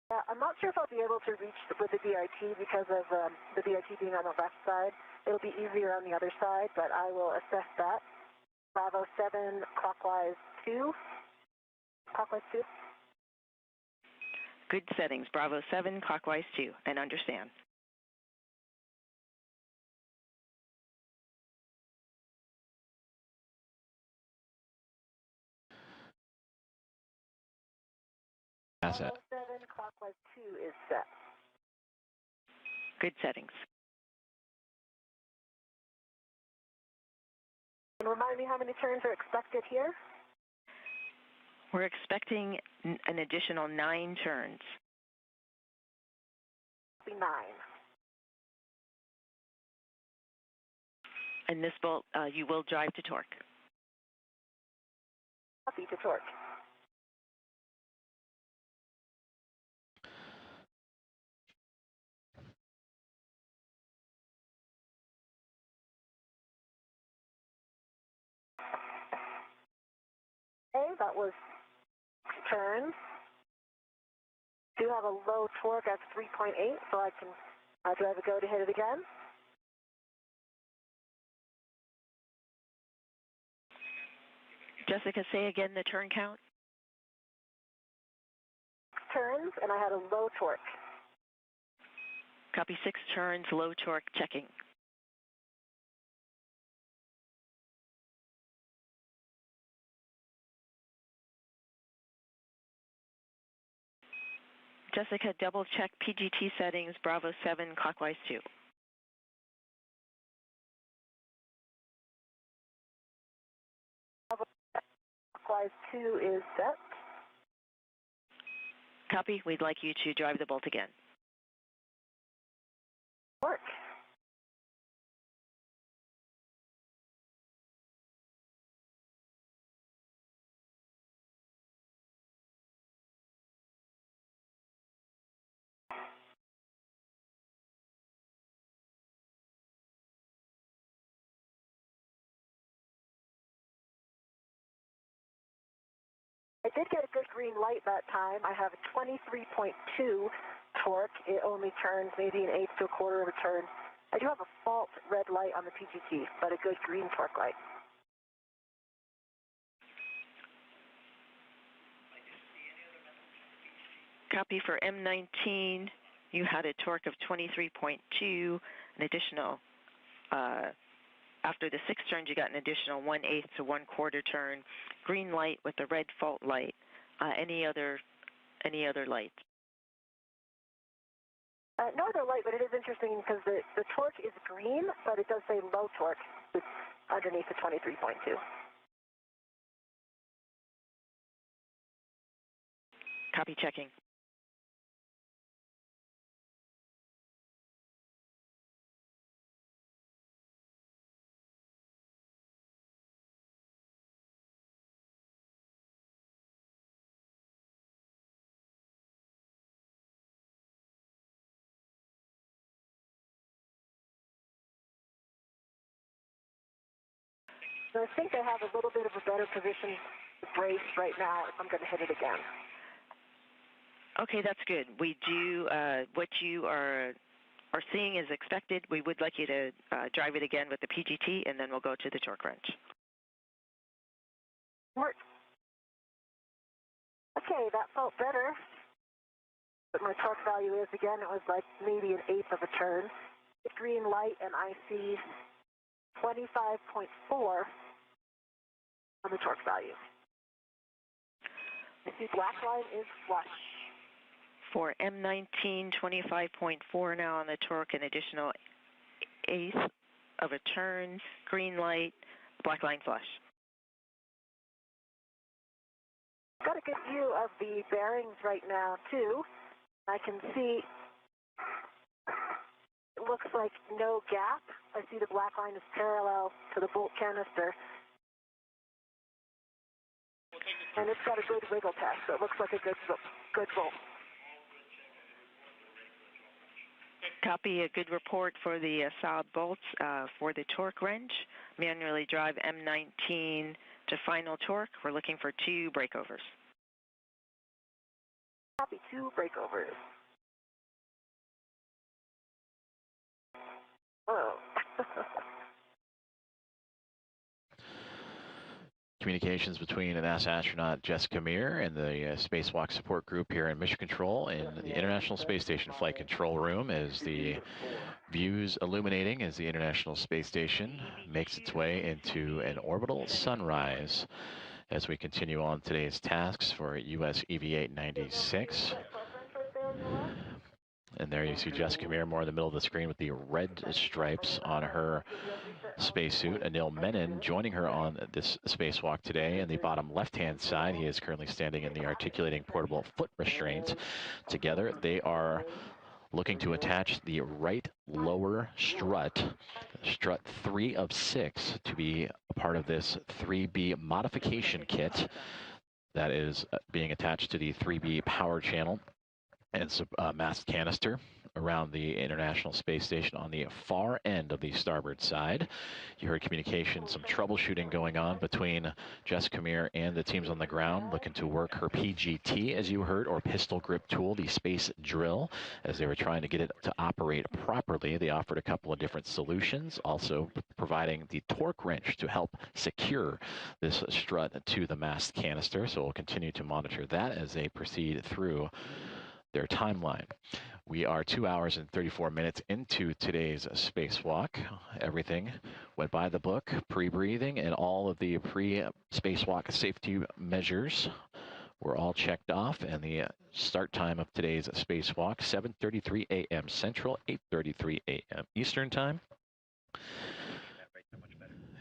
I'm not sure if I'll be able to reach with the BRT because of the BRT being on the left side. It'll be easier on the other side, but I will assess that. Bravo 7, clockwise 2. Clockwise 2. Good settings, Bravo 7, clockwise 2, and understand. Asset. Bravo 7, clockwise 2 is set. Good settings. And remind me how many turns are expected here? We're expecting an additional 9 turns. 9. And this bolt, you will drive to torque. Copy to torque. Okay, that was turns. Do have a low torque at 3.8, so I can drive a go to hit it again. Jessica, say again the turn count. Turns, and I had a low torque. Copy 6 turns, low torque, checking. Jessica, double check PGT settings, Bravo 7, clockwise 2. Clockwise 2 is set. Copy, we'd like you to drive the bolt again. Torque. I did get a good green light that time. I have a 23.2 torque. It only turns maybe an eighth to a quarter of a turn. I do have a fault red light on the PGT, but a good green torque light. Copy for M19, you had a torque of 23.2, an additional, after the 6 turns, you got an additional 1/8 to 1/4 turn. Green light with the red fault light. Any other lights? No other light, but it is interesting because the torque is green, but it does say low torque underneath the 23.2. Copy, checking. So I think I have a little bit of a better position to brace right now if I'm going to hit it again. Okay, that's good. We do what you are seeing is expected. We would like you to drive it again with the PGT, and then we'll go to the torque wrench. Work. Okay, that felt better. But my torque value is, again, it was like maybe an eighth of a turn. The green light, and I see 25.4 on the torque value. I see black line is flush. For M19, 25.4 now on the torque, an additional eighth of a turn, green light, black line flush. Got a good view of the bearings right now, too. I can see it looks like no gap. I see the black line is parallel to the bolt canister. And it's got a good wiggle test, so it looks like a good bolt. Copy, a good report for the solid bolts for the torque wrench. Manually drive M19 to final torque. We're looking for 2 breakovers. Copy, 2 breakovers. Oh. communications between the NASA astronaut Jessica Meir and the Spacewalk support group here in Mission Control in the International Space Station Flight Control Room as the views illuminating as the International Space Station makes its way into an orbital sunrise as we continue on today's tasks for US EV-8 96. And there you see Jessica Meir more in the middle of the screen with the red stripes on her spacesuit. Anil Menon joining her on this spacewalk today. In the bottom left-hand side, he is currently standing in the articulating portable foot restraints. Together, they are looking to attach the right lower strut 3 of 6, to be a part of this 3B modification kit that is being attached to the 3B power channel and mast canister around the International Space Station on the far end of the starboard side. You heard communication, some troubleshooting going on between Jessica Meir and the teams on the ground, looking to work her PGT, as you heard, or pistol grip tool, the space drill, as they were trying to get it to operate properly. They offered a couple of different solutions, also providing the torque wrench to help secure this strut to the mast canister. So we'll continue to monitor that as they proceed through their timeline. We are 2 hours and 34 minutes into today's spacewalk. Everything went by the book, pre-breathing, and all of the pre-spacewalk safety measures were all checked off. And the start time of today's spacewalk, 7:33 a.m. Central, 8:33 a.m. Eastern Time.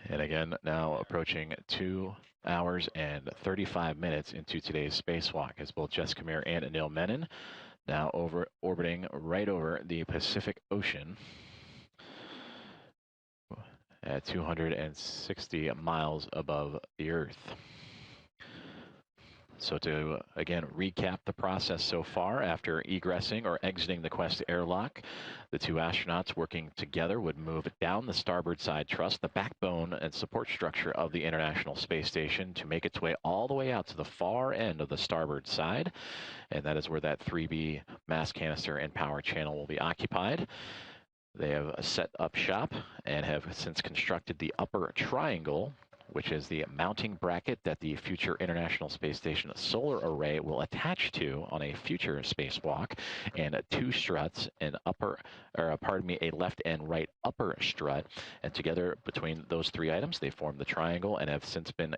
And again, now approaching 2 hours and 35 minutes into today's spacewalk, as both Jessica Meir and Anil Menon now orbiting right over the Pacific Ocean at 260 miles above the Earth. So to, again, recap the process so far, after egressing or exiting the Quest airlock, the two astronauts working together would move down the starboard side truss, the backbone and support structure of the International Space Station, to make its way all the way out to the far end of the starboard side. And that is where that 3B mast canister and power channel will be occupied. They have set up shop and have since constructed the upper triangle, which is the mounting bracket that the future International Space Station solar array will attach to on a future spacewalk, and 2 struts, a left and right upper strut. And together between those 3 items, they form the triangle and have since been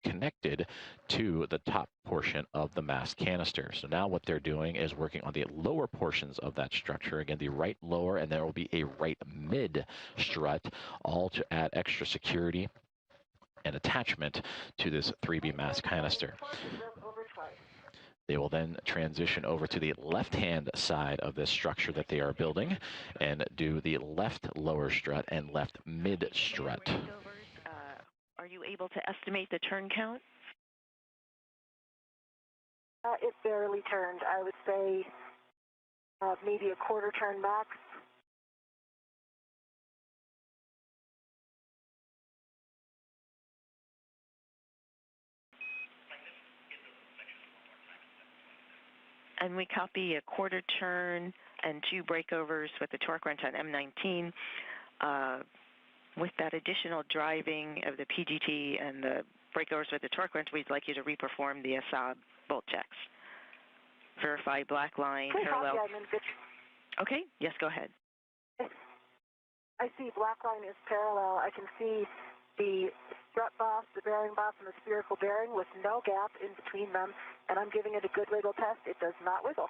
connected to the top portion of the mast canister. So now what they're doing is working on the lower portions of that structure. Again, the right lower, and there will be a right mid strut, all to add extra security and attachment to this 3B mast canister. They will then transition over to the left-hand side of this structure that they are building and do the left lower strut and left mid strut. Are you able to estimate the turn count? It barely turned. I would say maybe a quarter turn max. And we copy a quarter turn and 2 breakovers with the torque wrench on M19. With that additional driving of the PGT and the breakovers with the torque wrench, we'd like you to reperform the ASAB bolt checks. Verify black line parallel. Okay, yes, go ahead. I see black line is parallel. I can see the strut boss, the bearing boss, and the spherical bearing with no gap in between them, and I'm giving it a good wiggle test. It does not wiggle.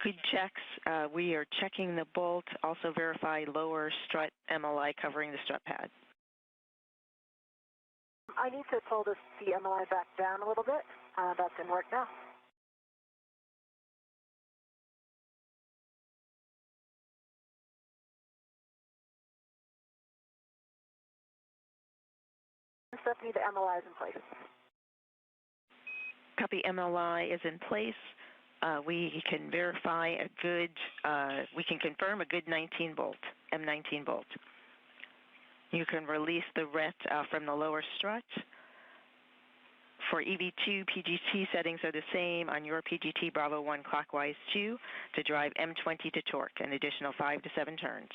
Good checks. We are checking the bolt. Also verify lower strut MLI covering the strut pad. I need to pull the MLI back down a little bit. That's in work now. Stephanie, the MLI is in place. Copy, MLI is in place. We can verify a good, we can confirm a good 19 bolt, M19 bolt. You can release the ret from the lower strut. For EV2, PGT settings are the same on your PGT Bravo 1 clockwise 2 to drive M20 to torque, an additional 5 to 7 turns.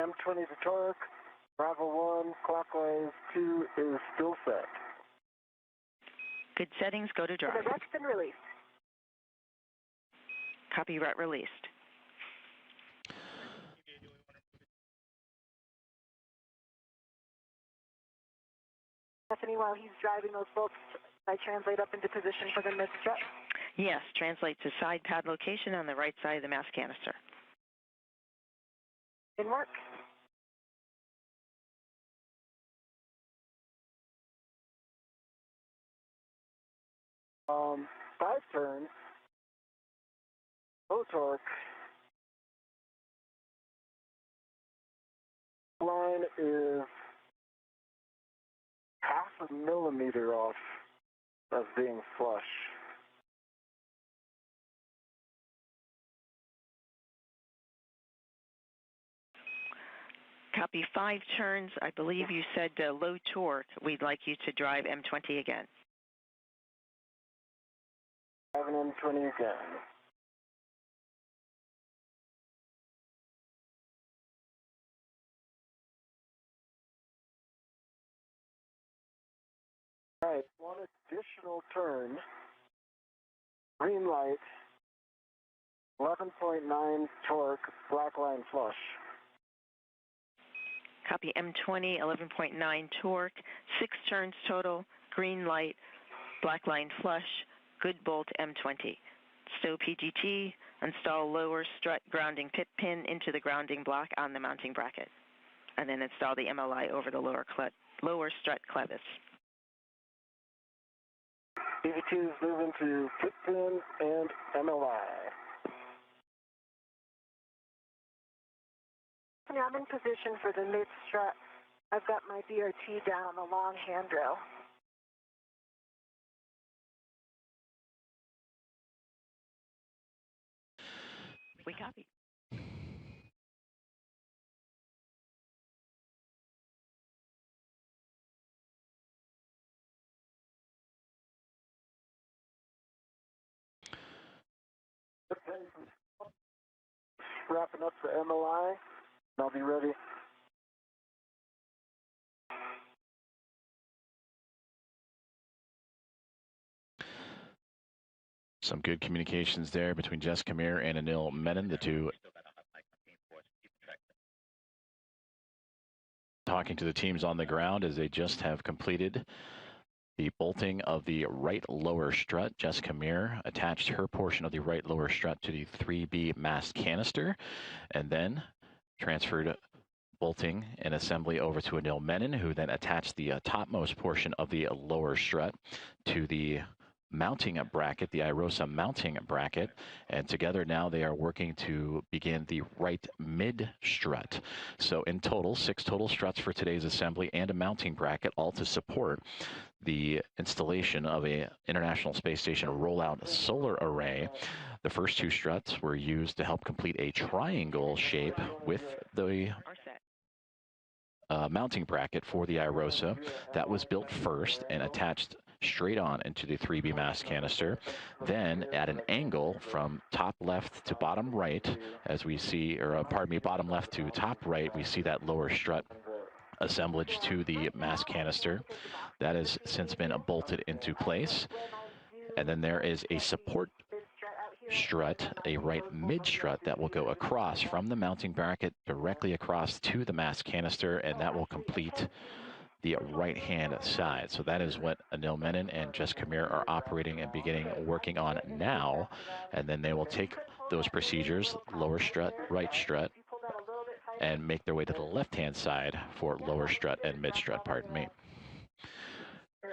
M20 to torque, Bravo 1 clockwise 2 is still set. Good settings, go to drive. The ret's been released. Copy, ret released. Stephanie, while he's driving those bolts, I translate up into position for the mid-strut. Yes, translate to side pad location on the right side of the mass canister. In work. Five turns, low torque, line is half a millimeter off of being flush. Copy, 5 turns. I believe you said low torque. We'd like you to drive M20 again. Driving M20 again. All right, one additional turn. Green light, 11.9 torque, black line flush. Copy, M20, 11.9 torque, 6 turns total, green light, black line flush, good bolt M20. Stow PGT, install lower strut grounding pit pin into the grounding block on the mounting bracket, and then install the MLI over the lower strut clevis. EV2 is moving to pit pin and MLI. I'm in position for the mid-strut. I've got my BRT down on the long handrail. We copy. Wrapping up the MLI, and I'll be ready. Some good communications there between Jessica Meir and Anil Menon, the two talking to the teams on the ground as they just have completed the bolting of the right lower strut. Jessica Meir attached her portion of the right lower strut to the 3B mast canister and then transferred bolting and assembly over to Anil Menon, who then attached the topmost portion of the lower strut to the mounting bracket, the IROSA mounting bracket, and together now they are working to begin the right mid strut. So in total, 6 total struts for today's assembly and a mounting bracket, all to support the installation of a International Space Station rollout solar array. The first 2 struts were used to help complete a triangle shape with the mounting bracket for the IROSA. That was built first and attached straight on into the 3B mast canister. Then at an angle from top left to bottom right, as we see, or pardon me, bottom left to top right, we see that lower strut assemblage to the mast canister. That has since been bolted into place. And then there is a support strut, a right mid strut that will go across from the mounting bracket directly across to the mast canister, and that will complete the right hand side. So that is what Anil Menon and Jessica Meir are operating and beginning working on now. And then they will take those procedures, lower strut, right strut, and make their way to the left hand side for lower strut and mid strut, pardon me.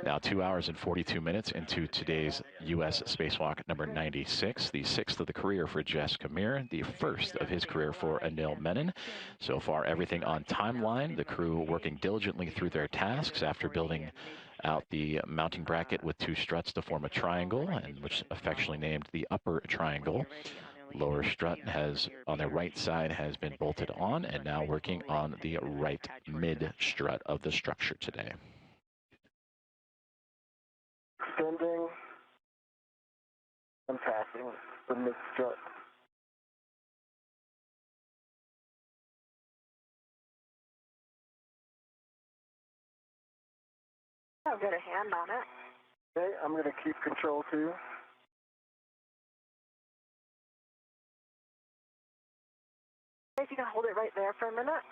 Now 2 hours and 42 minutes into today's U.S. Spacewalk number 96, the 6th of the career for Jessica Meir, the 1st of his career for Anil Menon. So far, everything on timeline, the crew working diligently through their tasks after building out the mounting bracket with 2 struts to form a triangle, and which affectionately named the upper triangle. Lower strut has, on the right side, has been bolted on, and now working on the right mid strut of the structure today. Descending and passing the mid-strut. I've got a hand on it. Okay, I'm going to keep control too. If you can hold it right there for a minute.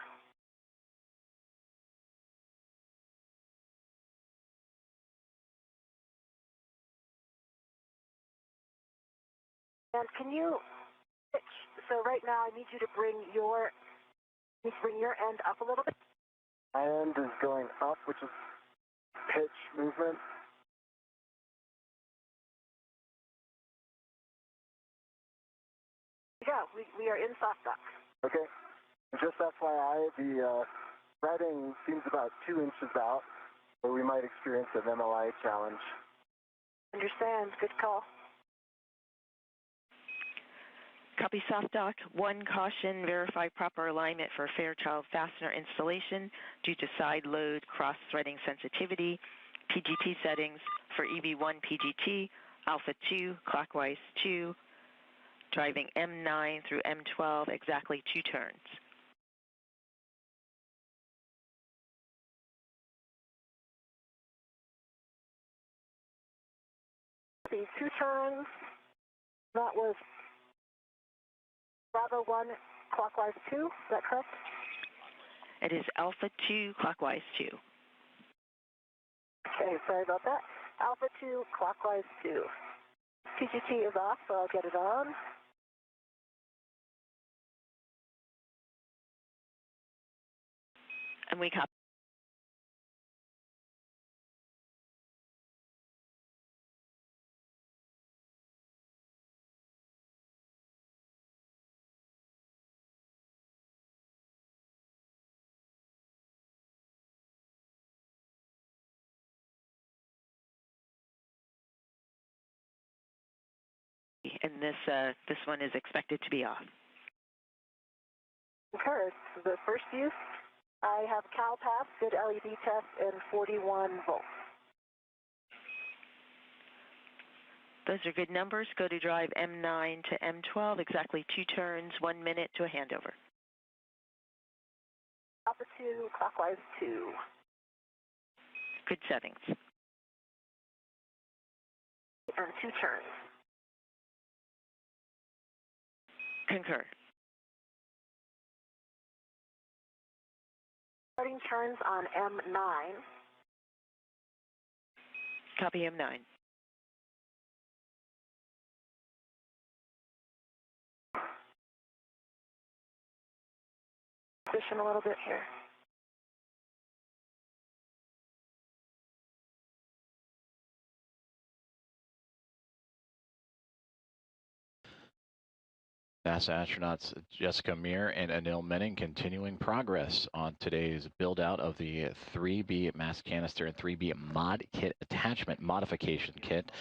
And can you pitch? So right now I need you to bring your end up a little bit. My end is going up, which is pitch movement. Yeah, we are in soft dock. Okay. Just FYI, the writing seems about 2 inches out, where we might experience an MLI challenge. Understand. Good call. Copy soft dock. 1 caution, verify proper alignment for Fairchild fastener installation due to side load cross-threading sensitivity. PGT settings for EV1 PGT, Alpha 2, clockwise 2, driving M9 through M12, exactly 2 turns. The 2 turns, that was Bravo 1, clockwise 2, is that correct? It is Alpha 2, clockwise 2. Okay, sorry about that. Alpha 2, clockwise 2. PGT is off, so I'll get it on. And we copy. And this one is expected to be off. Okay, the first use, I have CalPath, good LED test, and 41 volts. Those are good numbers. Go to drive M9 to M12, exactly 2 turns, 1 minute to a handover. Alpha 2, clockwise 2. Good settings. And 2 turns. Concur. Starting turns on M9. Copy M9. Position a little bit here. NASA astronauts Jessica Meir and Anil Menon continuing progress on today's build out of the 3B mass canister and 3B mod kit attachment modification kit.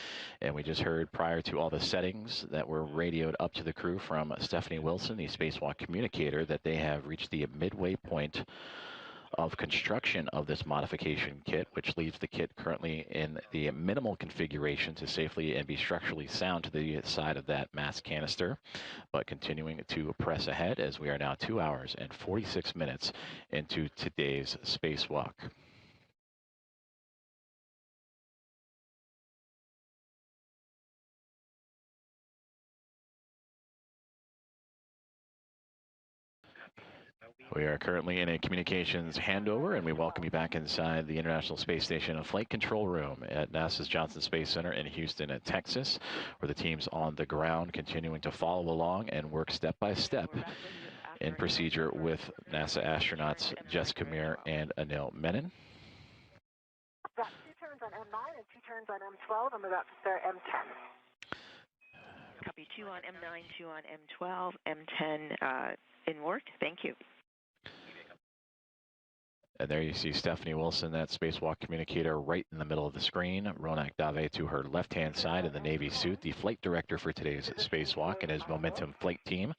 And we just heard prior to all the settings that were radioed up to the crew from Stephanie Wilson, the Spacewalk communicator, that they have reached the midway point of construction of this modification kit, which leaves the kit currently in the minimal configuration to safely and be structurally sound to the side of that mass canister, but continuing to press ahead as we are now 2 hours and 46 minutes into today's spacewalk. We are currently in a communications handover, and we welcome you back inside the International Space Station Flight Control Room at NASA's Johnson Space Center in Houston, Texas, where the team's on the ground continuing to follow along and work step by step in procedure with NASA astronauts Jessica Meir and Anil Menon. Got 2 turns on M9 and 2 turns on M12. I'm about to start M10. Copy 2 on M9, 2 on M12, M10 in work. Thank you. And there you see Stephanie Wilson, that spacewalk communicator, right in the middle of the screen. Ronak Dave to her left-hand side in the Navy suit, the flight director for today's spacewalk and his Momentum flight team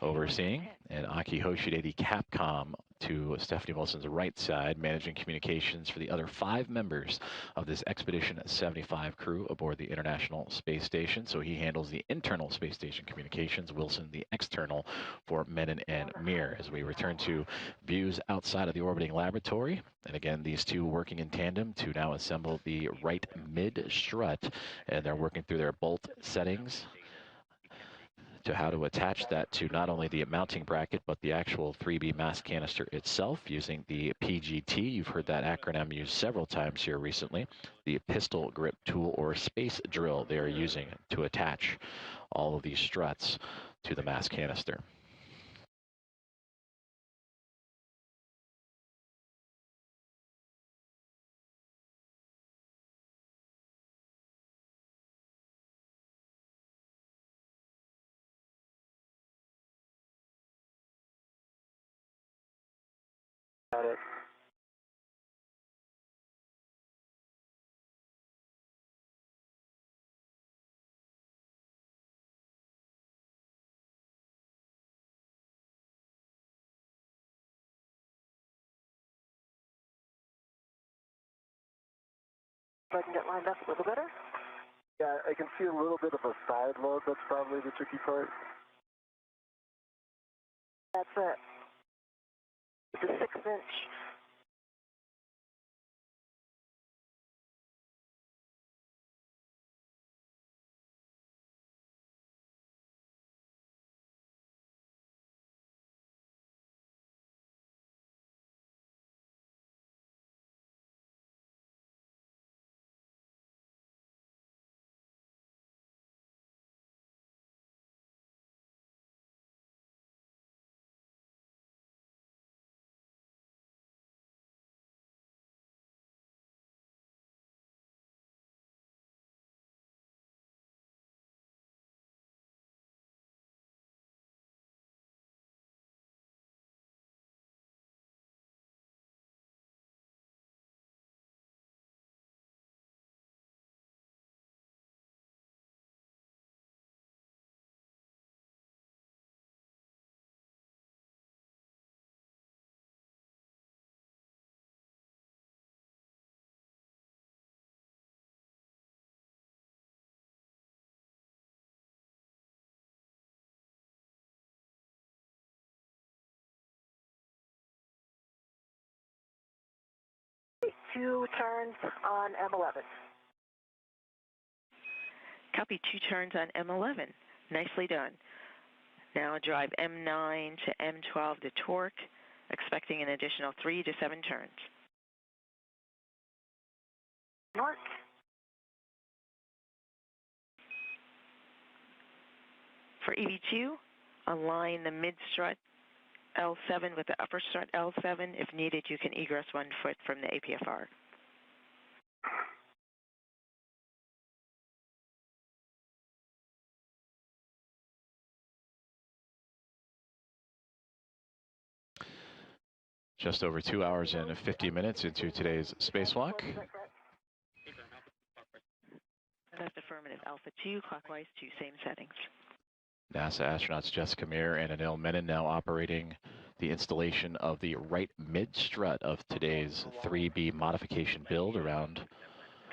overseeing. And Aki Hoshide, the Capcom to Stephanie Wilson's right side, managing communications for the other 5 members of this Expedition 75 crew aboard the International Space Station. So he handles the internal space station communications, Wilson the external for Menon and Meir. As we return to views outside of the orbiting laboratory, and again, these two working in tandem to now assemble the right mid strut, and they're working through their bolt settings to how to attach that to not only the mounting bracket, but the actual 3B mass canister itself using the PGT. You've heard that acronym used several times here recently. The pistol grip tool or space drill they are using to attach all of these struts to the mass canister. Got it. So I can get lined up a little better. Yeah, I can see a little bit of a side load. That's probably the tricky part. That's it. It's a 6-inch. Two turns on M11. Copy, 2 turns on M11. Nicely done. Now drive M9 to M12 to torque, expecting an additional 3 to 7 turns. North. For EV2, align the mid-strut L7 with the upper strut L7. If needed, you can egress 1 foot from the APFR. Just over 2 hours and 50 minutes into today's spacewalk. That's affirmative. Alpha 2, clockwise 2, same settings. NASA astronauts Jessica Meir and Anil Menon now operating the installation of the right mid-strut of today's 3B modification build around.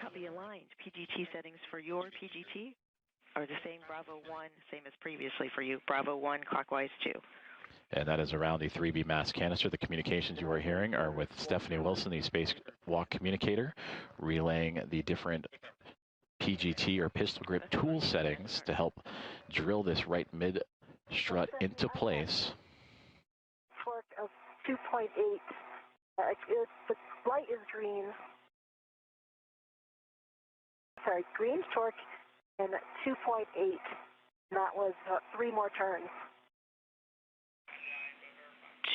Copy aligned. PGT settings for your PGT are the same. Bravo 1, same as previously for you. Bravo 1, clockwise 2. And that is around the 3B mass canister. The communications you are hearing are with Stephanie Wilson, the spacewalk communicator, relaying the different PGT or pistol grip tool settings to help drill this right mid strut into place. Torque of 2.8. The light is green. Sorry, green torque and 2.8. That was 3 more turns.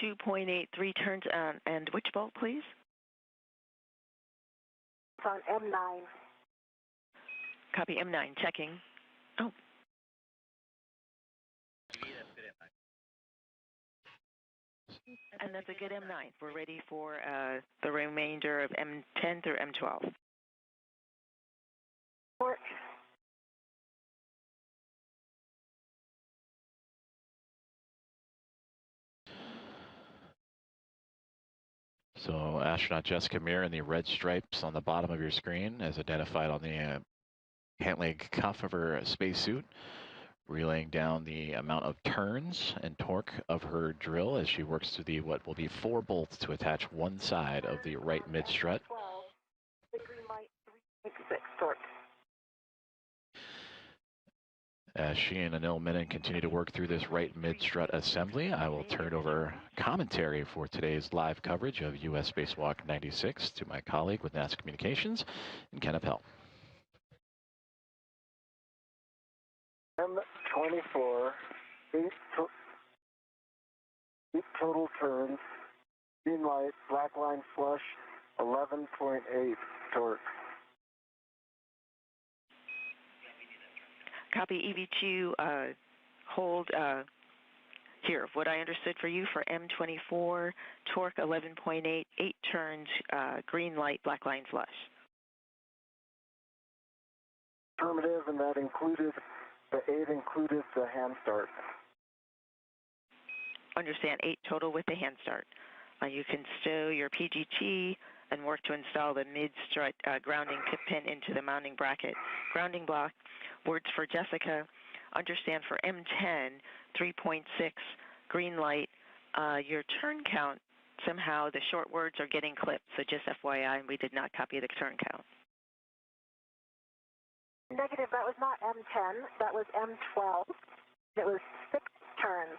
2.8, 3 turns on, and which bolt, please? It's on M9. Copy M9, checking. Oh. And that's a good M9. We're ready for the remainder of M10 through M12. Torque. So astronaut Jessica Meir in the red stripes on the bottom of your screen, as identified on the pant leg cuff of her spacesuit, relaying down the amount of turns and torque of her drill as she works through the what will be 4 bolts to attach one side of the right mid strut. 12, the green light 3.6 torque. As she and Anil Menon continue to work through this right mid-strut assembly, I will turn over commentary for today's live coverage of U.S. Spacewalk 96 to my colleague with NASA Communications, Ken Appel. M24, 8 total turns, green light, black line flush, 11.8 torque. Copy EV2, hold here. What I understood for you for M24, torque 11.8, 8 turns, green light, black line flush. Affirmative, and that included, the 8 included the hand start. Understand, 8 total with the hand start. You can stow your PGT and work to install the mid-strut grounding pin into the mounting bracket. Grounding block, words for Jessica, understand for M10, 3.6, green light, your turn count, somehow the short words are getting clipped, so just FYI, we did not copy the turn count. Negative, that was not M10, that was M12. It was 6 turns.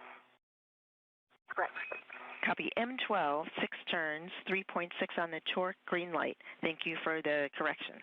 Correct. Copy M12, 6 turns, 3.6 on the torque, green light. Thank you for the correction.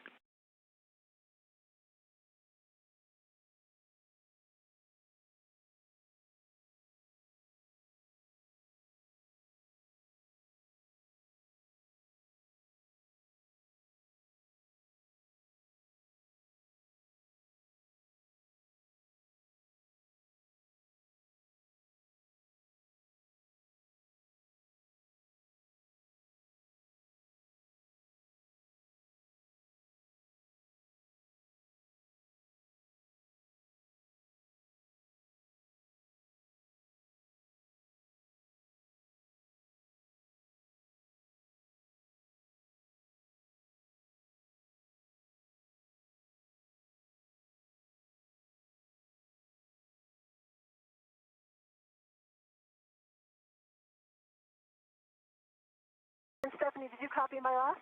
And Stephanie, did you copy my last?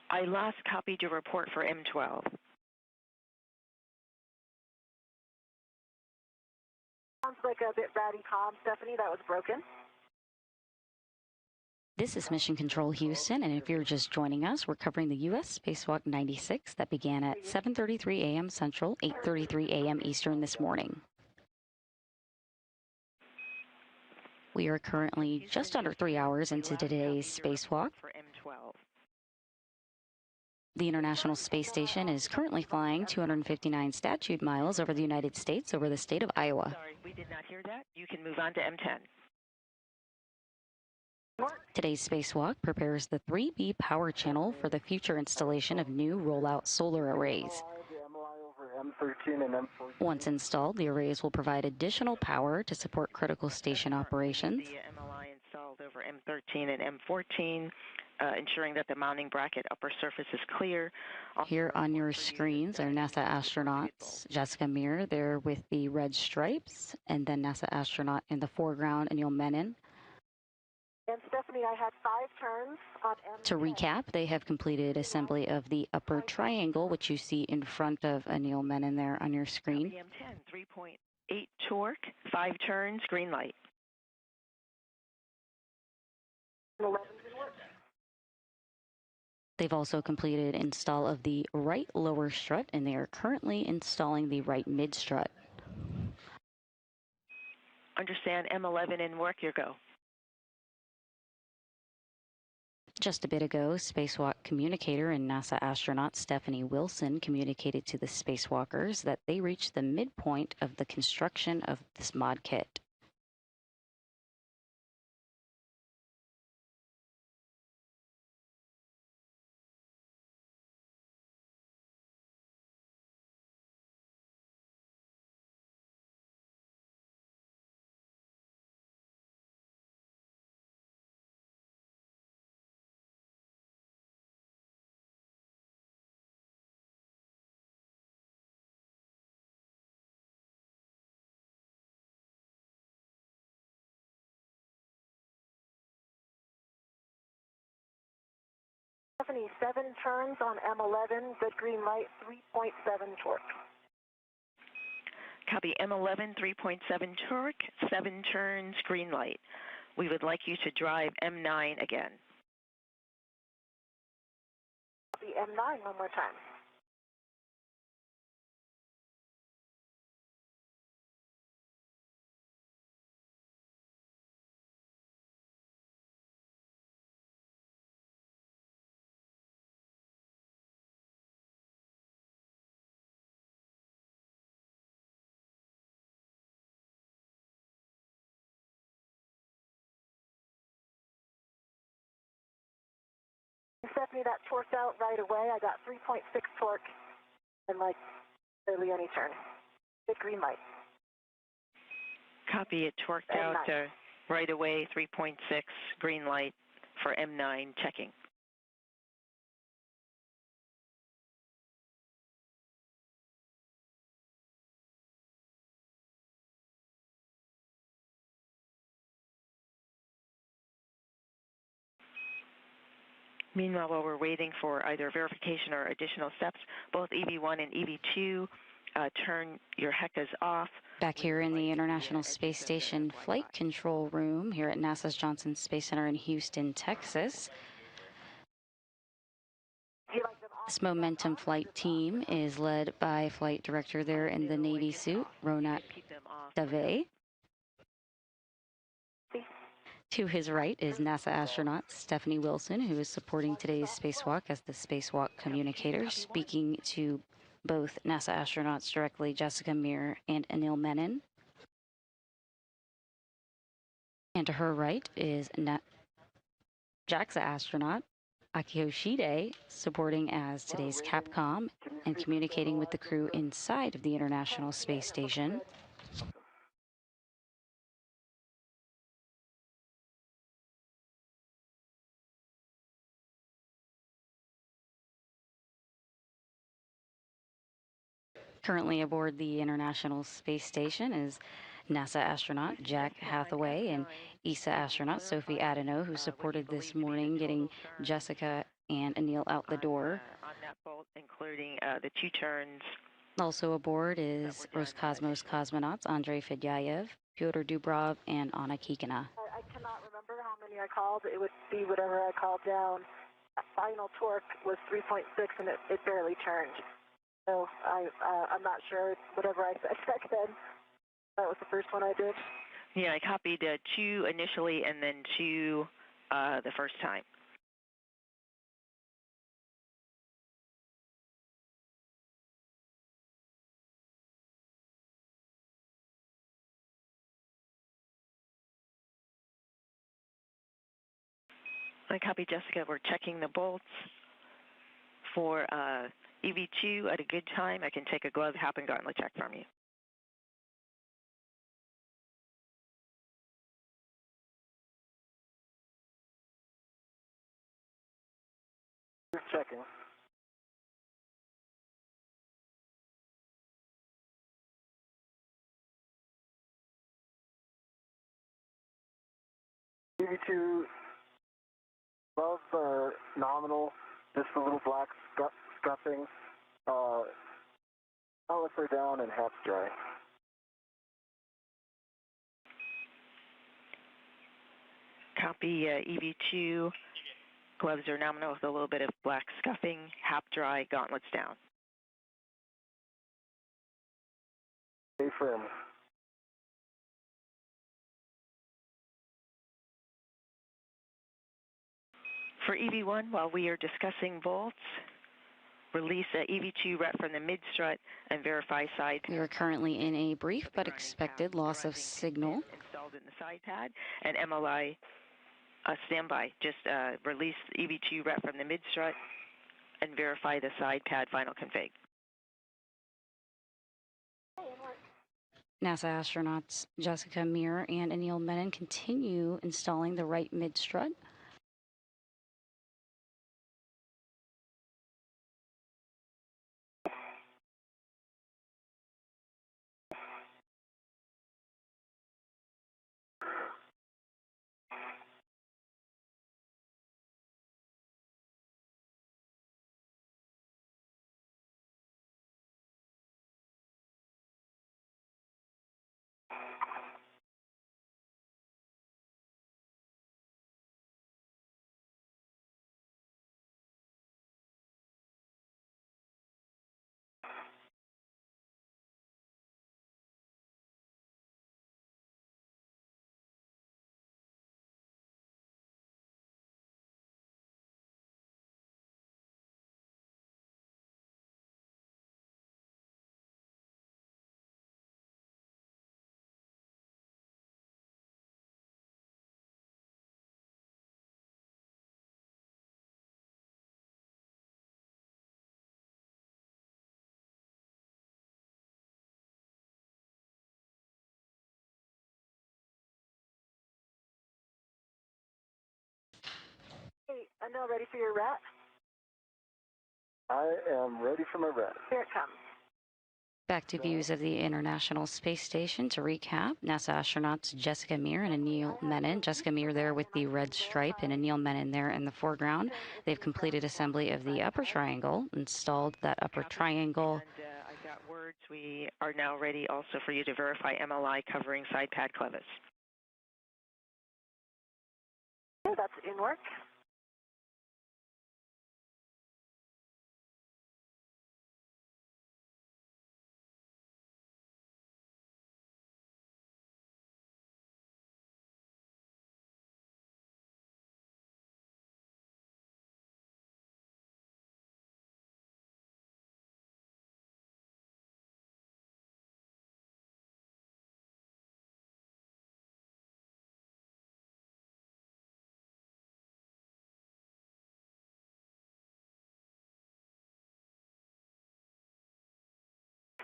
I last copied your report for M12. Sounds like a bit ratty comm, Stephanie. That was broken. This is Mission Control Houston, and if you're just joining us, we're covering the U.S. Spacewalk 96 that began at 7:33 a.m. Central, 8:33 a.m. Eastern this morning. We are currently just under 3 hours into today's spacewalk. The International Space Station is currently flying 259 statute miles over the United States over the state of Iowa. Sorry, we did not hear that. You can move on to M10. Today's spacewalk prepares the 3B power channel for the future installation of new rollout solar arrays. Once installed, the arrays will provide additional power to support critical station operations. The MLI installed over M13 and M14, ensuring that the mounting bracket upper surface is clear. Here on your screens are NASA astronauts Jessica Meir there with the red stripes, and then NASA astronaut in the foreground, Anil Menon. And Stephanie, I had 5 turns on M10. To recap, they have completed assembly of the upper triangle, which you see in front of Anil Menon there on your screen. M10, 3.8 torque, 5 turns, green light. 11. They've also completed install of the right lower strut, and they are currently installing the right mid strut. Understand M11 in work, your go. Just a bit ago, spacewalk communicator and NASA astronaut Stephanie Wilson communicated to the spacewalkers that they reached the midpoint of the construction of this mod kit. Stephanie, 7 turns on M11, good green light, 3.7 torque. Copy M11, 3.7 torque, 7 turns, green light. We would like you to drive M9 again. Copy M9 one more time. Stephanie, that torqued out right away. I got 3.6 torque and like barely any turn. Good green light. Copy it, torqued M9. out right away, 3.6, green light for M9, checking. Meanwhile, while we're waiting for either verification or additional steps, both EV1 and EV2 turn your HECAs off. Back here in the International Space Station Flight Control Room here at NASA's Johnson Space Center in Houston, Texas. This Momentum flight team is led by Flight Director there in the Navy suit, Ronat Dave. To his right is NASA astronaut Stephanie Wilson, who is supporting today's spacewalk as the spacewalk communicator, speaking to both NASA astronauts directly, Jessica Meir and Anil Menon. And to her right is JAXA astronaut Akio Shide, supporting as today's Capcom and communicating with the crew inside of the International Space Station. Currently aboard the International Space Station is NASA astronaut Jack Hathaway and ESA astronaut Sophie Adeno, who supported this morning getting Jessica and Anil out the door. On that bolt, including the 2 turns. Also aboard is Roscosmos cosmonauts Andrei Fedyayev, Pyotr Dubrov, and Anna Kikina. I cannot remember how many I called. It would be whatever I called down. Final torque was 3.6 and it barely turned. So I'm not sure. Whatever I said back then, that was the first one I did. Yeah, I copied 2 initially and then 2 the first time. I copied Jessica. We're checking the bolts for EV2 at a good time. I can take a glove, hap, and gauntlet check from you. Just checking. EV2 above nominal, just a little black scuffing. Outlets are down and half dry. Copy EV2. Gloves are nominal with a little bit of black scuffing, hap dry, gauntlets down. Stay firm. For EV1, while we are discussing bolts, release EV2 rep from the mid strut and verify side. We are currently in a brief but expected loss of signal. Installed in the side pad and MLI standby. Just release EV2 rep from the mid strut and verify the side pad final config. NASA astronauts Jessica Meir and Anil Menon continue installing the right mid strut. Anil, ready for your rat? I am ready for my rat. Here it comes. Back to views of the International Space Station. To recap, NASA astronauts Jessica Meir and Anil Menon. Jessica Meir there with the red stripe and Anil Menon there in the foreground. They've completed assembly of the upper triangle, installed that upper triangle. And I got words. We are now ready also for you to verify MLI covering side pad clevis. Okay, that's in work.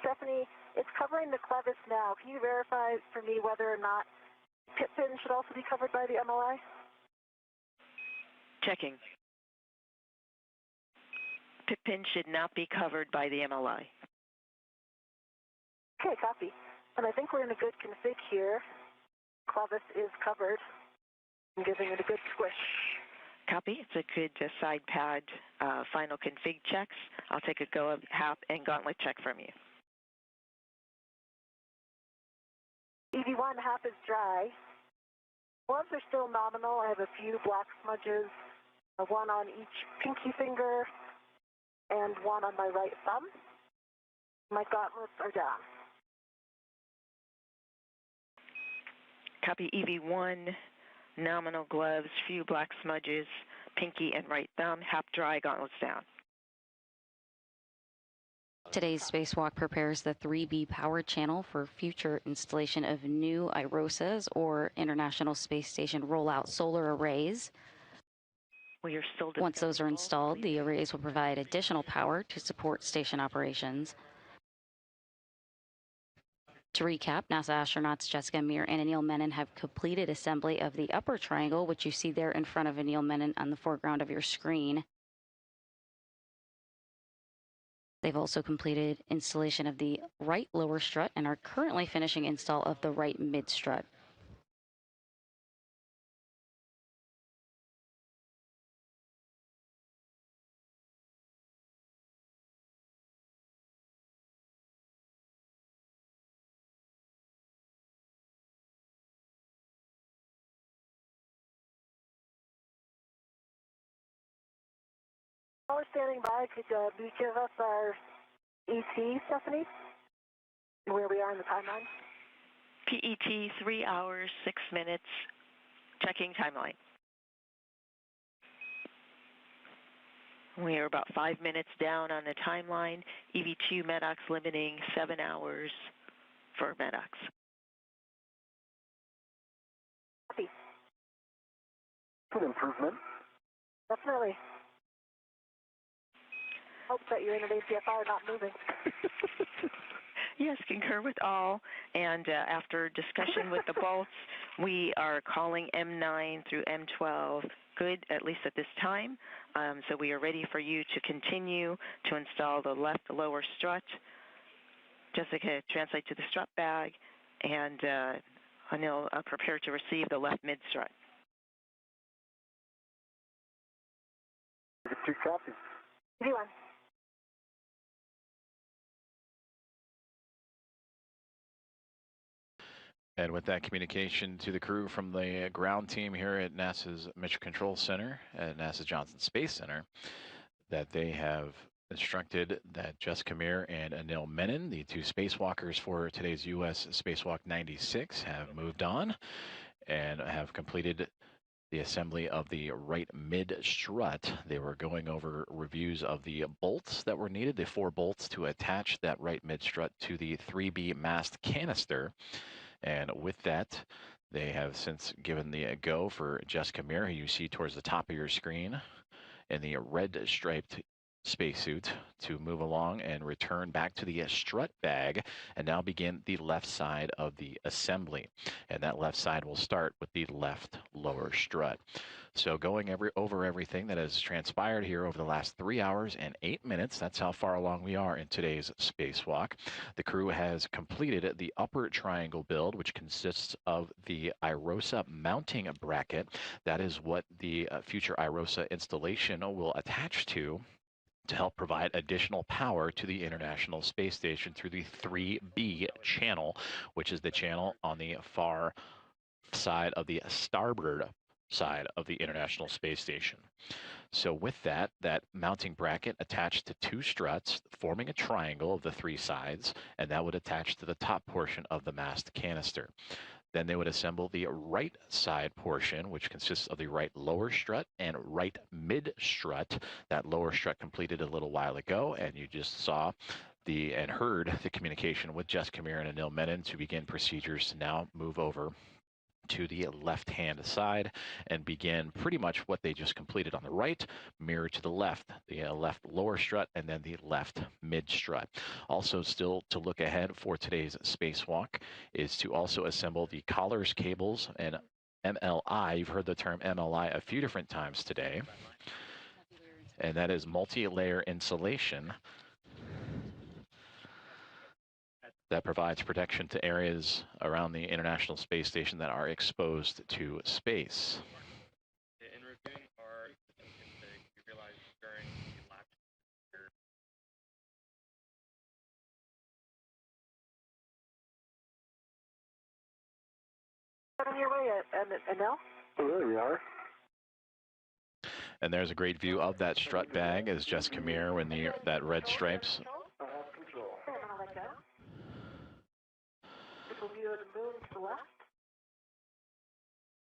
Stephanie, it's covering the clevis now. Can you verify for me whether or not pit pin should also be covered by the MLI? Checking. Pit pin should not be covered by the MLI. Okay, copy. And I think we're in a good config here. Clevis is covered. I'm giving it a good squish. Copy. It's a good side pad final config checks. I'll take a go of HAP and gauntlet check from you. EV1 half is dry. Gloves are still nominal. I have a few black smudges, one on each pinky finger and one on my right thumb. My gauntlets are down. Copy. EV1, nominal gloves, few black smudges, pinky and right thumb, HAP dry, gauntlets down. Today's spacewalk prepares the 3B power channel for future installation of new IROSAs, or International Space Station Rollout Solar Arrays. We are still Once those are installed, the arrays will provide additional power to support station operations. To recap, NASA astronauts Jessica Meir and Anil Menon have completed assembly of the upper triangle, which you see there in front of Anil Menon on the foreground of your screen. They've also completed installation of the right lower strut and are currently finishing install of the right mid strut. While we're standing by, could you give us our ET, Stephanie? Where we are in the timeline? PET 3 hours, 6 minutes, checking timeline. We are about 5 minutes down on the timeline. EV2 MEDOX limiting 7 hours for MEDOX. Copy. Good improvement. Definitely. Hope that you're in an APFR, not moving. Yes, concur with all. And after discussion with the bolts, we are calling M9 through M12 good, at least at this time. So we are ready for you to continue to install the left lower strut. Jessica, translate to the strut bag, and Anil, prepare to receive the left mid strut. Two copies. V1. And with that communication to the crew from the ground team here at NASA's Mission Control Center at NASA Johnson Space Center, that they have instructed that Jessica Meir and Anil Menon, the two spacewalkers for today's U.S. Spacewalk 96, have moved on and have completed the assembly of the right mid strut. They were going over reviews of the bolts that were needed, the 4 bolts to attach that right mid strut to the 3B mast canister. And with that, they have since given the go for Jessica Meir, who you see towards the top of your screen in the red striped spacesuit, to move along and return back to the strut bag and now begin the left side of the assembly. And that left side will start with the left lower strut. So going over everything that has transpired here over the last 3 hours and 8 minutes, that's how far along we are in today's spacewalk. The crew has completed the upper triangle build, which consists of the IROSA mounting bracket. That is what the future IROSA installation will attach to help provide additional power to the International Space Station through the 3B channel, which is the channel on the far side of the starboard side of the International Space Station. So with that mounting bracket attached to 2 struts, forming a triangle of the 3 sides, and that would attach to the top portion of the mast canister. Then they would assemble the right side portion, which consists of the right lower strut and right mid strut. That lower strut completed a little while ago, and you just saw and heard the communication with Jessica Meir and Anil Menon to begin procedures to now move over to the left-hand side and begin pretty much what they just completed on the right, mirror to the left left lower strut and then the left mid strut. Also still to look ahead for today's spacewalk is to also assemble the collars, cables, and MLI. You've heard the term MLI a few different times today, and that is multi-layer insulation that provides protection to areas around the International Space Station that are exposed to space. In reviewing our config, we realized during the last year. On your way, Anil? Oh, there we are. And there's a great view of that strut bag as Jessica Meir when that red stripes. I have control. And I'll let go. This will view the moon to the left.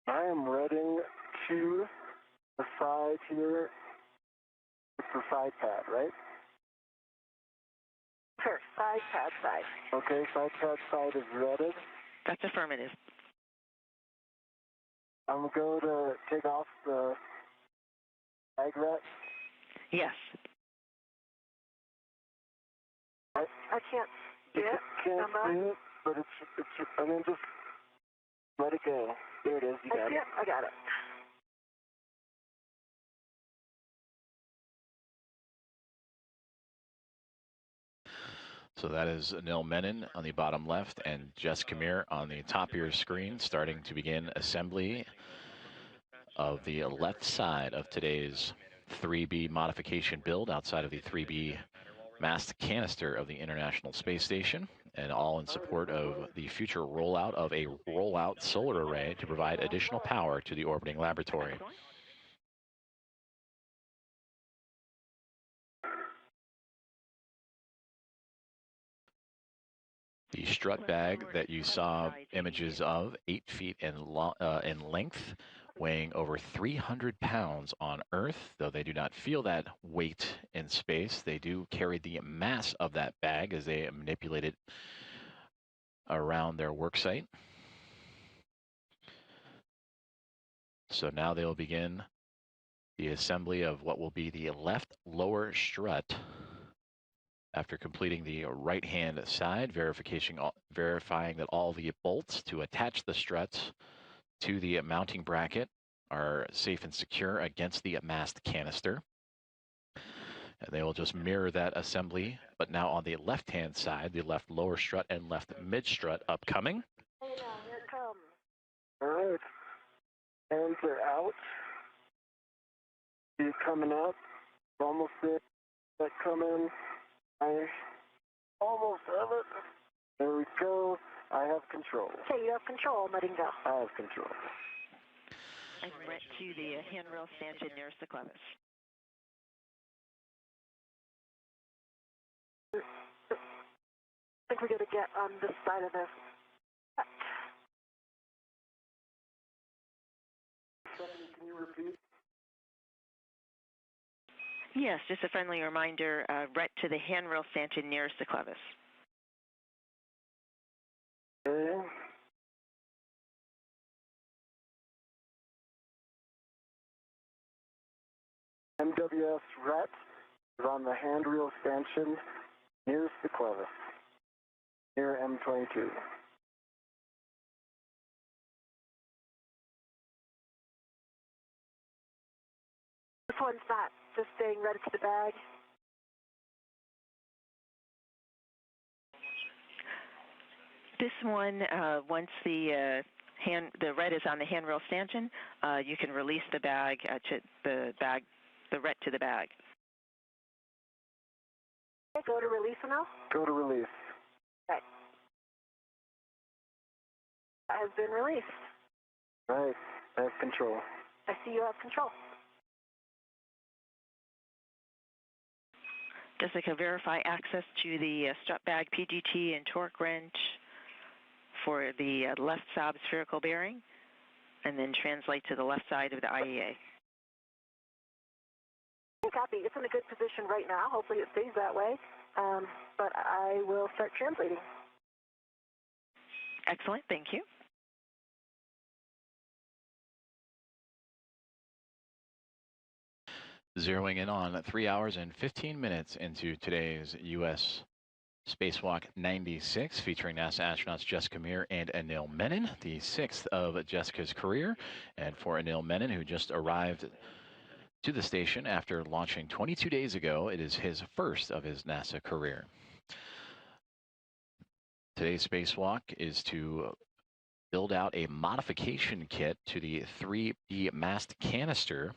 I am reading to the side here. It's the side pad, right? Sure, side pad side. Okay, side pad side is redded. That's affirmative. I'm going to take off the bag rat. Yes. I can't see it. Can't see it, but it's, I mean, just let it go. There it is, you got it. I got it. So that is Anil Menon on the bottom left and Jessica Meir on the top of your screen, starting to begin assembly of the left side of today's 3B modification build outside of the 3B mast canister of the International Space Station, and all in support of the future rollout of a rollout solar array to provide additional power to the orbiting laboratory. The strut bag that you saw images of, 8 feet in length, weighing over 300 pounds on Earth. Though they do not feel that weight in space, they do carry the mass of that bag as they manipulate it around their work site. So now they'll begin the assembly of what will be the left lower strut. After completing the right-hand side, verifying that all the bolts to attach the struts to the mounting bracket are safe and secure against the mast canister. And they will just mirror that assembly, but now on the left-hand side, the left lower strut and left mid strut upcoming. Hey now, here it comes. All right. Hands are out. He's coming up. Almost there. That coming. I almost have it. There we go. I have control. Okay, you have control. I'm letting go. I have control. I'm right to the handrail stanchion nearest the clevis. I think we got to get on this side of this. Can you repeat? Yes, just a friendly reminder, right to the handrail stanchion nearest the clevis. Okay. MWS RET is on the handrail stanchion nearest the clevis, near M22. This one's not just staying right to the bag. This one, once the red is on the handrail stanchion, you can release the bag to the red to the bag. Okay, go to release now. Go to release. Okay. That has been released. Right, I have control. I see you have control. Jessica, verify access to the strut bag PGT and torque wrench for the left sob spherical bearing, and then translate to the left side of the IEA. Copy. It's in a good position right now. Hopefully it stays that way, but I will start translating. Excellent. Thank you. Zeroing in on 3 hours and 15 minutes into today's U.S. Spacewalk 96, featuring NASA astronauts Jessica Meir and Anil Menon, the sixth of Jessica's career. And for Anil Menon, who just arrived to the station after launching 22 days ago, it is his first of his NASA career. Today's spacewalk is to build out a modification kit to the 3B mast canister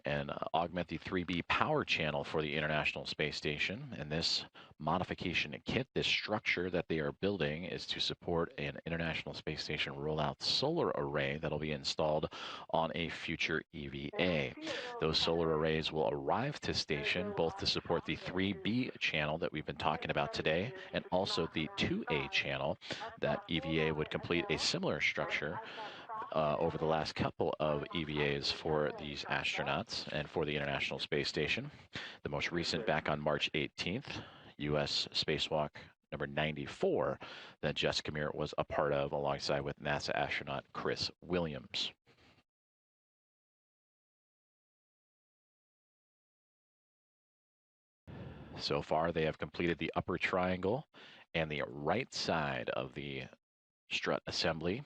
and augment the 3B power channel for the International Space Station. And this modification kit, this structure that they are building, is to support an International Space Station rollout solar array that'll be installed on a future EVA. Those solar arrays will arrive to station both to support the 3B channel that we've been talking about today, and also the 2A channel that EVA would complete a similar structure over the last couple of EVAs for these astronauts and for the International Space Station. The most recent back on March 18th, U.S. Spacewalk number 94, that Jessica Meir was a part of alongside with NASA astronaut Chris Williams. So far, they have completed the upper triangle and the right side of the strut assembly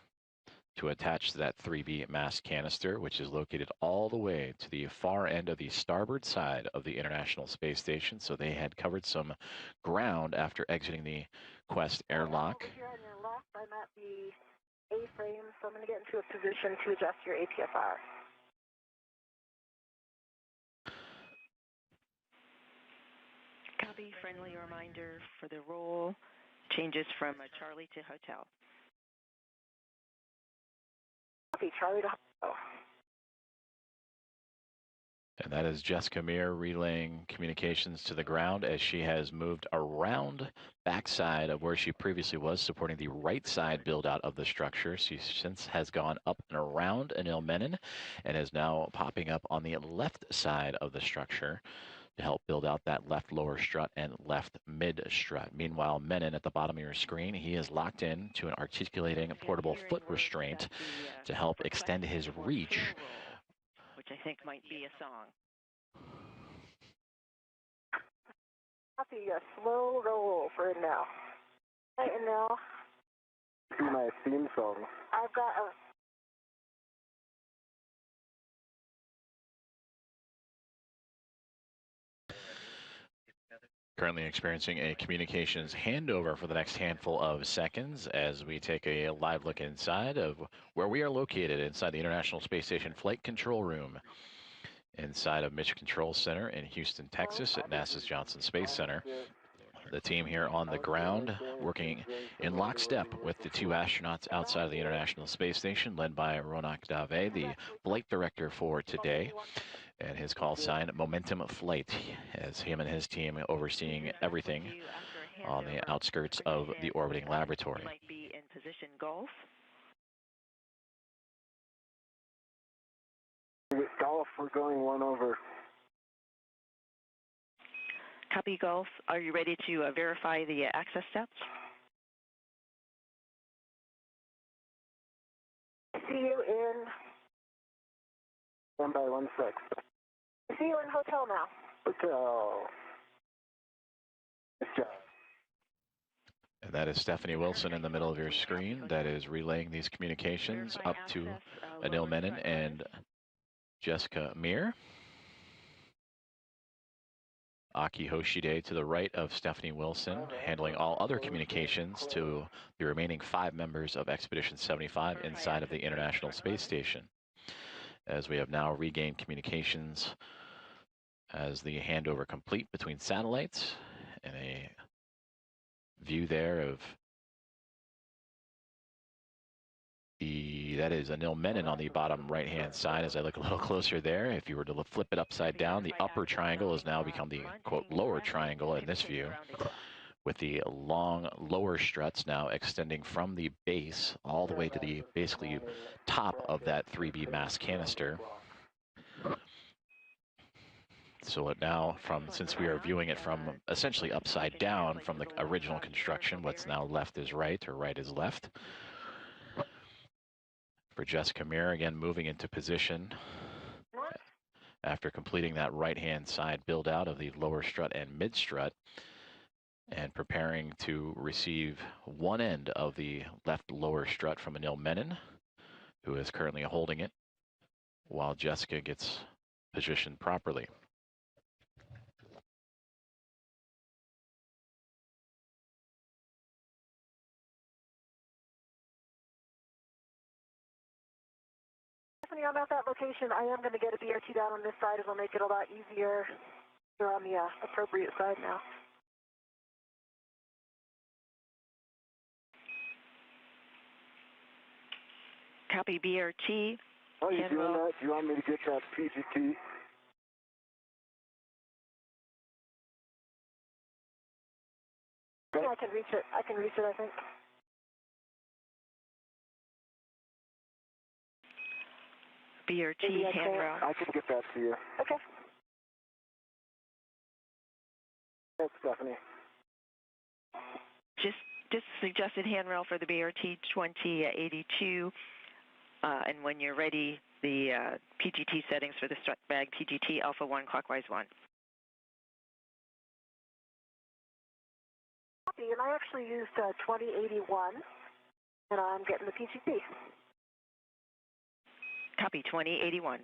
to attach to that 3B mass canister, which is located all the way to the far end of the starboard side of the International Space Station. So they had covered some ground after exiting the Quest airlock. Over here on your left, I'm at the A-frame, so I'm going to get into a position to adjust your APFR. Copy. Friendly reminder for the roll changes from Charlie to Hotel. Copy. Charlie to Hotel. And that is Jessica Meir relaying communications to the ground as she has moved around backside of where she previously was, supporting the right side build out of the structure. She since has gone up and around Anil Menon and is now popping up on the left side of the structure to help build out that left lower strut and left mid strut. Meanwhile, Menon at the bottom of your screen, he is locked in to an articulating portable foot restraint to help extend his reach, which I think might be a song. Copy. A slow roll for it now. Right, and now Do my theme song. I've got a currently experiencing a communications handover for the next handful of seconds as we take a live look inside of where we are located inside the International Space Station Flight Control Room inside of Mission Control Center in Houston, Texas at NASA's Johnson Space Center. The team here on the ground working in lockstep with the two astronauts outside of the International Space Station, led by Ronak Dave, the flight director for today, and his call sign Momentum Flight, as him and his team overseeing everything on the outskirts of the orbiting laboratory. Might be in position golf. Golf, we're going 1 over. Copy golf. Are you ready to verify the access steps? see you in 1 by 1 sec. see you in hotel now. Hotel. Good job. And that is Stephanie Wilson in the middle of your screen that is relaying these communications up to Anil Menon and Jessica Meir. Aki Hoshide to the right of Stephanie Wilson, handling all other communications to the remaining 5 members of Expedition 75 inside of the International Space Station. As we have now regained communications as the handover complete between satellites, and a view there of that is Anil Menon on the bottom right-hand side. As I look a little closer there, if you were to flip it upside down, the upper triangle has now become the, quote, lower triangle in this view, with the long lower struts now extending from the base all the way to the basically top of that 3B mass canister. So it now, since we are viewing it from essentially upside down from the original construction, what's now left is right, or right is left. For Jessica Meir, again, moving into position after completing that right-hand side build out of the lower strut and mid strut, and preparing to receive one end of the left lower strut from Anil Menon, who is currently holding it, while Jessica gets positioned properly. I'm at that location. I am going to get a BRT down on this side. It'll make it a lot easier. You're on the appropriate side now. Copy BRT. Oh, you doing that? Do you want me to get that PGT? Yeah, I can reach it. I think. BRT handrail. I can get that to you. Okay. That's Stephanie. Just suggested handrail for the BRT 2082. And when you're ready, the PGT settings for the strut bag PGT Alpha 1 clockwise 1. Copy, and I actually used 2081, and I'm getting the PGT. Copy 2081.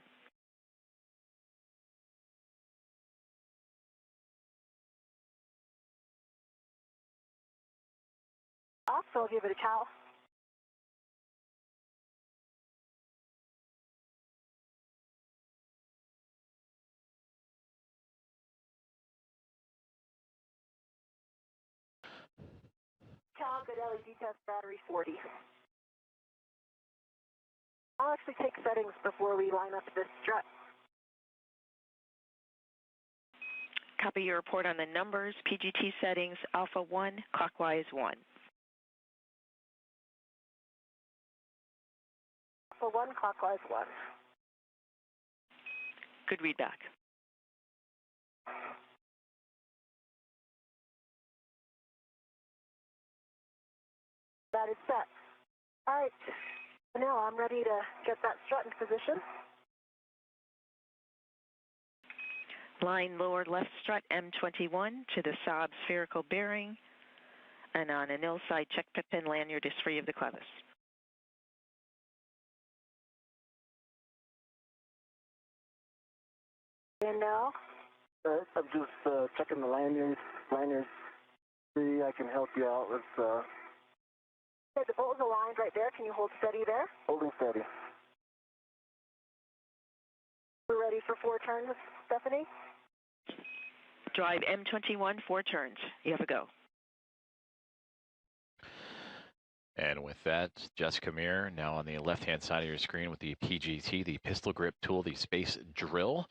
Also, I'll give it a Cal. Cal, good LED test battery 40. I'll actually take settings before we line up this strut. Copy your report on the numbers. PGT settings Alpha 1 clockwise 1. Alpha 1 clockwise 1. Good readback. That is set. All right. Now I'm ready to get that strut in position. Line lower left strut M21 to the Saab spherical bearing. And on Anil side, check pin lanyard is free of the clevis. And now? I'm just checking the lanyard. See, I can help you out with... Okay, the bolt is aligned right there. Can you hold steady there? Holding steady. We're ready for 4 turns, Stephanie? Drive M21, 4 turns. You have a go. And with that, Jessica Meir now on the left-hand side of your screen with the PGT, the pistol grip tool, the space drill,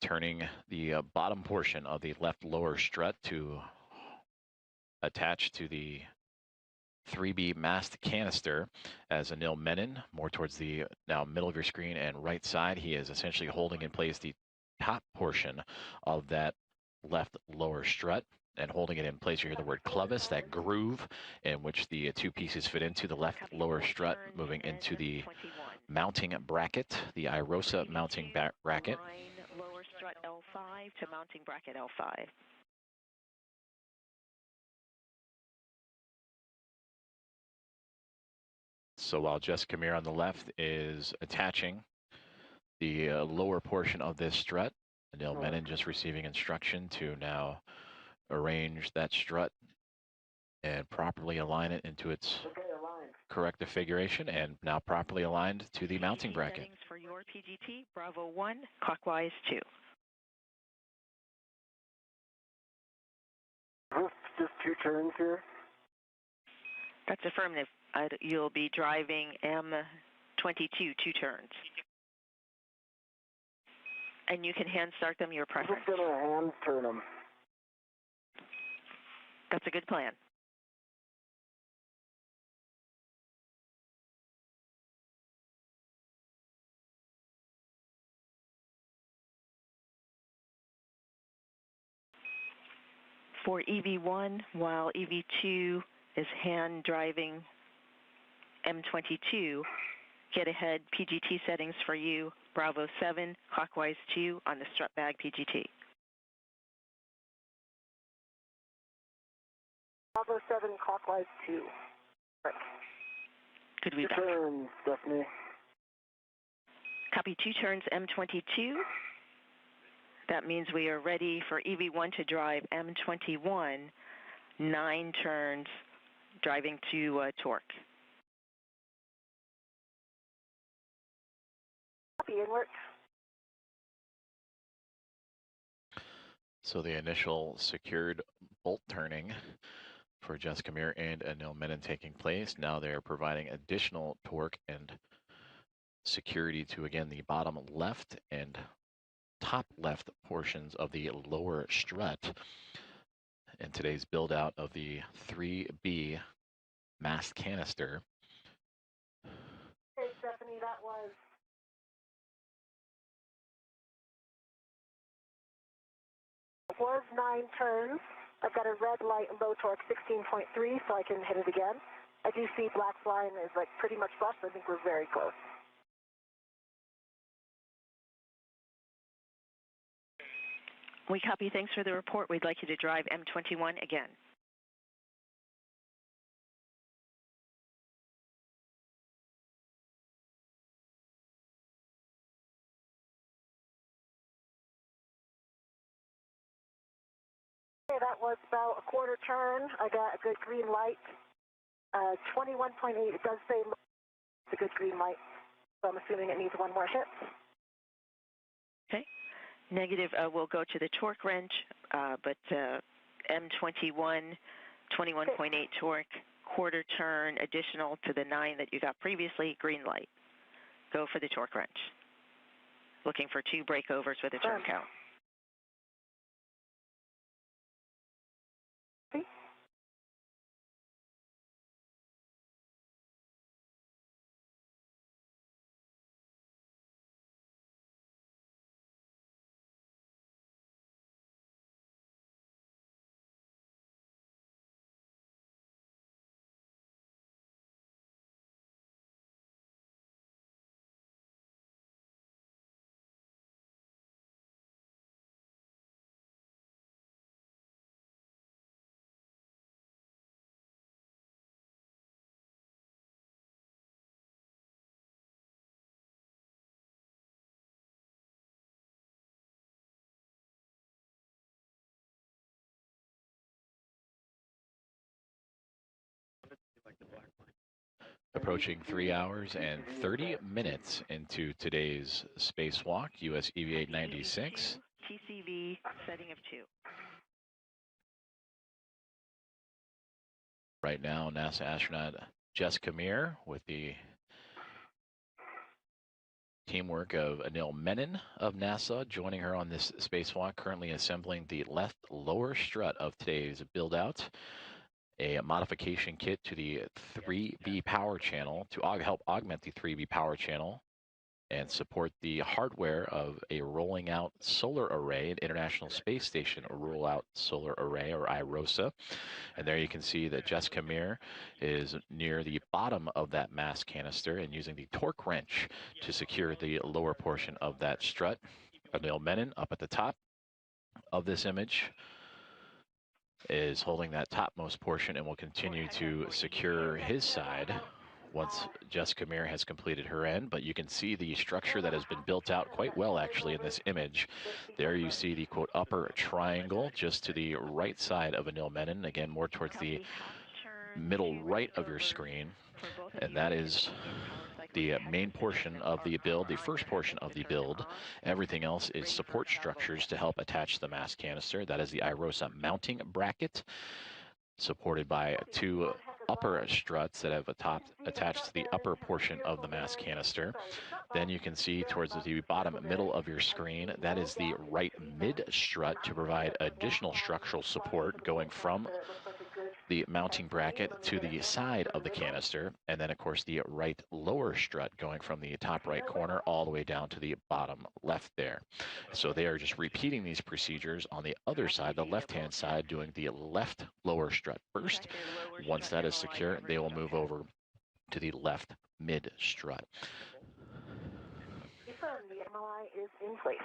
turning the bottom portion of the left lower strut to attach to the 3B mast canister as Anil Menon, more towards the now middle of your screen and right side. He is essentially holding in place the top portion of that left lower strut and holding it in place. You hear the word clevis, that groove in which the 2 pieces fit into the left lower strut, moving into the mounting bracket, the IROSA mounting bracket. strut L5 to mounting bracket L5. So while Jessica Meir on the left is attaching the lower portion of this strut, Anil Menon just receiving instruction to now arrange that strut and properly align it into its correct configuration, and now properly aligned to the mounting bracket. Settings for your PGT, Bravo 1, clockwise 2. Just 2 turns here? That's affirmative. You'll be driving M22, 2 turns. And you can hand start them, your preference. I'm just going to hand turn them. That's a good plan. For EV1, while EV2 is hand driving M22, get ahead PGT settings for you, Bravo 7, clockwise 2 on the strut bag PGT. Bravo 7, clockwise 2. Right. Good read. 2 turns, Stephanie. Copy 2 turns M22. That means we are ready for EV1 to drive M21, 9 turns, driving to torque. Copy, inward. So the initial secured bolt turning for Jessica Meir and Anil Menon taking place. Now they're providing additional torque and security to, again, the bottom left and top left portions of the lower strut in today's build out of the 3B mast canister. Hey, Stephanie, that was 9 turns. I've got a red light and low torque 16.3, so I can hit it again. I do see black line is like pretty much flush. I think we're very close. We copy. Thanks for the report. We'd like you to drive M21 again. Okay, that was about a quarter turn. I got a good green light. 21.8, it does say it's a good green light. So I'm assuming it needs one more hit. Okay. Negative will go to the torque wrench, but M21, 21.8 torque, quarter turn additional to the 9 that you got previously, green light. Go for the torque wrench. Looking for 2 breakovers with a turn count. Approaching 3 hours and 30 minutes into today's spacewalk, US EV-896. TCV setting of 2. Right now, NASA astronaut Jessica Meir with the teamwork of Anil Menon of NASA joining her on this spacewalk, currently assembling the left lower strut of today's build-out. A modification kit to the 3B power channel to help augment the 3B power channel and support the hardware of a rolling out solar array, an International Space Station rollout solar array, or IROSA. And there you can see that Jessica Meir is near the bottom of that mast canister and using the torque wrench to secure the lower portion of that strut. Anil Menon up at the top of this image is holding that topmost portion and will continue to secure his side once Jessica Meir has completed her end. But you can see the structure that has been built out quite well actually in this image. There you see the quote upper triangle just to the right side of Anil Menon, again more towards the middle right of your screen, and that is the main portion of the build, the first portion of the build. Everything else is support structures to help attach the mass canister. That is the IROSA mounting bracket, supported by two upper struts that have attached to the upper portion of the mass canister. Then you can see towards the bottom middle of your screen, that is the right mid strut to provide additional structural support going from the mounting bracket to the side of the canister, and then of course the right lower strut going from the top right corner all the way down to the bottom left there. So they are just repeating these procedures on the other side, the left-hand side, doing the left lower strut first. Once that is secure, they will move over to the left mid strut. Confirm the MLI is in place.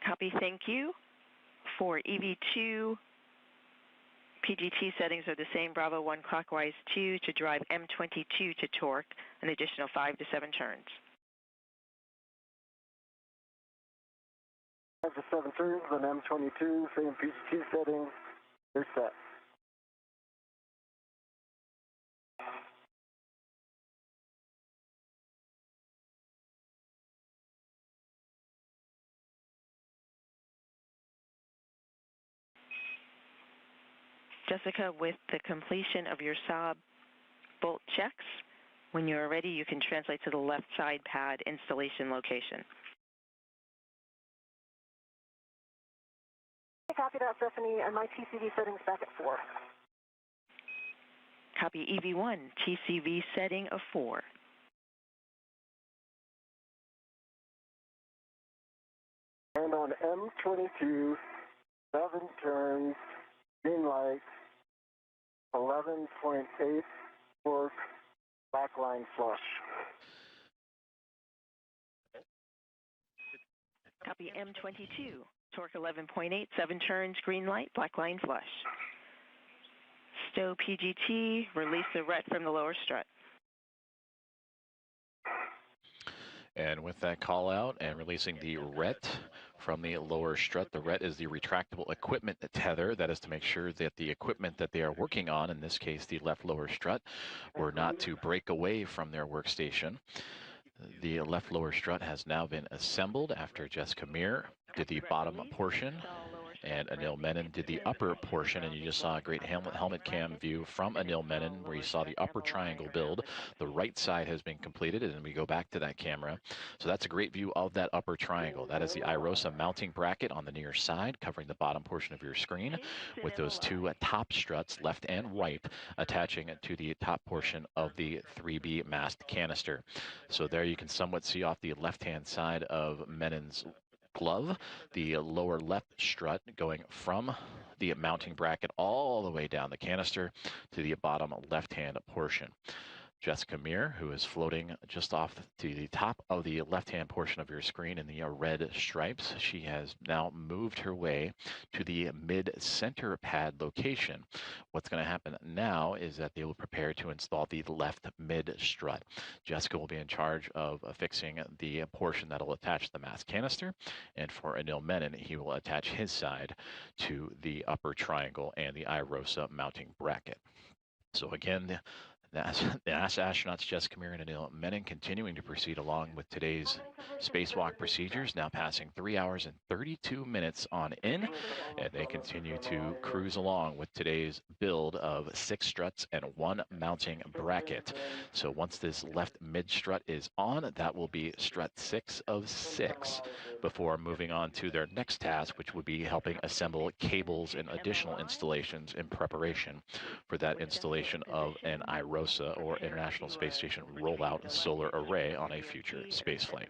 Copy, thank you. For EV2, PGT settings are the same, Bravo 1 clockwise 2 to drive M22 to torque, an additional 5 to 7 turns. 5 to 7 turns on M22, same PGT setting, they're set. Jessica, with the completion of your Saab bolt checks, when you are ready, you can translate to the left side pad installation location. Copy that, Stephanie, and my TCV settings back at 4. Copy EV1, TCV setting of 4. And on M22, 7 turns, green light, 11.8 torque, backline flush. Copy M22, torque 11.8, 7 turns, green light, black line flush. Stow PGT, release the ret from the lower strut. And with that call out and releasing the ret from the lower strut, the ret is the retractable equipment tether. That is to make sure that the equipment that they are working on, in this case the left lower strut, were not to break away from their workstation. The left lower strut has now been assembled after Jessica Meir did the bottom portion and Anil Menon did the upper portion, and you just saw a great helmet cam view from Anil Menon where you saw the upper triangle build. The right side has been completed, and we go back to that camera. So that's a great view of that upper triangle. That is the IROSA mounting bracket on the near side, covering the bottom portion of your screen, with those two top struts, left and right, attaching it to the top portion of the 3B mast canister. So there you can somewhat see off the left-hand side of Menon's glove, the lower left strut going from the mounting bracket all the way down the canister to the bottom left-hand portion. Jessica Meir, who is floating just off to the top of the left-hand portion of your screen in the red stripes. She has now moved her way to the mid-center pad location. What's going to happen now is that they will prepare to install the left mid-strut. Jessica will be in charge of fixing the portion that will attach the mass canister, and for Anil Menon, he will attach his side to the upper triangle and the IROSA mounting bracket. So again, the NASA astronauts Jessica Meir and Anil Menon continuing to proceed along with today's spacewalk procedures, now passing 3 hours and 32 minutes on in, and they continue to cruise along with today's build of 6 struts and 1 mounting bracket. So once this left mid strut is on, that will be strut 6 of 6 before moving on to their next task, which would be helping assemble cables and additional installations in preparation for that installation of an IROSA, or International Space Station Rollout Solar Array, on a future spaceflight.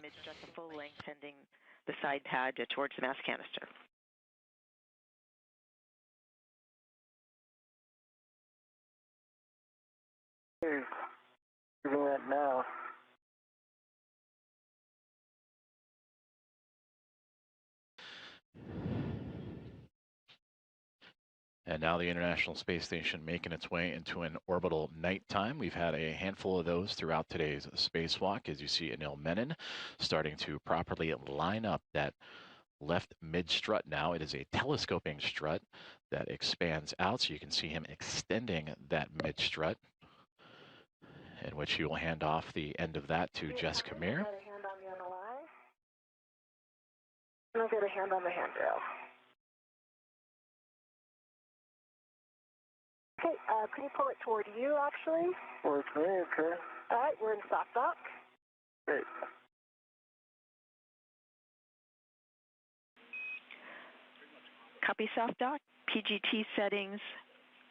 Full length tending the side pad towards the mass canister. Doing that now. And now the International Space Station making its way into an orbital nighttime. We've had a handful of those throughout today's spacewalk, as you see Anil Menon starting to properly line up that left mid-strut now. It is a telescoping strut that expands out, so you can see him extending that mid-strut, in which he will hand off the end of that to Jessica Meir. Got a hand on me on the line. And I've got a hand on the handrail. Okay, can you pull it toward you, actually? Towards me, okay. All right, we're in soft dock. Great. Copy soft dock. PGT settings.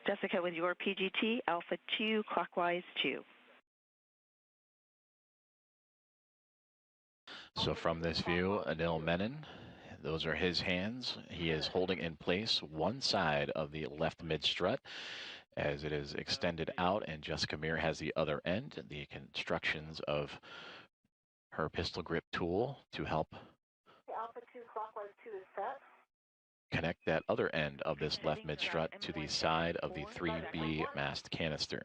Jessica, with your PGT, Alpha 2, clockwise 2. So from this view, Anil Menon, those are his hands. He is holding in place one side of the left mid-strut as it is extended out, and Jessica Meir has the other end. The constructions of her pistol grip tool to help Alpha 2, clockwise 2 is set. connect that other end of this left mid-strut to the side of the 3B mast canister.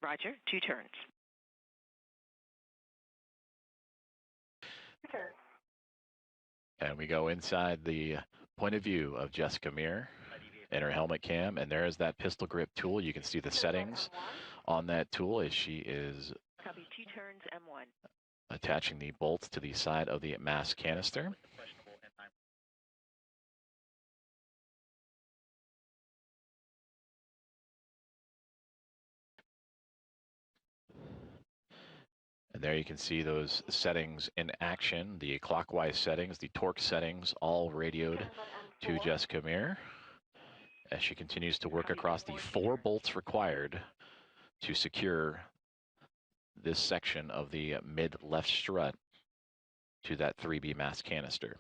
Roger, 2 turns. 2 turns. And we go inside the point of view of Jessica Meir in her helmet cam, and there is that pistol grip tool. You can see the settings on that tool as she is Copy 2 turns, M1. attaching the bolts to the side of the mast canister. And there you can see those settings in action, the clockwise settings, the torque settings, all radioed to Jessica Meir as she continues to work across the 4 bolts required to secure this section of the mid-left strut to that 3B mast canister.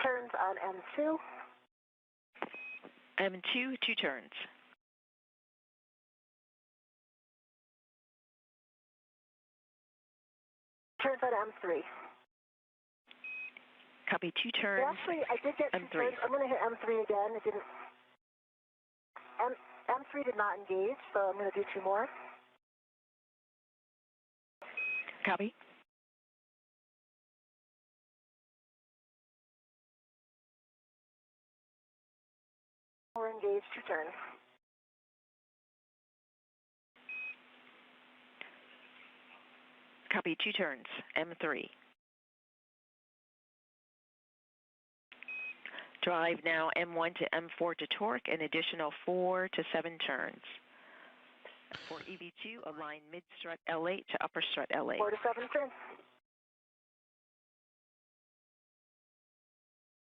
Turns on M2. M2, 2 turns. Turns on M3. Copy 2 turns. Well, actually, I did get 2 M3. turns. I'm going to hit M3 again. It didn't. M3 did not engage, so I'm going to do 2 more. Copy. More engaged, 2 turns. Copy 2 turns, M3. Drive now M1 to M4 to torque, an additional 4 to 7 turns. For EV2, align mid-strut L8 to upper strut L8. 4 to 7 turns.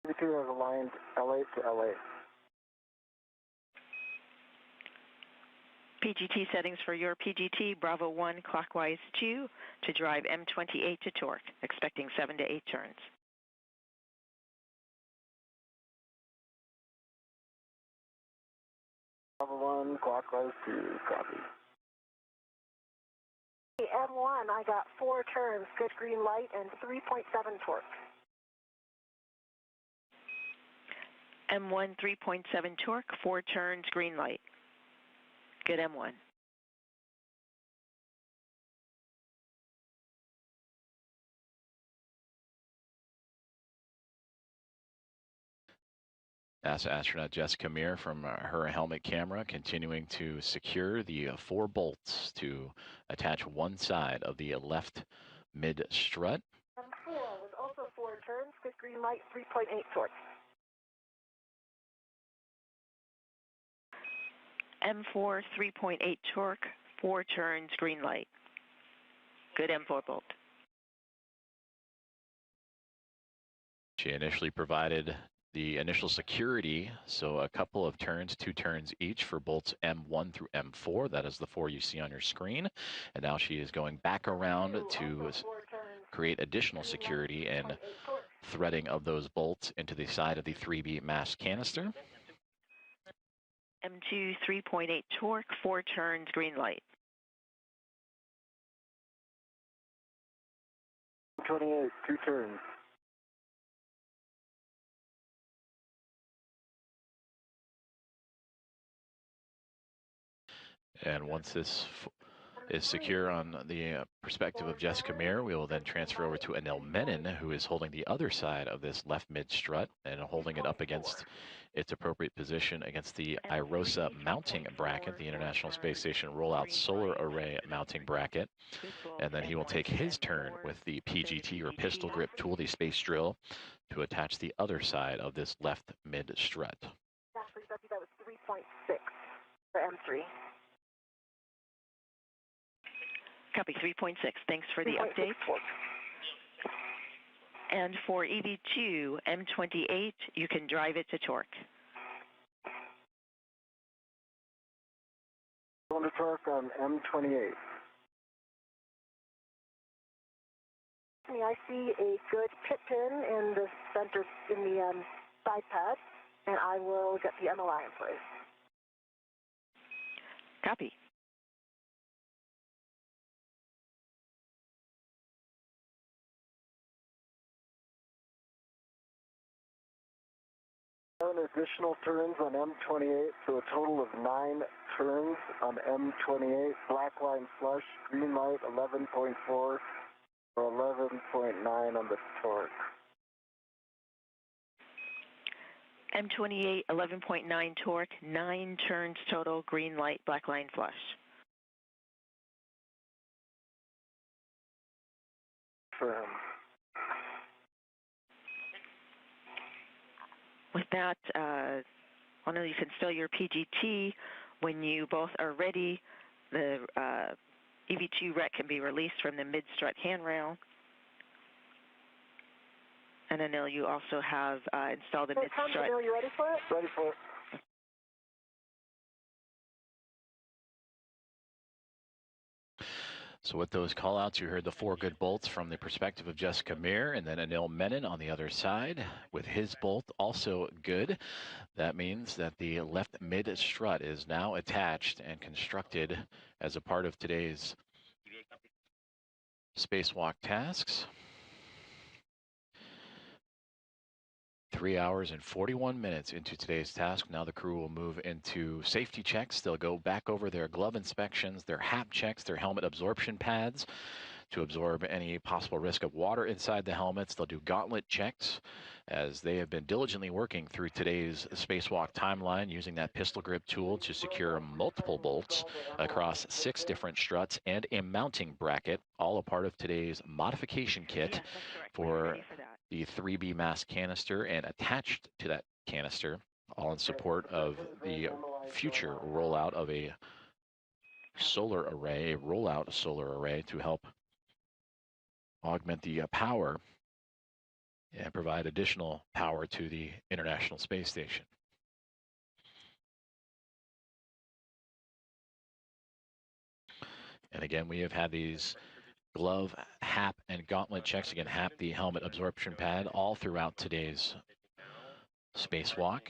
The 2 has aligned L8 to L8. PGT settings for your PGT, Bravo 1 clockwise 2 to drive M28 to torque, expecting 7 to 8 turns. Bravo 1, clockwise 2, copy. M1, I got 4 turns, good green light, and 3.7 torque. M1 3.7 torque, 4 turns, green light. Good M1. NASA astronaut Jessica Meir from her helmet camera continuing to secure the 4 bolts to attach one side of the left mid strut. M4 was also 4 turns, good green light, 3.8 torque. M4 3.8 torque, 4 turns, green light. Good M4 bolt. She initially provided the initial security, so a couple of turns, 2 turns each for bolts M1 through M4. That is the 4 you see on your screen. And now she is going back around to create additional security and threading of those bolts into the side of the 3B mass canister. M2 3.8 torque, 4 turns, green light. 28, 2 turns. And once this is secure on the perspective of Jessica Meir, we will then transfer over to Anil Menon, who is holding the other side of this left mid strut and holding it up against its appropriate position against the IROSA mounting bracket, the International Space Station Rollout Solar Array mounting bracket. And then he will take his turn with the PGT or pistol grip tool, the space drill, to attach the other side of this left mid strut. Actually, Becky, that was 3.6 for M3. Copy 3.6. Thanks for the update. And for EV2, M28, you can drive it to torque. Going to torque on M28. I see a good pit pin in the center, in the side pad, and I will get the MOI in place. Copy. Additional turns on M28, so a total of 9 turns on M28. Black line flush, green light 11.4 or 11.9 on the torque. M28, 11.9 torque, 9 turns total, green light, black line flush. Firm. With that, I'll know you can still your PGT. When you both are ready, the EV2 rec can be released from the mid-strut handrail. And Anil, you also have installed the mid-strut. Anil, you ready for it? Ready for it. So with those callouts, you heard the 4 good bolts from the perspective of Jessica Meir, and then Anil Menon on the other side with his bolt also good. That means that the left mid strut is now attached and constructed as a part of today's spacewalk tasks. 3 hours and 41 minutes into today's task. Now the crew will move into safety checks. They'll go back over their glove inspections, their HAP checks, their helmet absorption pads to absorb any possible risk of water inside the helmets. They'll do gauntlet checks as they have been diligently working through today's spacewalk timeline using that pistol grip tool to secure multiple bolts across 6 different struts and a mounting bracket, all a part of today's modification kit for the 3B mass canister, and attached to that canister, all in support of the future rollout of a solar array, a rollout solar array to help augment the power and provide additional power to the International Space Station. And again, we have had these glove, HAP, and gauntlet checks. Again, HAP, the helmet absorption pad, all throughout today's spacewalk.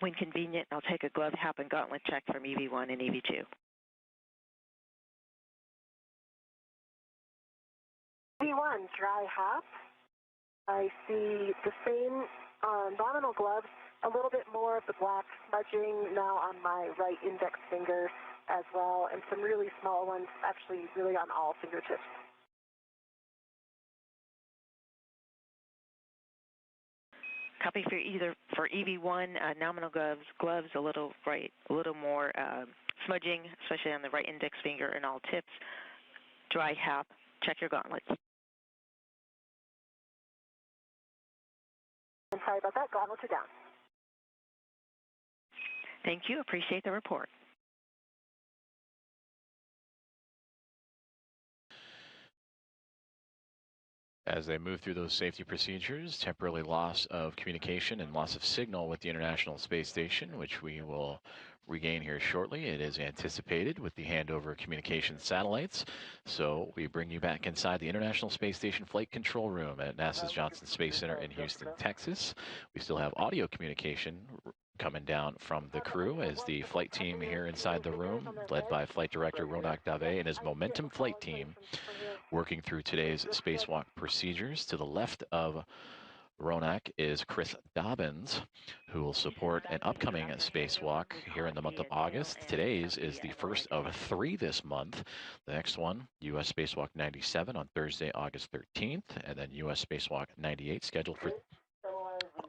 When convenient, I'll take a glove, HAP, and gauntlet check from EV1 and EV2. EV1, dry HAP. I see the same nominal gloves, a little bit more of the black smudging now on my right index finger as well, and some really small ones actually really on all fingertips. Copy for EV1, nominal gloves a little more smudging, especially on the right index finger and all tips. Dry HAP, check your gauntlets. Sorry about that. Gauntlet are down. Thank you. Appreciate the report. As they move through those safety procedures, temporary loss of communication and loss of signal with the International Space Station, which we will regain here shortly. It is anticipated with the handover of communication satellites. So we bring you back inside the International Space Station Flight Control Room at NASA's Johnson Space Center in Houston, Texas. We still have audio communication coming down from the crew as the flight team here inside the room, led by Flight Director Ronak Dave and his Momentum flight team, working through today's spacewalk procedures. To the left of Ronak is Chris Dobbins, who will support an upcoming spacewalk here in the month of August. Today's is the first of 3 this month. The next one, U.S. Spacewalk 97 on Thursday, August 13th, and then U.S. Spacewalk 98 scheduled for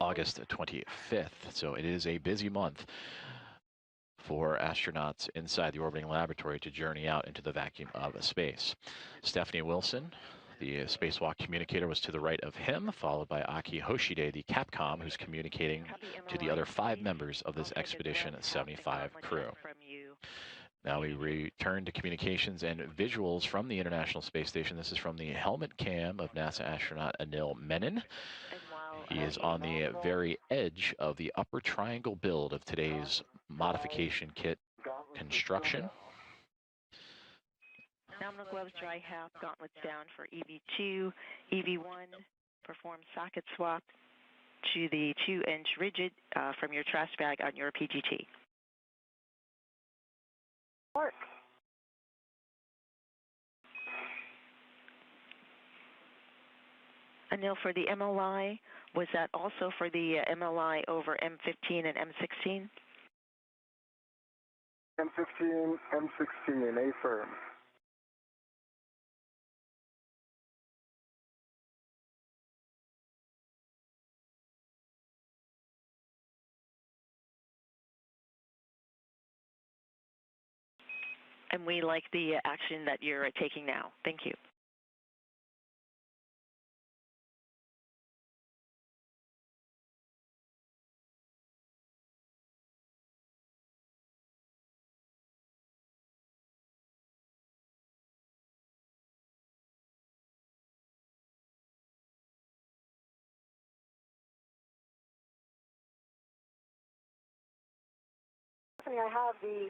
August 25th. So it is a busy month for astronauts inside the orbiting laboratory to journey out into the vacuum of space. Stephanie Wilson, the spacewalk communicator, was to the right of him, followed by Aki Hoshide, the Capcom, who's communicating to the other 5 members of this Expedition 75 crew. Now we return to communications and visuals from the International Space Station. This is from the helmet cam of NASA astronaut Anil Menon. He is on the very edge of the upper triangle build of today's modification kit construction. Nominal gloves dry half, gauntlets down for EV2. EV1 perform socket swap to the 2-inch rigid from your trash bag on your PGT. Mark. Anil, for the MLI, was that also for the MLI over M15 and M16? M15, M16, A firm. And we like the action that you're taking now. Thank you. I have the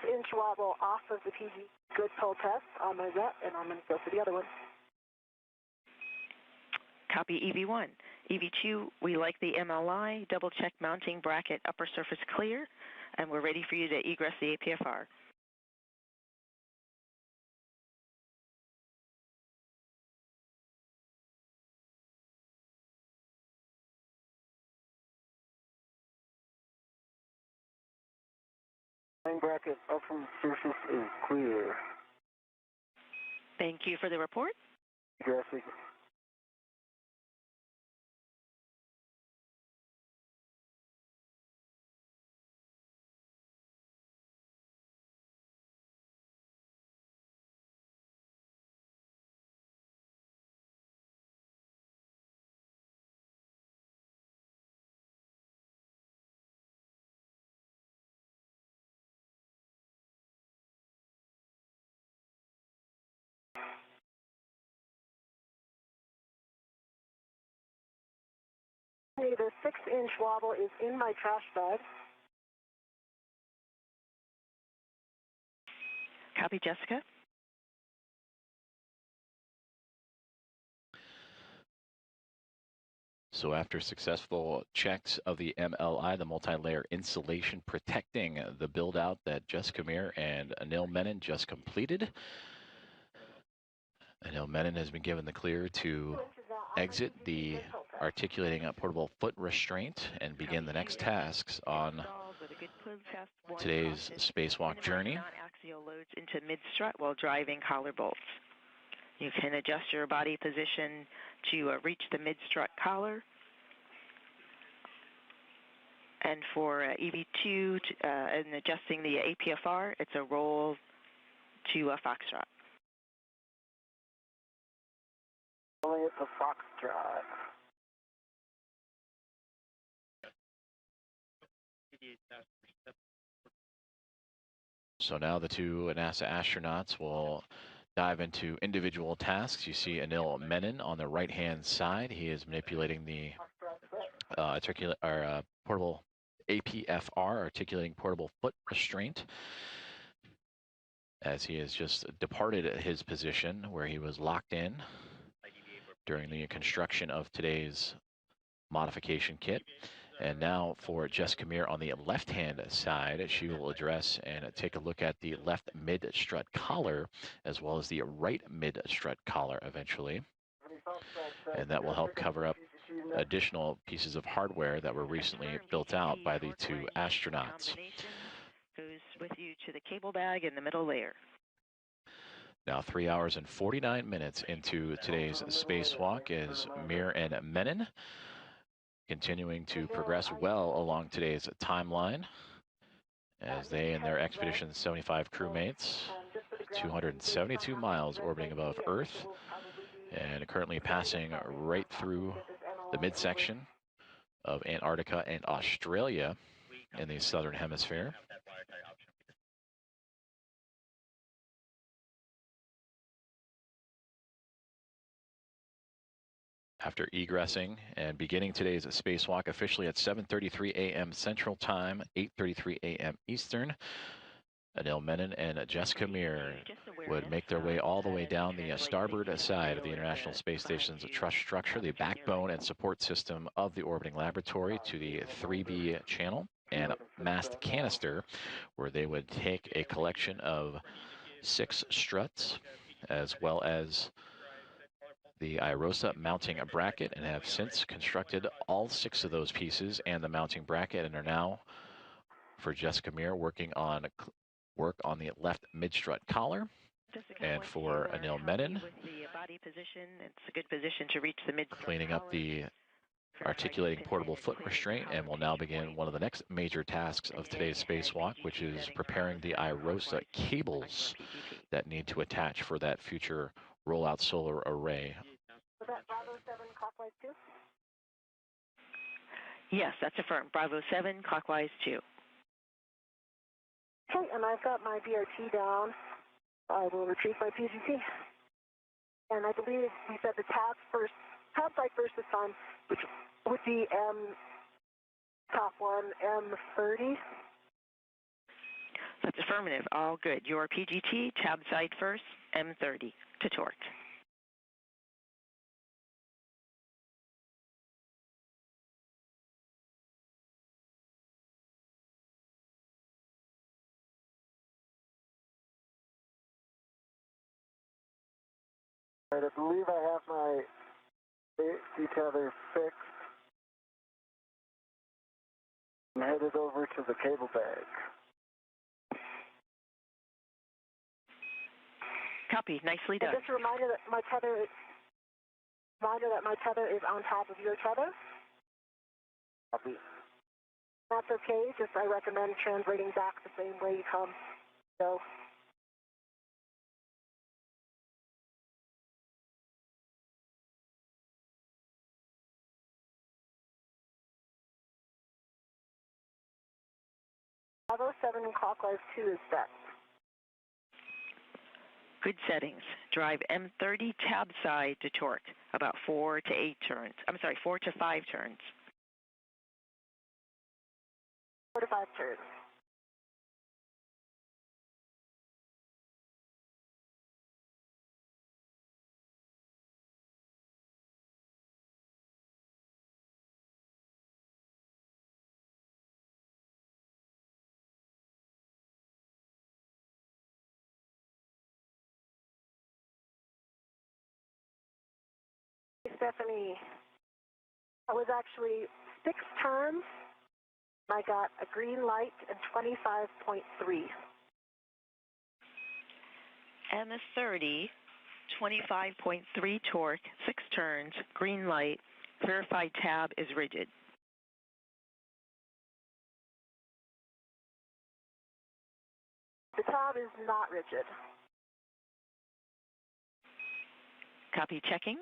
6-inch wobble off of the PG good pull test on my jet, and I'm going to go for the other one. Copy EV1. EV2, we like the MLI, double check mounting bracket upper surface clear, and we're ready for you to egress the APFR. Bracket upper surface is clear. Thank you for the report. Egressing. The 6-inch wobble is in my trash bag. Copy, Jessica. So after successful checks of the MLI, the multi-layer insulation protecting the build-out that Jessica Meir and Anil Menon just completed, Anil Menon has been given the clear to exit the articulating a portable foot restraint and begin the next tasks on today's spacewalk journey. Non-axial loads into mid-strut while driving collar bolts. You can adjust your body position to reach the mid-strut collar. And for EV2 and adjusting the APFR, it's a roll to a foxtrot. Rolling it to foxtrot. So now the two NASA astronauts will dive into individual tasks. You see Anil Menon on the right-hand side. He is manipulating the portable APFR, articulating portable foot restraint, as he has just departed his position where he was locked in during the construction of today's modification kit. And now for Jessica Meir on the left-hand side, she will address and take a look at the left mid-strut collar, as well as the right mid-strut collar eventually. And that will help cover up additional pieces of hardware that were recently built out by the two astronauts. Goes with you to the cable bag in the middle layer. Now 3 hours and 49 minutes into today's spacewalk is Meir Anil Menon, continuing to progress well along today's timeline as they and their Expedition 75 crewmates, 272 miles orbiting above Earth and currently passing right through the midsection of Antarctica and Australia in the southern hemisphere. After egressing and beginning today's spacewalk officially at 7:33 a.m. Central Time, 8:33 a.m. Eastern, Anil Menon and Jessica Meir would make their way all the way down the starboard side of the International Space Station's truss structure, the backbone and support system of the orbiting laboratory, to the 3B channel and mast canister, where they would take a collection of 6 struts as well as the IROSA mounting bracket, and have since constructed all 6 of those pieces and the mounting bracket, and are now, for Jessica Meir, working on the left mid-strut collar. And for Anil Menon, with the body position, it's a good position to reach the mid. Cleaning up the articulating portable foot restraint, and will now begin one of the next major tasks of today's spacewalk, which is preparing the IROSA cables that need to attach for that future rollout solar array. Was that Bravo 7 clockwise 2? Yes, that's affirmed. Bravo 7, clockwise 2. Okay, and I've got my BRT down. I will retrieve my PGT. And I believe we said the tab side first this time, which would be top one, M30. That's affirmative. All good. Your PGT, tab side first, M30 to torque. All right, I believe I have my D-tether fixed. I'm headed over to the cable bag. Copy. Nicely done. And just a reminder that my tether is on top of your tether. Copy. That's okay. Just I recommend translating back the same way you come. So. Bravo 7 clockwise 2 is set. Good settings. Drive M30 tab side to torque, about 4 to 8 turns. I'm sorry, 4 to 5 turns. 4 to 5 turns. Stephanie, I was actually 6 turns. I got a green light and 25.3. M30, 25.3 torque, 6 turns, green light, verified tab is rigid. The tab is not rigid. Copy checking.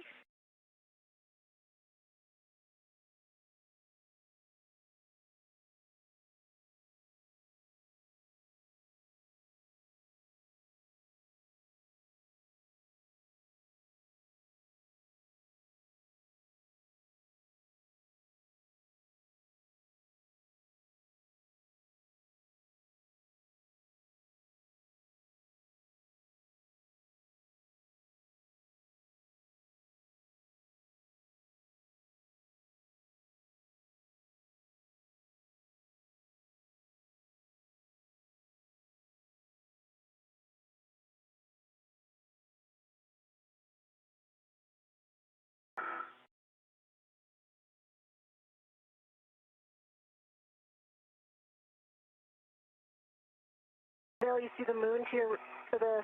Neil, you see the moon to the,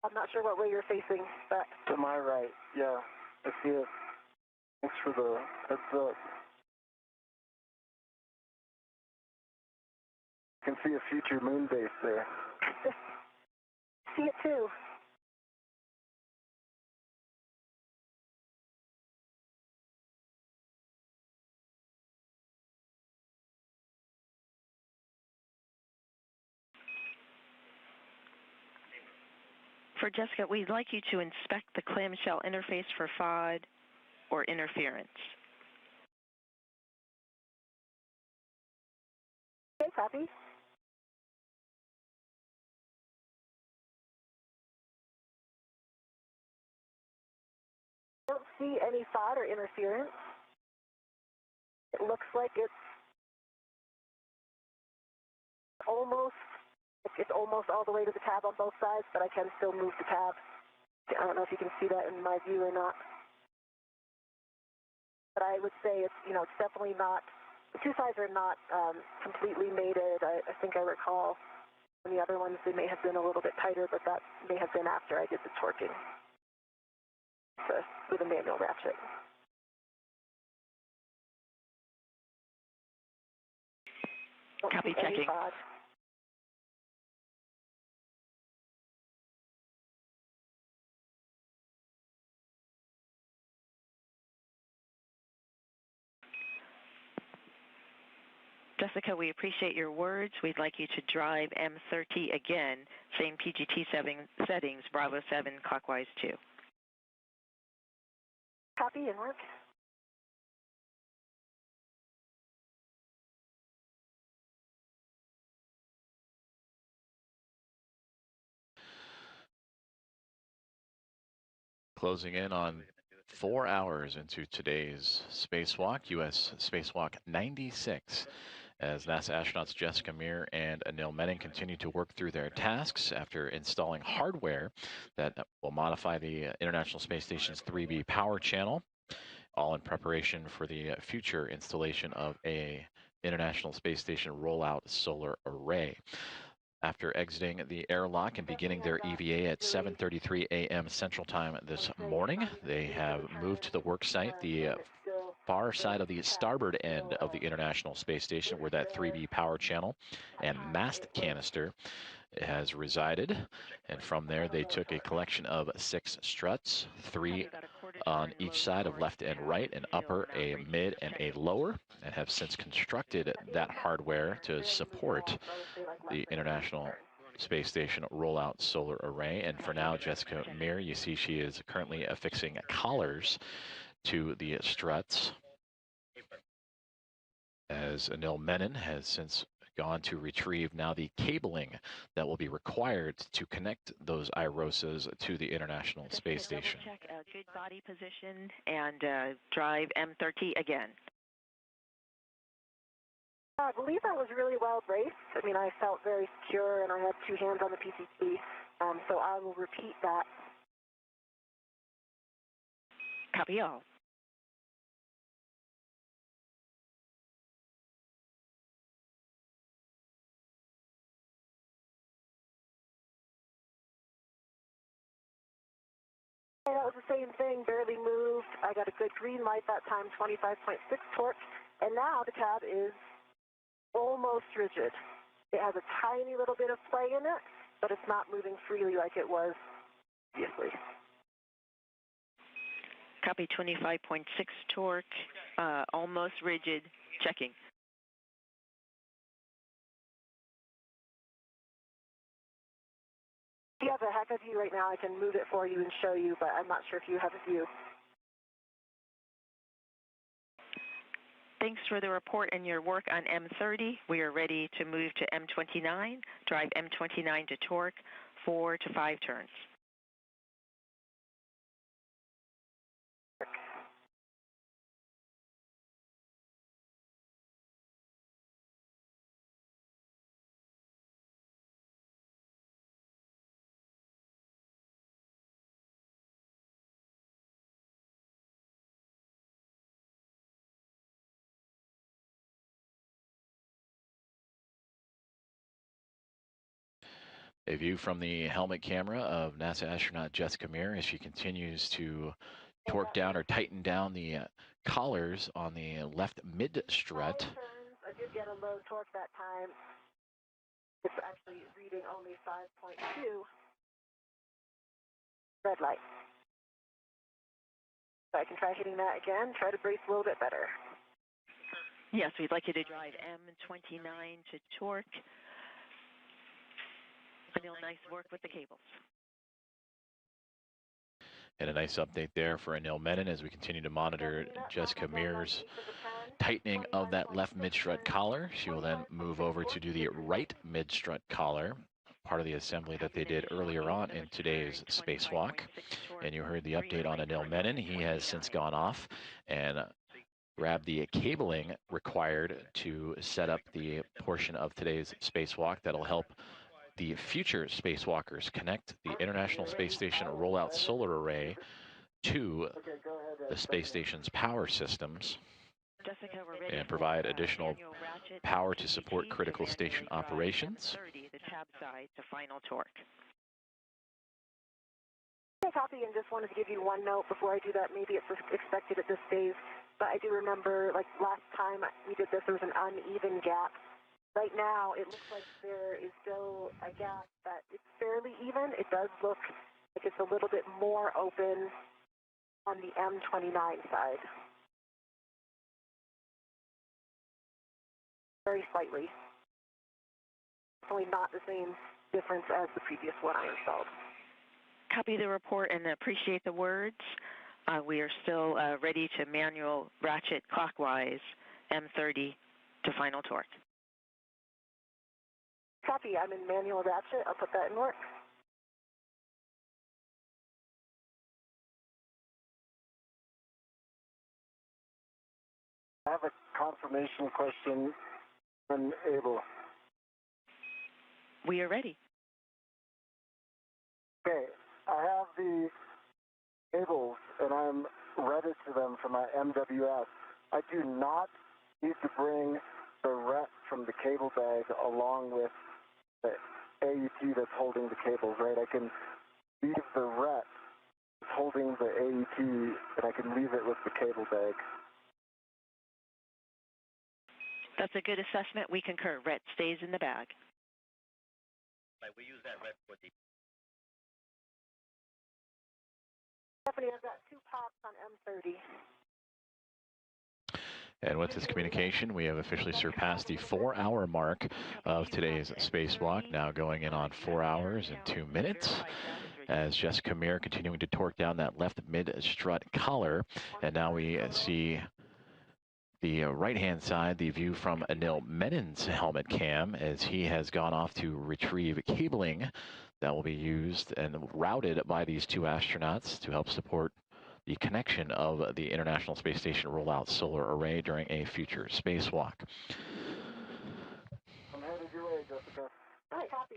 I'm not sure what way you're facing, but. To my right, yeah, I see it. Thanks for the heads up. You can see a future moon base there. See it too. For Jessica, we'd like you to inspect the clamshell interface for FOD or interference. Okay, copy. Don't see any FOD or interference. It looks like it's almost all the way to the tab on both sides, but I can still move the tab. I don't know if you can see that in my view or not. But I would say it's, it's definitely not, the two sides are not completely mated. I think I recall on the other ones they may have been a little bit tighter, but that may have been after I did the torquing with a manual ratchet. Copy, checking. Jessica, we appreciate your words. We'd like you to drive M30 again, same PGT settings, Bravo 7, clockwise 2. Copy and work. Closing in on 4 hours into today's spacewalk, U.S. Spacewalk 96, as NASA astronauts Jessica Meir and Anil Menon continue to work through their tasks after installing hardware that will modify the International Space Station's 3B power channel, all in preparation for the future installation of a International Space Station rollout solar array. After exiting the airlock and beginning their EVA at 7:33 a.m. Central Time this morning, they have moved to the work site, the far side of the starboard end of the International Space Station, where that 3B power channel and mast canister has resided. And from there, they took a collection of 6 struts, 3 on each side of left and right, an upper, a mid, and a lower, and have since constructed that hardware to support the International Space Station rollout solar array. And for now, Jessica Meir, you see she is currently affixing collars to the struts, as Anil Menon has since gone to retrieve now the cabling that will be required to connect those IROSAs to the International Space Station. Check a good body position and drive M30 again. I believe I was really well braced. I mean, I felt very secure, and I had 2 hands on the PCT, so I will repeat that. Copy all. That was the same thing, barely moved. I got a good green light that time, 25.6 torque, and now the cab is almost rigid. It has a tiny little bit of play in it, but it's not moving freely like it was previously. Copy, 25.6 torque, almost rigid, checking. If you have a heck of view right now, I can move it for you and show you, but I'm not sure if you have a view. Thanks for the report and your work on M30. We are ready to move to M29, drive M29 to torque, 4 to 5 turns. A view from the helmet camera of NASA astronaut Jessica Meir as she continues to torque down or tighten down the collars on the left mid strut. I did get a low torque that time. It's actually reading only 5.2. Red light. So I can try hitting that again, try to brace a little bit better. Yes, we'd like you to drive M29 to torque. Anil, nice work with the cables. And a nice update there for Anil Menon as we continue to monitor Jessica Meir's tightening of that left mid-strut collar. She will then move over to do the right mid-strut collar, part of the assembly that they did earlier on in today's spacewalk. And you heard the update on Anil Menon. He has since gone off and grabbed the cabling required to set up the portion of today's spacewalk that'll help the future spacewalkers connect the International Space Station rollout solar array to the space station's power systems and provide additional power to support critical station operations. The tab side to final torque. I copy and just wanted to give you one note before I do that. Maybe it's expected at this phase, but I do remember, like last time we did this, there was an uneven gap. Right now, it looks like there is still a gap that it's fairly even. It does look like it's a little bit more open on the M29 side. Very slightly. Definitely not the same difference as the previous one I installed. Copy the report and appreciate the words. We are still ready to manual ratchet clockwise M30 to final torque. Copy, I'm in manual ratchet. I'll put that in work. I have a confirmation question when able. We are ready. Okay, I have the cables and I'm ready to them for my MWS. I do not need to bring the ret from the cable bag along with the AET that's holding the cables, right? I can leave the ret holding the AET and I can leave it with the cable bag. That's a good assessment. We concur. Ret stays in the bag. We use that ret for the... Stephanie, I've got 2 pops on M30. And with this communication, we have officially surpassed the 4-hour mark of today's spacewalk, now going in on 4 hours and 2 minutes. As Jessica Meir continuing to torque down that left mid-strut collar. And now we see the right-hand side, the view from Anil Menon's helmet cam, as he has gone off to retrieve cabling that will be used and routed by these 2 astronauts to help support the connection of the International Space Station rollout solar array during a future spacewalk. I'm headed your way, Jessica. All right, copy.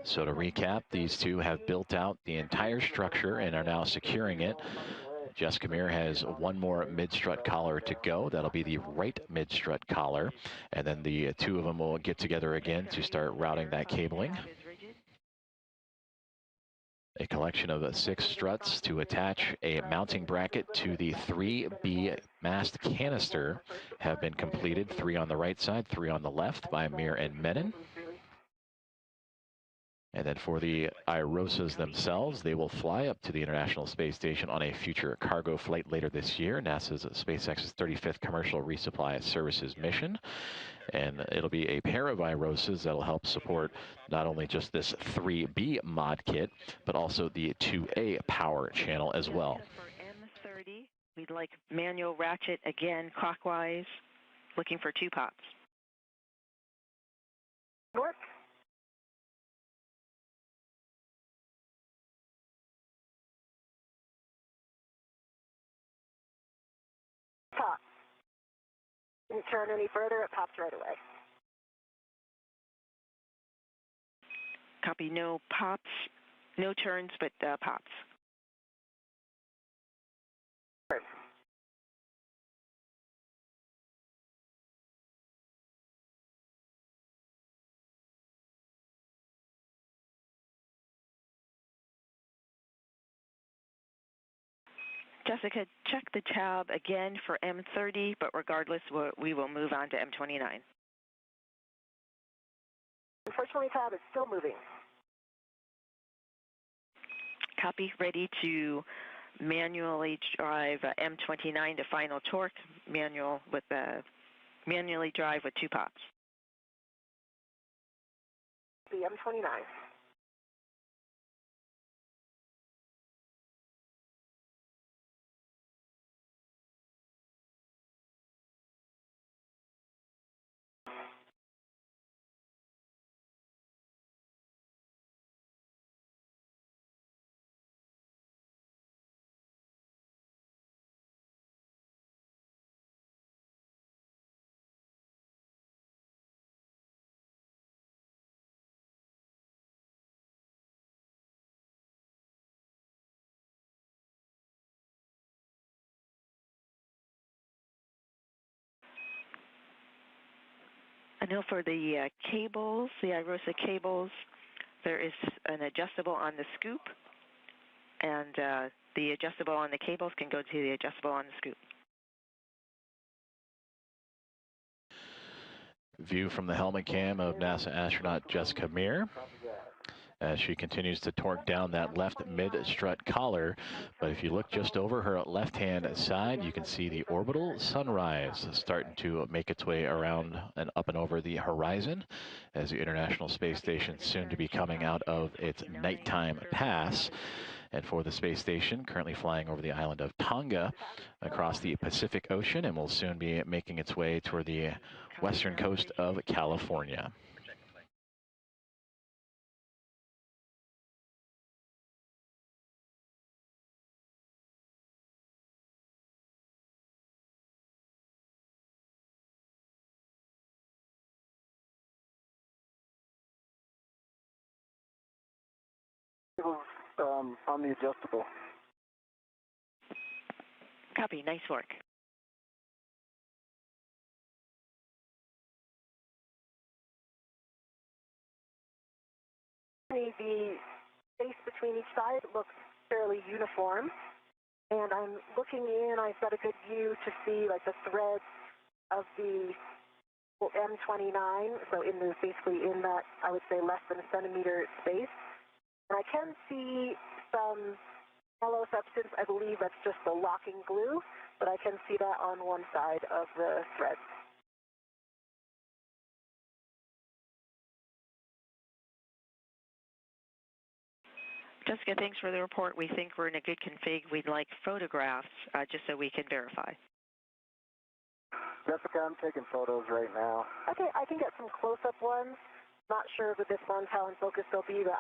So to recap, these 2 have built out the entire structure and are now securing it. Jessica Meir has 1 more mid-strut collar to go. That'll be the right mid-strut collar. And then the 2 of them will get together again to start routing that cabling. A collection of 6 struts to attach a mounting bracket to the 3B mast canister have been completed. 3 on the right side, 3 on the left by Meir and Menon. And then for the IROSAs themselves, they will fly up to the International Space Station on a future cargo flight later this year, NASA's SpaceX's 35th Commercial Resupply Services mission. And it'll be a pair of IROSAs that'll help support not only just this 3B mod kit, but also the 2A power channel as well. For M30, we'd like manual ratchet again clockwise, looking for 2 pops. Work. Pop. Didn't turn any further, it pops right away. Copy, no pops, no turns, but pops. Jessica, check the tab again for M30, but regardless, we will move on to M29. Unfortunately, tab is still moving. Copy. Ready to manually drive M29 to final torque. Manually drive with 2 pops. The M29. I know for the cables, the IROSA cables, there is an adjustable on the scoop, and the adjustable on the cables can go to the adjustable on the scoop. View from the helmet cam of NASA astronaut Jessica Meir as she continues to torque down that left mid-strut collar. But if you look just over her left-hand side, you can see the orbital sunrise starting to make its way around and up and over the horizon as the International Space Station soon to be coming out of its nighttime pass. And for the space station, currently flying over the island of Tonga across the Pacific Ocean, and will soon be making its way toward the western coast of California. On the adjustable. Copy. Nice work. The space between each side looks fairly uniform, and I'm looking in. I've got a good view to see like the threads of the M29. So basically in that, I would say less than a centimeter space, and I can see some yellow substance. I believe that's just the locking glue, but I can see that on one side of the thread. Jessica, thanks for the report. We think we're in a good config. We'd like photographs just so we can verify. Jessica, I'm taking photos right now. Okay, I can get some close-up ones. Not sure with this one how in focus they'll be, but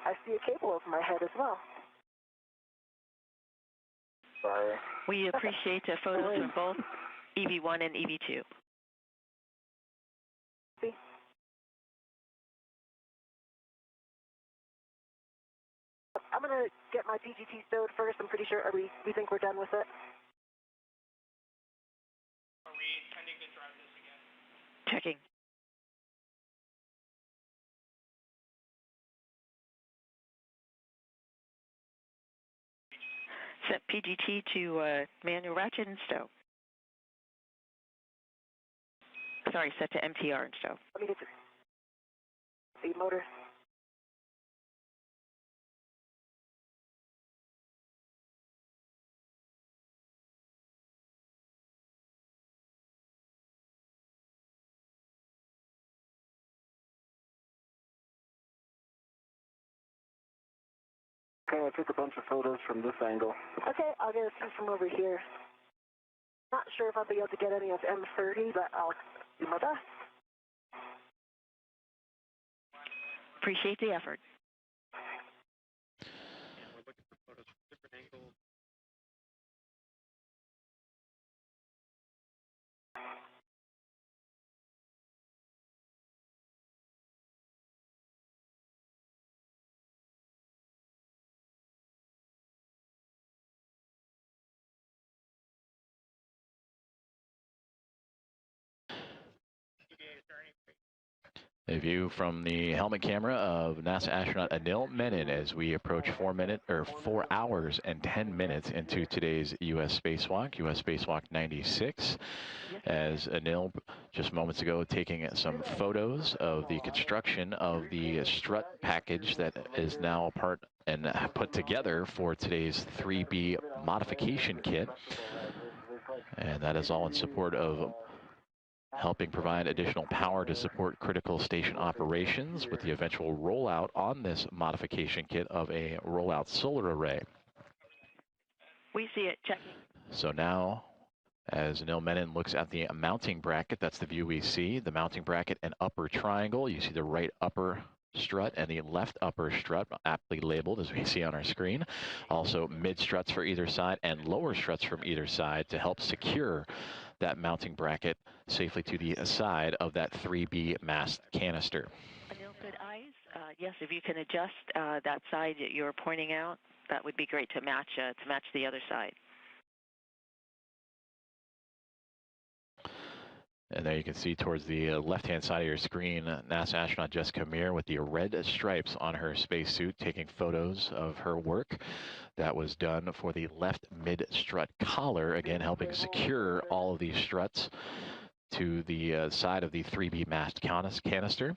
I see a cable over my head as well. Sorry. We appreciate photos from both EV1 and EV2. See? I'm going to get my PGT stowed first. I'm pretty sure we think we're done with it. Are we intending to drive this again? Checking. Set PGT to manual ratchet and stow. Sorry, set to MTR and stow. Let me get the motor. Okay, I took a bunch of photos from this angle. Okay, I'll get a few from over here. Not sure if I'll be able to get any of M30, but I'll do my best. Appreciate the effort. And we're looking for photos from different angles. A view from the helmet camera of NASA astronaut Anil Menon as we approach 4 hours and 10 minutes into today's U.S. spacewalk, U.S. spacewalk 96. As Anil just moments ago taking some photos of the construction of the strut package that is now a part and put together for today's 3B modification kit. And that is all in support of helping provide additional power to support critical station operations with the eventual rollout on this modification kit of a rollout solar array. We see it, checking. So now, as Anil Menon looks at the mounting bracket, that's the view we see, the mounting bracket and upper triangle. You see the right upper strut and the left upper strut, aptly labeled as we see on our screen. Also mid struts for either side and lower struts from either side to help secure that mounting bracket safely to the side of that 3B mast canister. Anil, good eyes. Yes, if you can adjust that side that you're pointing out, that would be great to match the other side. And there you can see towards the left-hand side of your screen, NASA astronaut Jessica Meir with the red stripes on her spacesuit taking photos of her work. That was done for the left mid-strut collar, again helping secure all of these struts to the side of the 3B mast canister.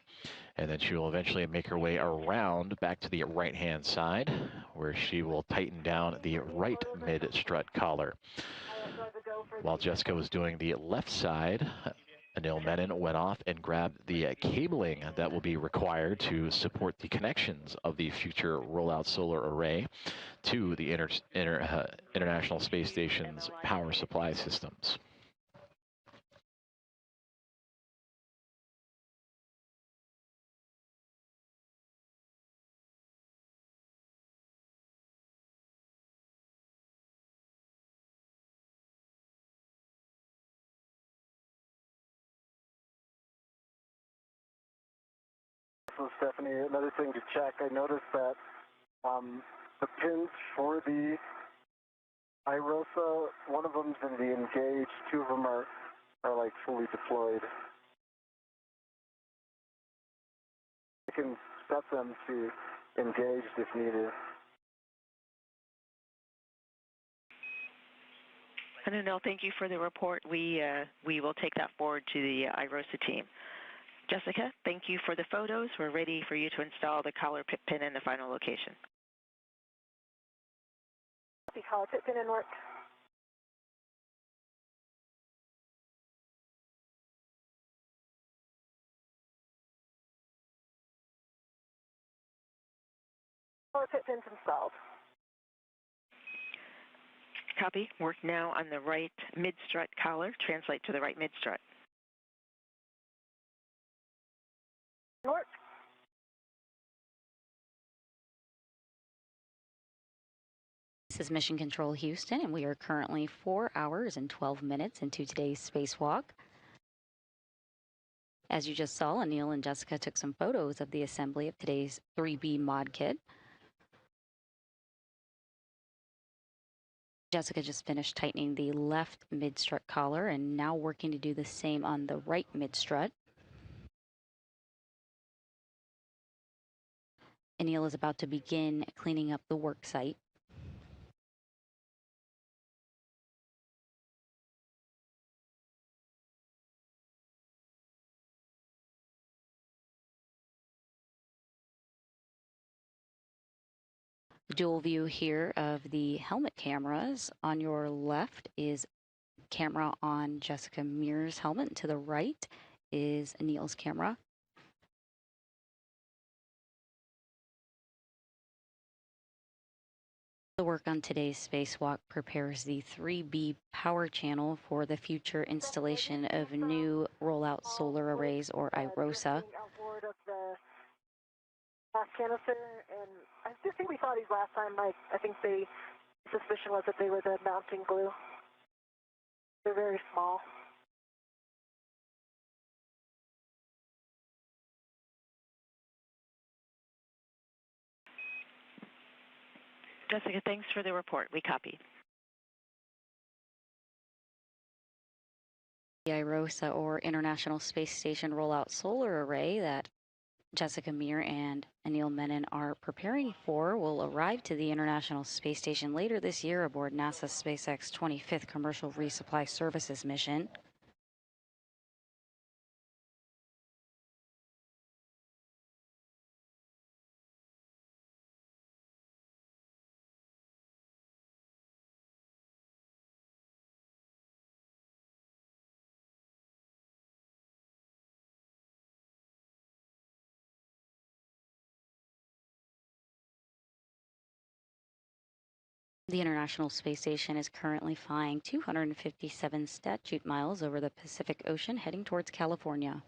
And then she will eventually make her way around back to the right-hand side, where she will tighten down the right mid-strut collar. While Jessica was doing the left side, Anil Menon went off and grabbed the cabling that will be required to support the connections of the future rollout solar array to the International Space Station's power supply systems. So Stephanie, another thing to check, I noticed that the pins for the IROSA, one of them's in the engaged, two of them are like fully deployed. I can set them to engaged if needed. Anil, thank you for the report. We will take that forward to the IROSA team. Jessica, thank you for the photos. We're ready for you to install the collar pit pin in the final location. The collar pit pin in work. Collar pit pins installed. Copy. Work now on the right mid-strut collar. Translate to the right mid-strut. Work. This is Mission Control Houston, and we are currently 4 hours and 12 minutes into today's spacewalk. As you just saw, Anil and Jessica took some photos of the assembly of today's 3B mod kit. Jessica just finished tightening the left mid-strut collar and now working to do the same on the right mid-strut. Anil is about to begin cleaning up the work site. Dual view here of the helmet cameras. On your left is camera on Jessica Meir's helmet. To the right is Anil's camera. The work on today's spacewalk prepares the 3B power channel for the future installation of new rollout solar arrays, or IROSA. Canister, and I just think we saw these last time. I think the suspicion was that they were the mounting glue. They're very small. Jessica, thanks for the report. We copy. The IROSA, or International Space Station Rollout Solar Array, that Jessica Meir and Anil Menon are preparing for will arrive to the International Space Station later this year aboard NASA's SpaceX 25th Commercial Resupply Services mission. The International Space Station is currently flying 257 statute miles over the Pacific Ocean heading towards California.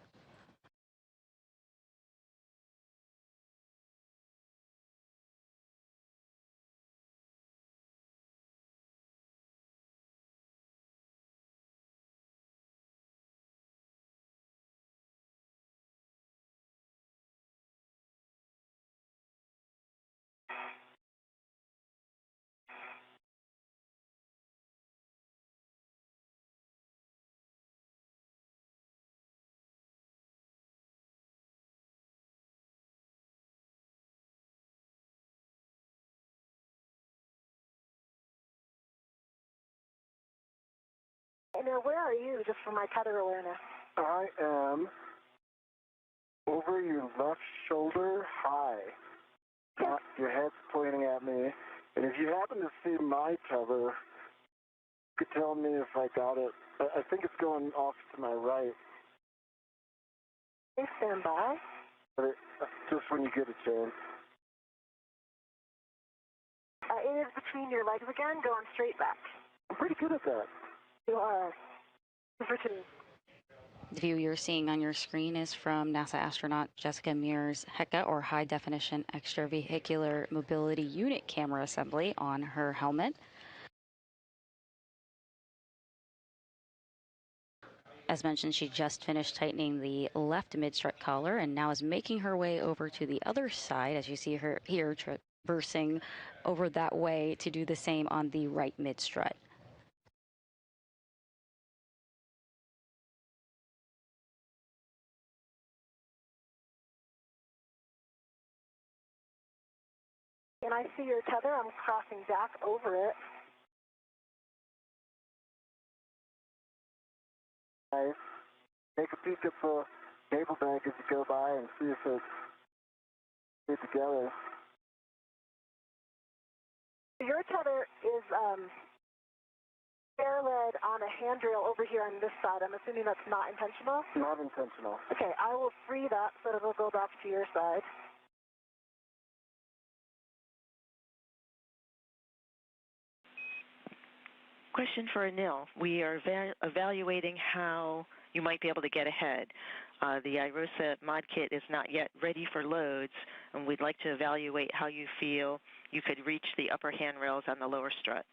Now, where are you, just for my tether awareness? I am over your left shoulder high. Your head's pointing at me. And if you happen to see my tether, you could tell me if I got it. I think it's going off to my right. Please stand by. But just when you get a chance. It is between your legs again, going straight back. I'm pretty good at that. You are. For two. The view you're seeing on your screen is from NASA astronaut Jessica Meir's HECA, or High Definition Extravehicular Mobility Unit camera assembly on her helmet. As mentioned, she just finished tightening the left mid-strut collar and now is making her way over to the other side, as you see her here traversing over that way to do the same on the right mid-strut. And I see your tether. I'm crossing back over it. I take a peek at the cable bank as you go by and see if it's together. Your tether is air-led on a handrail over here on this side. I'm assuming that's not intentional? Not intentional. Okay, I will free that so that it'll go back to your side. Question for Anil. We are evaluating how you might be able to get ahead. The IROSA mod kit is not yet ready for loads, and we'd like to evaluate how you feel you could reach the upper handrails on the lower strut.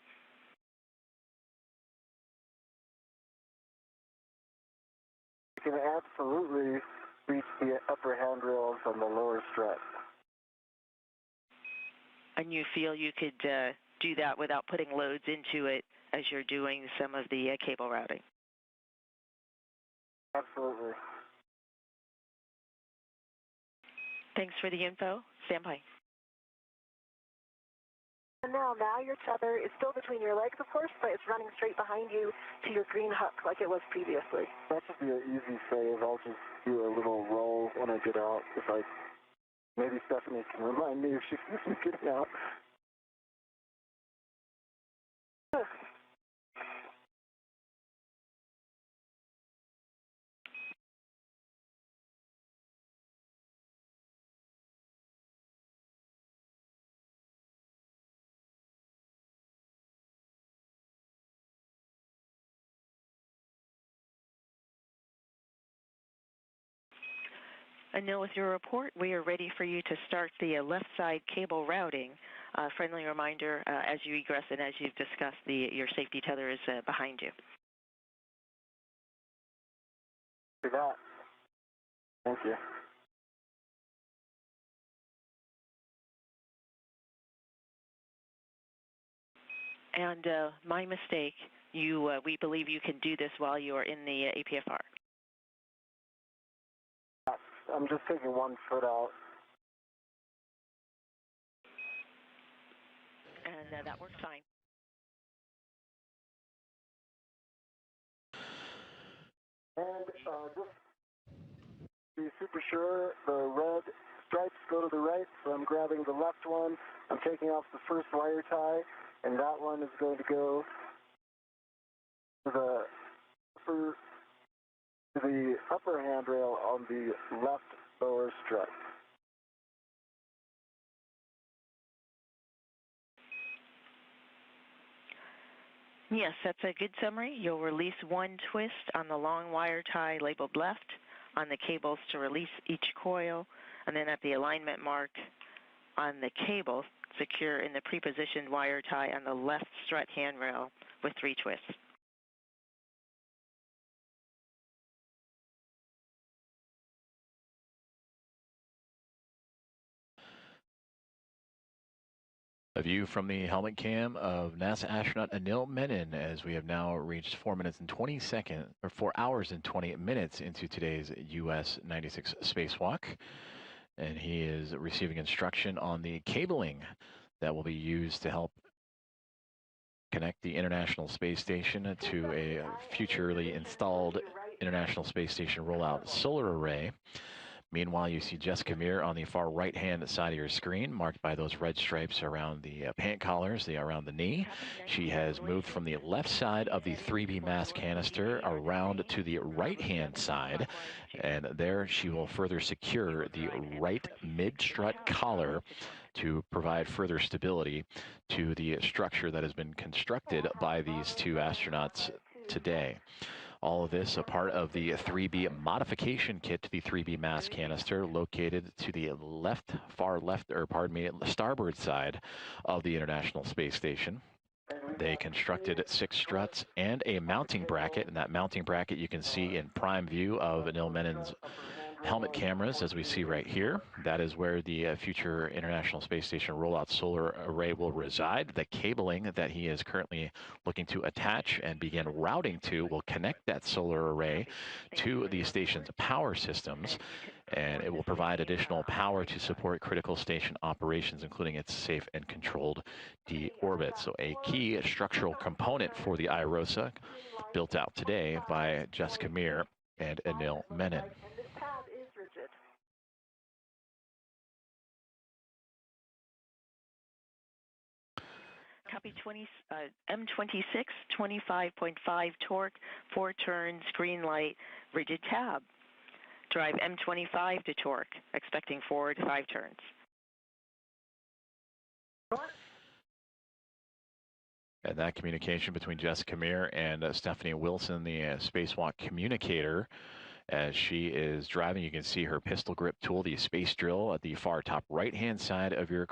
You can absolutely reach the upper handrails on the lower strut. And you feel you could do that without putting loads into it as you're doing some of the cable routing? Absolutely. Thanks for the info. Stand by. And now your tether is still between your legs, of course, but it's running straight behind you to your green hook like it was previously. That should be an easy save. I'll just do a little roll when I get out. Maybe Stephanie can remind me if she sees me getting out. Anil, with your report, we are ready for you to start the left side cable routing. Friendly reminder, as you egress and as you've discussed, your safety tether is behind you. For that. Thank you. And my mistake, we believe you can do this while you are in the APFR. I'm just taking 1 foot out. And that works fine. And just to be super sure, the red stripes go to the right, so I'm grabbing the left one. I'm taking off the first wire tie, and that one is going to go to the upper handrail on the left lower strut. Yes, that's a good summary. You'll release 1 twist on the long wire tie labeled left on the cables to release each coil, and then at the alignment mark on the cable, secure in the pre-positioned wire tie on the left strut handrail with 3 twists. A view from the helmet cam of NASA astronaut Anil Menon as we have now reached 4 minutes and 20 seconds, or 4 hours and 20 minutes into today's US 96 spacewalk. And he is receiving instruction on the cabling that will be used to help connect the International Space Station to a futurely installed International Space Station rollout solar array. Meanwhile, you see Jessica Meir on the far right-hand side of your screen, marked by those red stripes around the pant collars, around the knee. She has moved from the left side of the 3B mass canister around to the right-hand side, and there she will further secure the right mid-strut collar to provide further stability to the structure that has been constructed by these 2 astronauts today. All of this a part of the 3B modification kit to the 3B mass canister located to the far left, or pardon me, starboard side of the International Space Station. They constructed 6 struts and a mounting bracket, and that mounting bracket you can see in prime view of Anil Menon's helmet cameras, as we see right here. That is where the future International Space Station rollout solar array will reside. The cabling that he is currently looking to attach and begin routing to will connect that solar array to the station's power systems, and it will provide additional power to support critical station operations, including its safe and controlled deorbit. So a key structural component for the IROSA, built out today by Jessica Meir and Anil Menon. Copy M26, 25.5 torque, 4 turns, green light, rigid tab. Drive M25 to torque, expecting 4 to 5 turns. And that communication between Jessica Meir and Stephanie Wilson, the spacewalk communicator, as she is driving. You can see her pistol grip tool, the space drill, at the far top right-hand side of your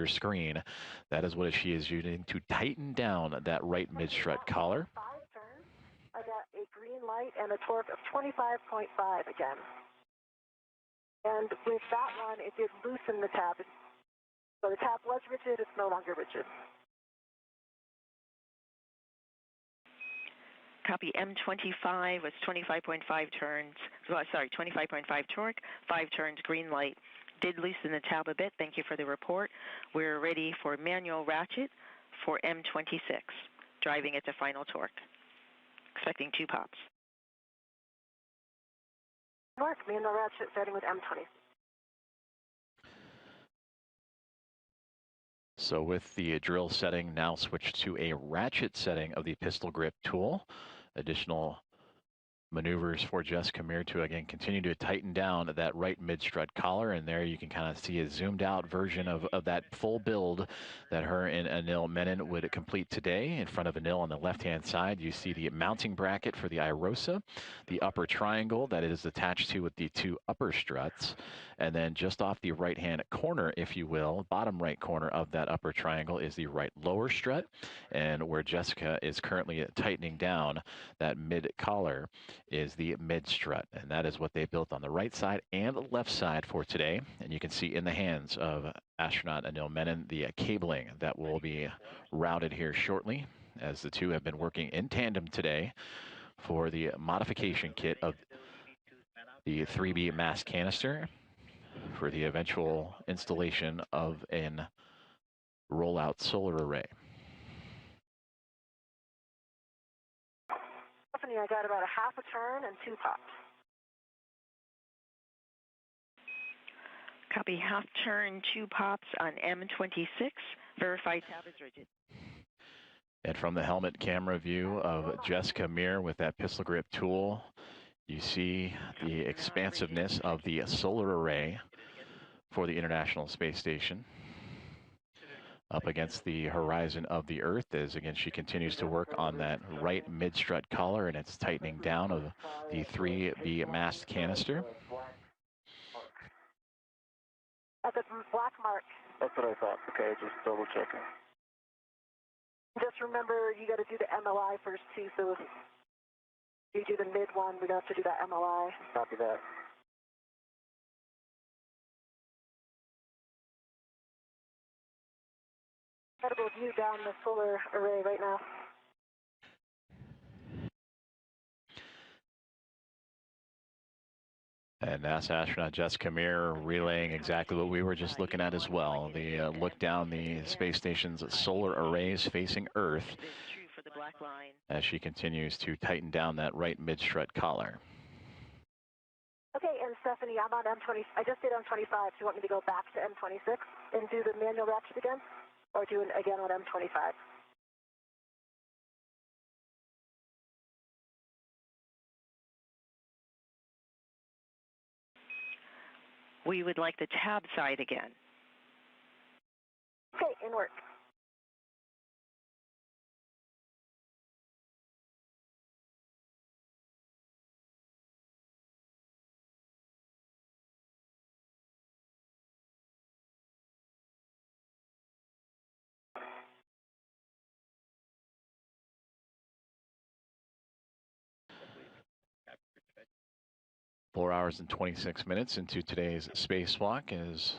screen. That is what she is using to tighten down that right mid-strut collar. 5 turns. I got a green light and a torque of 25.5 again. And with that one, it did loosen the tab. So the tab was rigid, it's no longer rigid. Copy M25 was 25.5 turns, 25.5 torque, 5 turns, green light. Did loosen the tab a bit. Thank you for the report. We're ready for manual ratchet for M26, driving it to final torque. Expecting 2 pops. Mark, manual ratchet starting with M20. So with the drill setting now switched to a ratchet setting of the pistol grip tool, additional maneuvers for Jessica Meir to again continue to tighten down that right mid-strut collar, and there you can kind of see a zoomed out version of that full build that her and Anil Menon would complete today. In front of Anil on the left-hand side, you see the mounting bracket for the IROSA, the upper triangle that it is attached to with the 2 upper struts, and then just off the right-hand corner, if you will, bottom right corner of that upper triangle is the right lower strut, and where Jessica is currently tightening down that mid-collar is the mid-strut, and that is what they built on the right side and the left side for today. And you can see in the hands of astronaut Anil Menon the cabling that will be routed here shortly, as the 2 have been working in tandem today for the modification kit of the 3B mass canister for the eventual installation of an rollout solar array. Stephanie, I got about a half a turn and 2 pops. Copy, half turn, 2 pops on M26. Verify tab is rigid. And from the helmet camera view of Jessica Meir with that pistol grip tool, you see the expansiveness of the solar array for the International Space Station up against the horizon of the Earth as, again, she continues to work on that right mid-strut collar, and it's tightening down of the 3B mast canister. At the black mark. That's what I thought. Okay, just double checking. Just remember, you got to do the MLI first, too, so if you do the mid one, we're going to have to do that MLI. Copy that. Incredible view down the solar array right now. And NASA astronaut Jessica Meir relaying exactly what we were just looking at as well. The look down the space station's solar arrays facing Earth as she continues to tighten down that right mid-strut collar. Okay, and Stephanie, I'm on M20. I just did M25. Do you want me to go back to M26 and do the manual ratchet again? Or do it again on M25? We would like the tab side again. Okay, in work. Four hours and 26 minutes into today's spacewalk as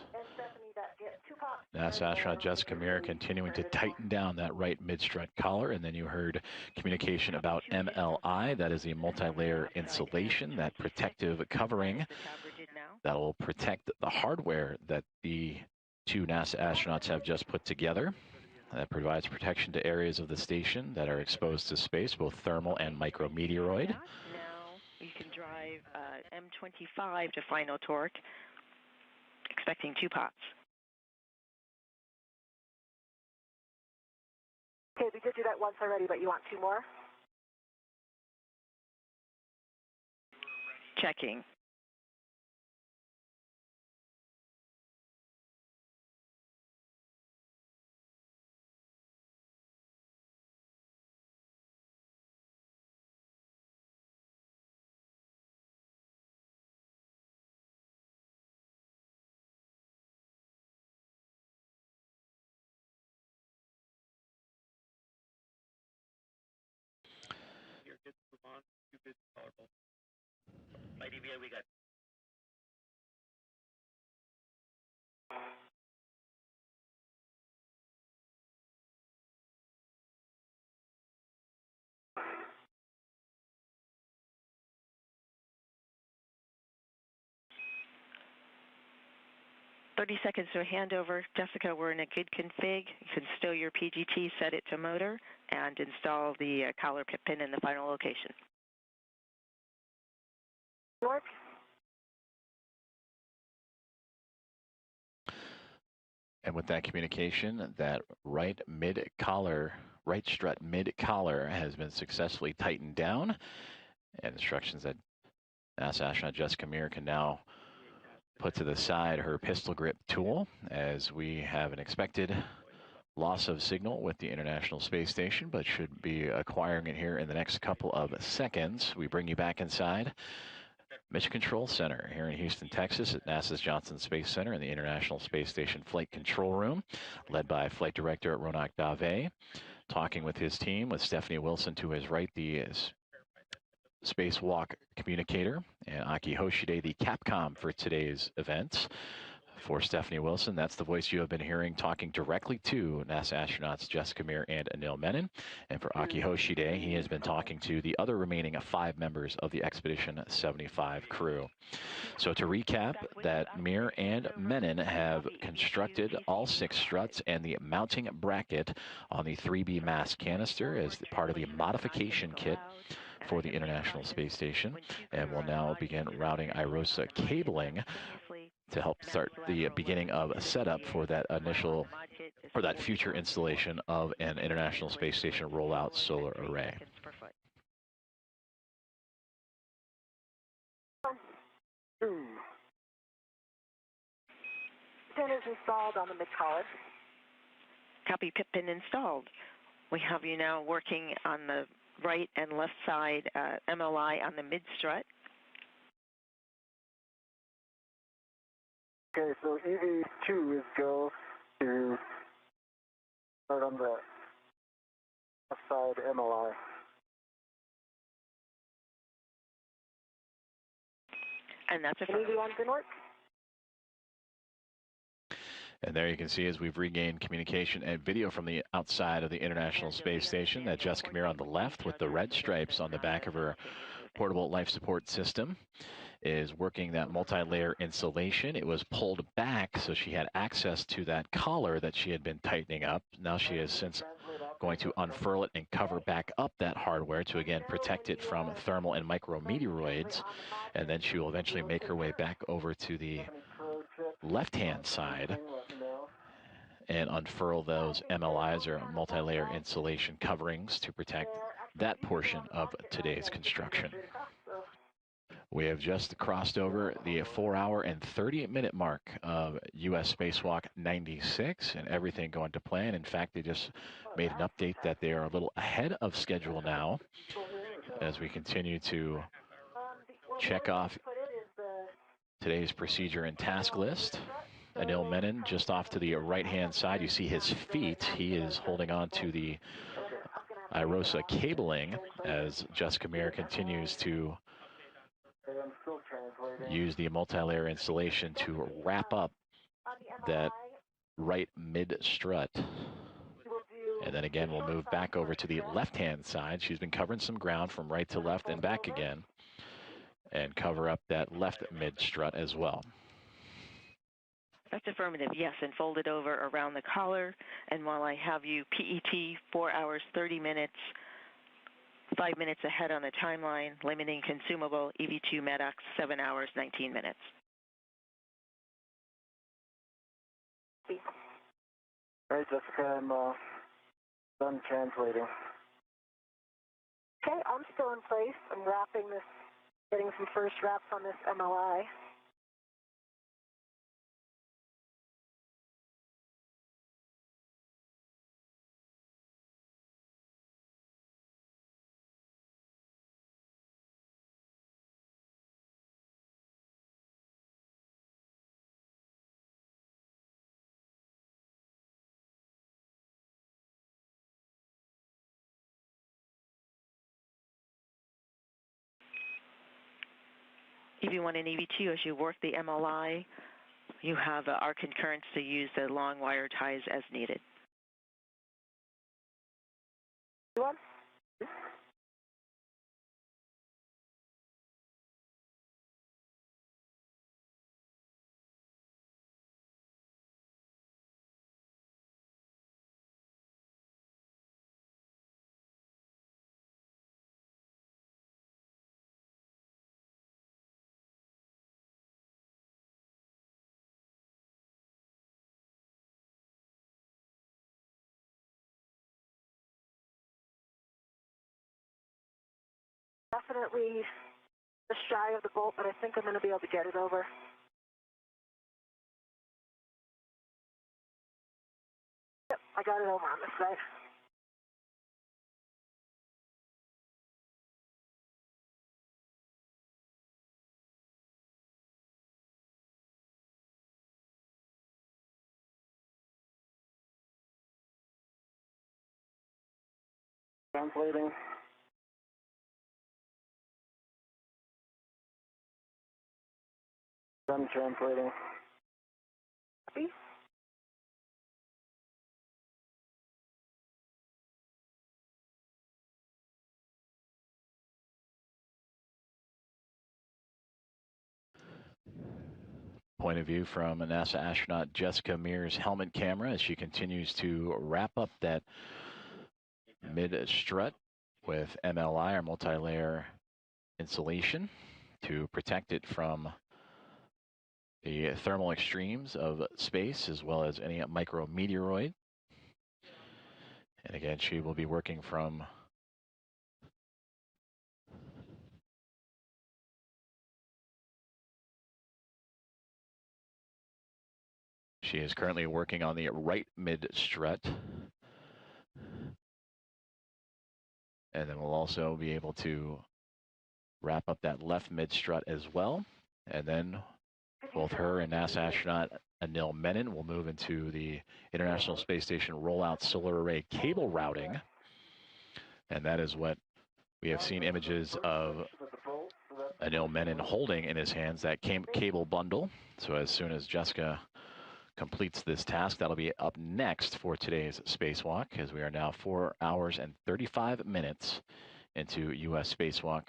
NASA astronaut Jessica Meir continuing to tighten down that right mid-strut collar. And then you heard communication about MLI. That is the multi-layer insulation, that protective covering that will protect the hardware that the two NASA astronauts have just put together. That provides protection to areas of the station that are exposed to space, both thermal and micrometeoroid. Now you can drive M25 to final torque, expecting 2 pops. Okay, we did do that once already, but you want 2 more? Checking. By DVI, we got 30 seconds to a handover. Jessica, we're in a good config. You can stow your PGT, set it to motor, and install the collar pin in the final location. Work. And with that communication, that right mid-collar, right strut mid-collar has been successfully tightened down. And instructions that NASA astronaut Jessica Meir can now put to the side her pistol grip tool as we have an expected loss of signal with the International Space Station, but should be acquiring it here in the next couple of seconds. We bring you back inside Mission Control Center here in Houston, Texas at NASA's Johnson Space Center in the International Space Station Flight Control Room, led by Flight Director Ronak Dave, talking with his team with Stephanie Wilson to his right, the Spacewalk communicator, and Aki Hoshide, the Capcom for today's events. For Stephanie Wilson, that's the voice you have been hearing talking directly to NASA astronauts Jessica Meir and Anil Menon. And for Aki Hoshide, he has been talking to the other remaining 5 members of the Expedition 75 crew. So to recap, that Meir and Menon have constructed all 6 struts and the mounting bracket on the 3B mast canister as part of the modification kit for the International Space Station, and will now begin routing IROSA cabling to help start the beginning of a setup for that initial or that future installation of an International Space Station rollout solar array. Pin is installed on the mid-collar. Copy, pit pin installed. We have you now working on the right and left side MLI on the mid strut. Okay, so EV2 is go to start on the left side MLI. And that's a EV1 didn't work. And there you can see as we've regained communication and video from the outside of the International Space Station, that Jessica Meir on the left with the red stripes on the back of her portable life support system is working that multi-layer insulation. It was pulled back so she had access to that collar that she had been tightening up. Now she is since going to unfurl it and cover back up that hardware to again protect it from thermal and micrometeoroids. And then she will eventually make her way back over to the left-hand side and unfurl those MLIs or multi-layer insulation coverings to protect that portion of today's construction. We have just crossed over the 4-hour and 30-minute mark of U.S. Spacewalk 96, and everything going to plan. In fact, they just made an update that they are a little ahead of schedule now as we continue to check off today's procedure and task list. Anil Menon just off to the right-hand side. You see his feet. He is holding on to the IROSA cabling as Jessica Meir continues to use the multi-layer insulation to wrap up that right mid-strut. And then again, we'll move back over to the left-hand side. She's been covering some ground from right to left and back again, and cover up that left mid-strut as well. That's affirmative, yes, and fold it over around the collar. And while I have you PET 4 hours, 30 minutes, 5 minutes ahead on the timeline, limiting consumable, EV2 MEDOX 7 hours, 19 minutes. All right, Jessica, I'm done translating. Okay, I'm still in place. I'm wrapping this, getting some first wraps on this MLI. EV1 and EV2, as you work the MLI, you have our concurrence to use the long wire ties as needed. One. Definitely just shy of the bolt, but I think I'm going to be able to get it over. Yep, I got it over on this side. Translating. Done translating. Copy. Point of view from NASA astronaut Jessica Meir's helmet camera as she continues to wrap up that mid-strut with MLI, or multi-layer insulation, to protect it from the thermal extremes of space as well as any micrometeoroid. And again, she will be working from she is currently working on the right mid strut. And then we'll also be able to wrap up that left mid strut as well. And then both her and NASA astronaut Anil Menon will move into the International Space Station rollout solar array cable routing. And that is what we have seen images of Anil Menon holding in his hands, that cable bundle. So as soon as Jessica completes this task, that'll be up next for today's spacewalk, as we are now 4 hours and 35 minutes into U.S. Spacewalk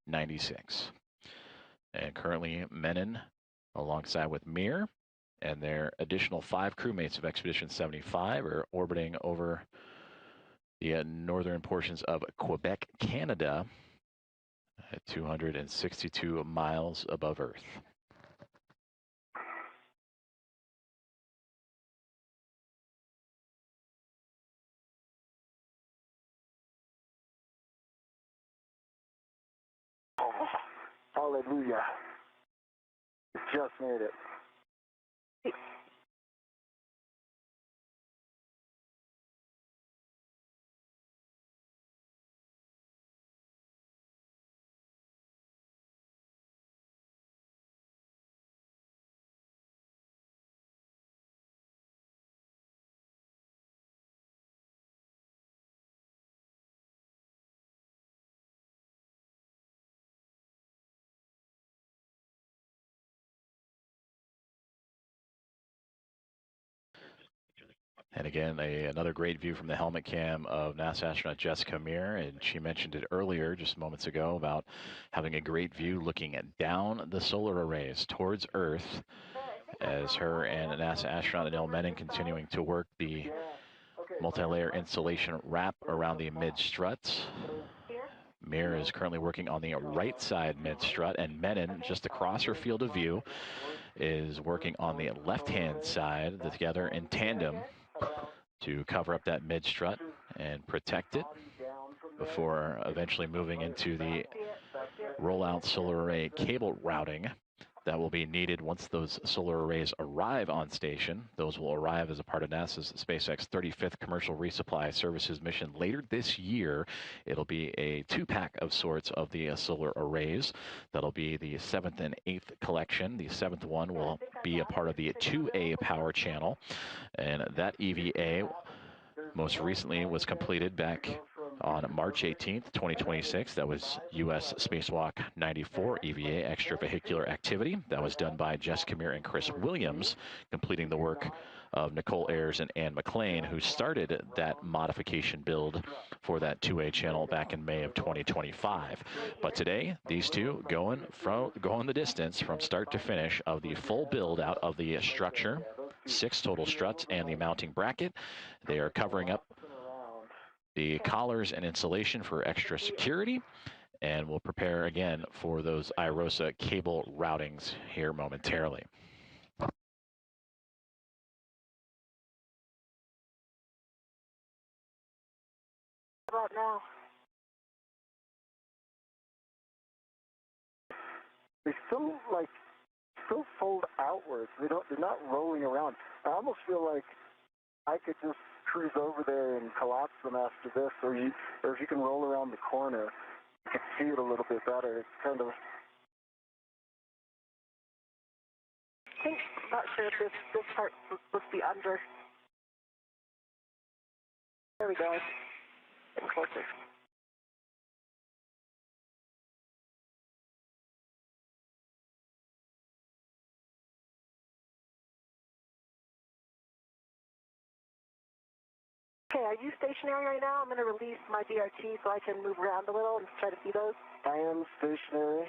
96. And currently Menon, alongside with Meir and their additional 5 crewmates of Expedition 75, are orbiting over the northern portions of Quebec, Canada, at 262 miles above Earth. Hallelujah. Just made it. And again, another great view from the helmet cam of NASA astronaut Jessica Meir. And she mentioned it earlier, just moments ago, about having a great view looking down the solar arrays towards Earth, as her and NASA astronaut Anil Menon continuing to work the multi-layer insulation wrap around the mid-struts. Meir is currently working on the right side mid-strut, and Menon, just across her field of view, is working on the left-hand side, together in tandem, to cover up that mid-strut and protect it before eventually moving into the rollout solar array cable routing that will be needed once those solar arrays arrive on station. Those will arrive as a part of NASA's SpaceX 35th Commercial Resupply Services mission later this year. It'll be a 2-pack of sorts of the solar arrays. That'll be the 7th and 8th collection. The 7th one will be a part of the 2A power channel. And that EVA most recently was completed back on March 18th, 2026. That was U.S. Spacewalk 94 EVA, extravehicular activity. That was done by Jessica Meir and Chris Williams, completing the work of Nicole Ayers and Ann McLean, who started that modification build for that 2A channel back in May of 2025. But today, these two going the distance from start to finish of the full build out of the structure, 6 total struts and the mounting bracket. They are covering up the collars and insulation for extra security, and we'll prepare again for those IROSA cable routings here momentarily. How about now? They still fold outwards. They're not rolling around. I almost feel like I could just cruise over there and collapse them after this, or if you can roll around the corner, you can see it a little bit better. It's kind of. I think, not sure if this part was supposed to be under. There we go. Getting closer. Okay, are you stationary right now? I'm going to release my DRT so I can move around a little and try to see those. I am stationary.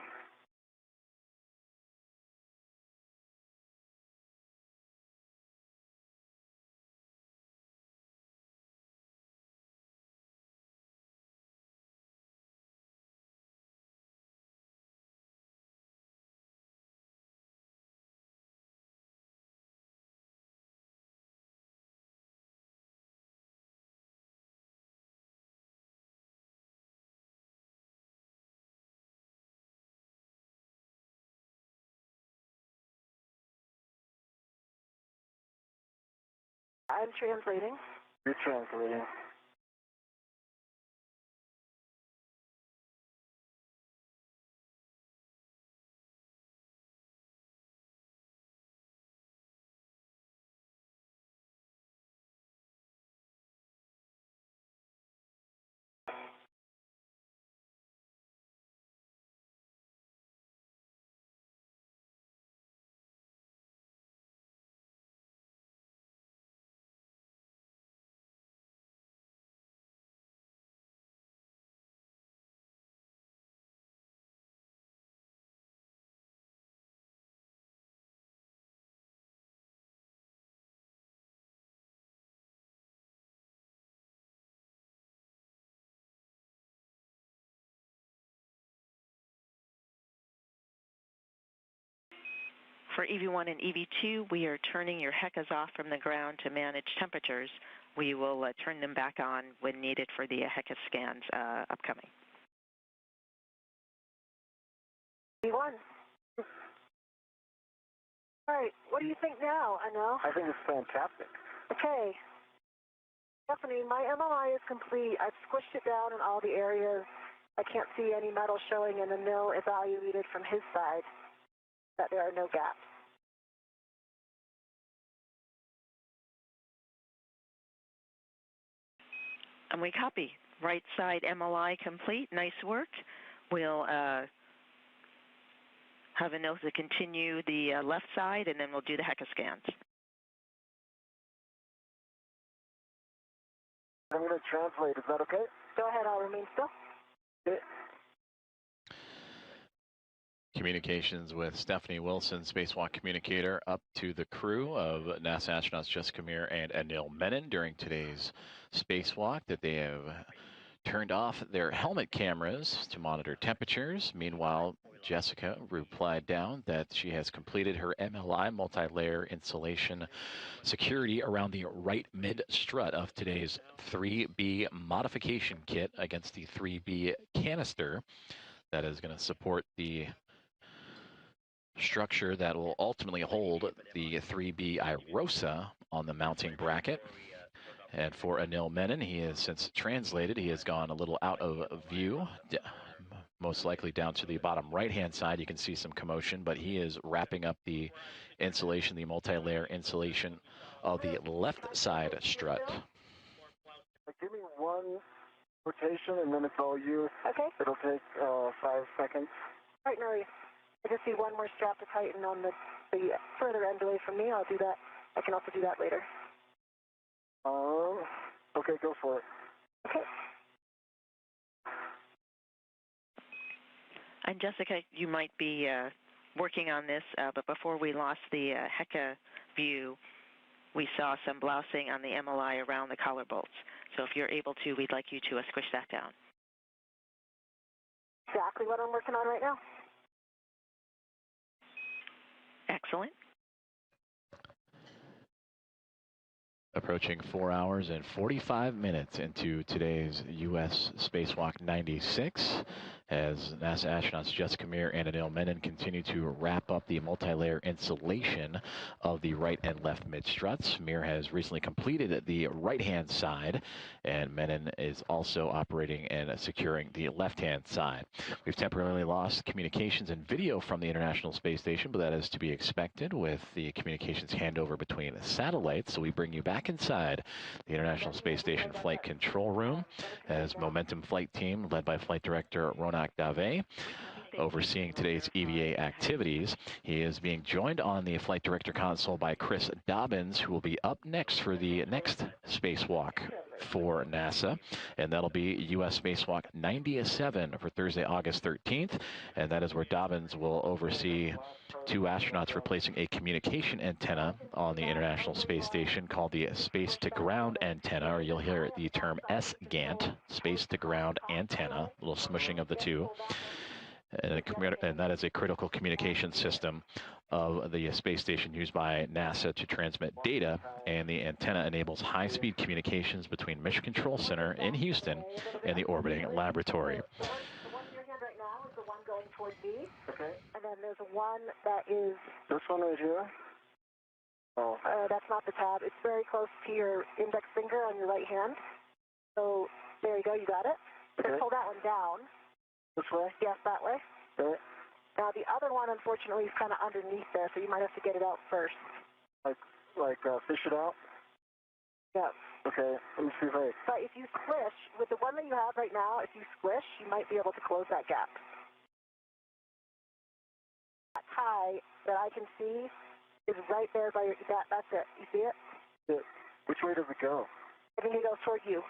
I'm translating. You're translating. For EV1 and EV2, we are turning your HECAs off from the ground to manage temperatures. We will turn them back on when needed for the HECA scans upcoming. EV1. All right, what do you think now, Anil? I think it's fantastic. Okay. Stephanie, my MLI is complete. I've squished it down in all the areas. I can't see any metal showing, and Anil evaluated from his side that there are no gaps. And we copy. Right side MLI complete. Nice work. We'll have Anil to continue the left side, and then we'll do the HECA scans. I'm going to translate. Is that okay? Go ahead, I'll remain still. Okay. Communications with Stephanie Wilson, spacewalk communicator, up to the crew of NASA astronauts Jessica Meir and Anil Menon during today's spacewalk, that they have turned off their helmet cameras to monitor temperatures. Meanwhile, Jessica replied down that she has completed her MLI, multi-layer insulation security, around the right mid strut of today's 3B modification kit against the 3B canister that is going to support the structure that will ultimately hold the 3B IROSA on the mounting bracket. And for Anil Menon, he has since translated. He has gone a little out of view, most likely down to the bottom right-hand side. You can see some commotion, but he is wrapping up the insulation, the multi-layer insulation of the left side strut. Give me one rotation, and then it's all you. Okay. It'll take 5 seconds. All right, Maria. I just see one more strap to tighten on the further end away from me. I'll do that. I can also do that later. Okay, go for it. Okay. And Jessica, you might be working on this, but before we lost the HECA view, we saw some blousing on the MLI around the collar bolts. So if you're able to, we'd like you to squish that down. Exactly what I'm working on right now. Excellent. Approaching 4 hours and 45 minutes into today's U.S. Spacewalk 96, as NASA astronauts Jessica Meir and Anil Menon continue to wrap up the multi-layer insulation of the right and left mid-struts. Meir has recently completed the right-hand side, and Menon is also operating and securing the left-hand side. We've temporarily lost communications and video from the International Space Station, but that is to be expected with the communications handover between satellites. So we bring you back inside the International Space Station Flight Control Room as Momentum Flight Team, led by Flight Director Ronak Dave, overseeing today's EVA activities. He is being joined on the flight director console by Chris Dobbins, who will be up next for the next spacewalk for NASA, and that'll be U.S. Spacewalk 97 for Thursday, August 13th, and that is where Dobbins will oversee 2 astronauts replacing a communication antenna on the International Space Station called the Space-to-Ground Antenna, or you'll hear the term SGANT, Space-to-Ground Antenna, a little smushing of the two. And that is a critical communication system of the space station used by NASA to transmit data, and the antenna enables high-speed communications between Mission Control Center in Houston and the orbiting laboratory. The one in your hand right now is the one going toward me. Okay. And then there's one that is... This one right here? Oh. That's not the tab. It's very close to your index finger on your right hand. So there you go, you got it. Okay. Just pull that one down. This way? Yes, that way. Okay. Now the other one, unfortunately, is kind of underneath there, so you might have to get it out first. Fish it out? Yeah. Okay, let me see if I... But if you squish, with the one that you have right now, if you squish, you might be able to close that gap. That tie that I can see is right there by your... That's it. You see it? Yeah. Which way does it go? I think it goes toward you.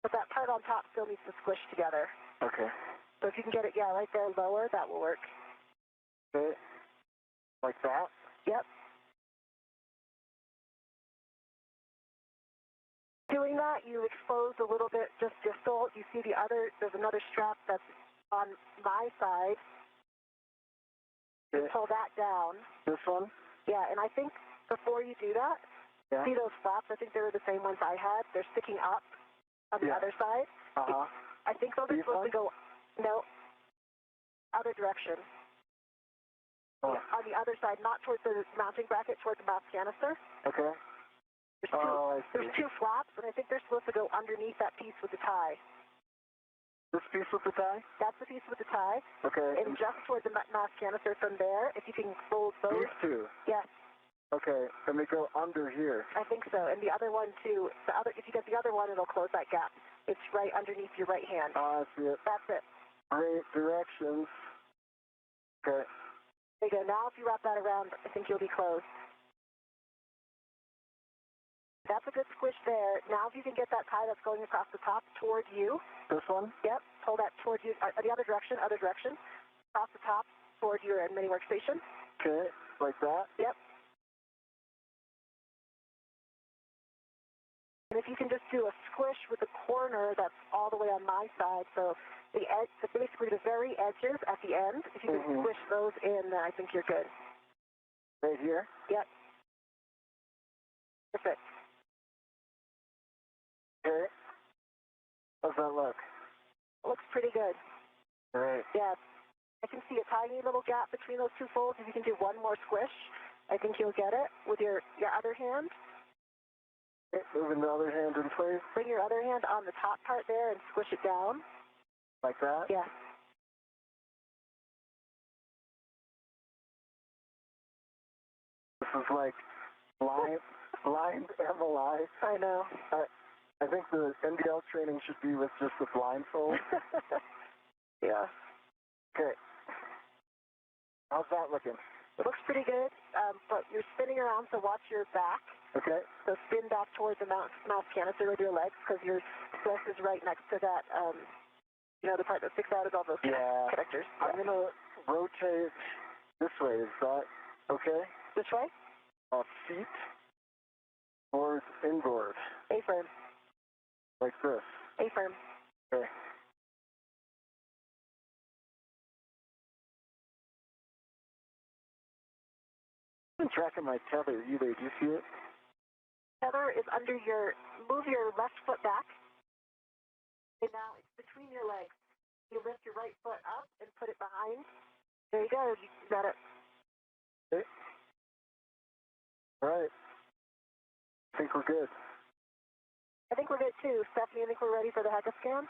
But that part on top still needs to squish together. Okay. So if you can get it, right there lower, that will work. Okay. Like that? Yep. Doing that, you expose a little bit just distal. You see there's another strap that's on my side. Okay. You pull that down. This one? Yeah, and I think before you do that, see those flaps? I think they were the same ones I had. They're sticking up on the other side. Uh-huh. I think those are supposed to go, no, other direction. Oh. On the other side, not towards the mounting bracket, towards the mass canister. Okay. There's 2 flaps, and I think they're supposed to go underneath that piece with the tie. This piece with the tie? That's the piece with the tie. Okay. And just towards the mass canister from there, if you can fold those. These 2? Yes. Okay, and they go under here. I think so, and the other one too. If you get the other one, it'll close that gap. It's right underneath your right hand. I see it. That's it. Great directions. Okay. There you go. Now if you wrap that around, I think you'll be closed. That's a good squish there. Now if you can get that tie that's going across the top toward you. This one? Yep. Pull that toward you. The other direction. Across the top toward your mini workstation. Okay, like that? Yep. And if you can just do a squish with the corner that's all the way on my side, so the edge, basically the very edges at the end, if you can squish those in, then I think you're good. Right here? Yep. Perfect. Okay. How's that look? It looks pretty good. Great. Yeah. I can see a tiny little gap between those 2 folds. If you can do one more squish, I think you'll get it with your other hand. Okay, moving the other hand in place. Bring your other hand on the top part there and squish it down. Like that? Yeah. This is like blind MLI. I know. I think the NDL training should be with just the blindfold. Yeah. Okay. How's that looking? It looks pretty good, but you're spinning around, so watch your back. Okay. So spin back towards the mouse canister with your legs, because your breast is right next to that, the part that sticks out of all those connectors. I'm going to rotate this way. Is that okay? This way? Feet towards inboard. A-firm. Like this. A-firm. Okay. I'm tracking my tether either. Do you see it? Tether is under move your left foot back. And now it's between your legs. You lift your right foot up and put it behind. There you go. You got it. Okay. All right. I think we're good. I think we're good too. Stephanie, I think we're ready for the HECA scan.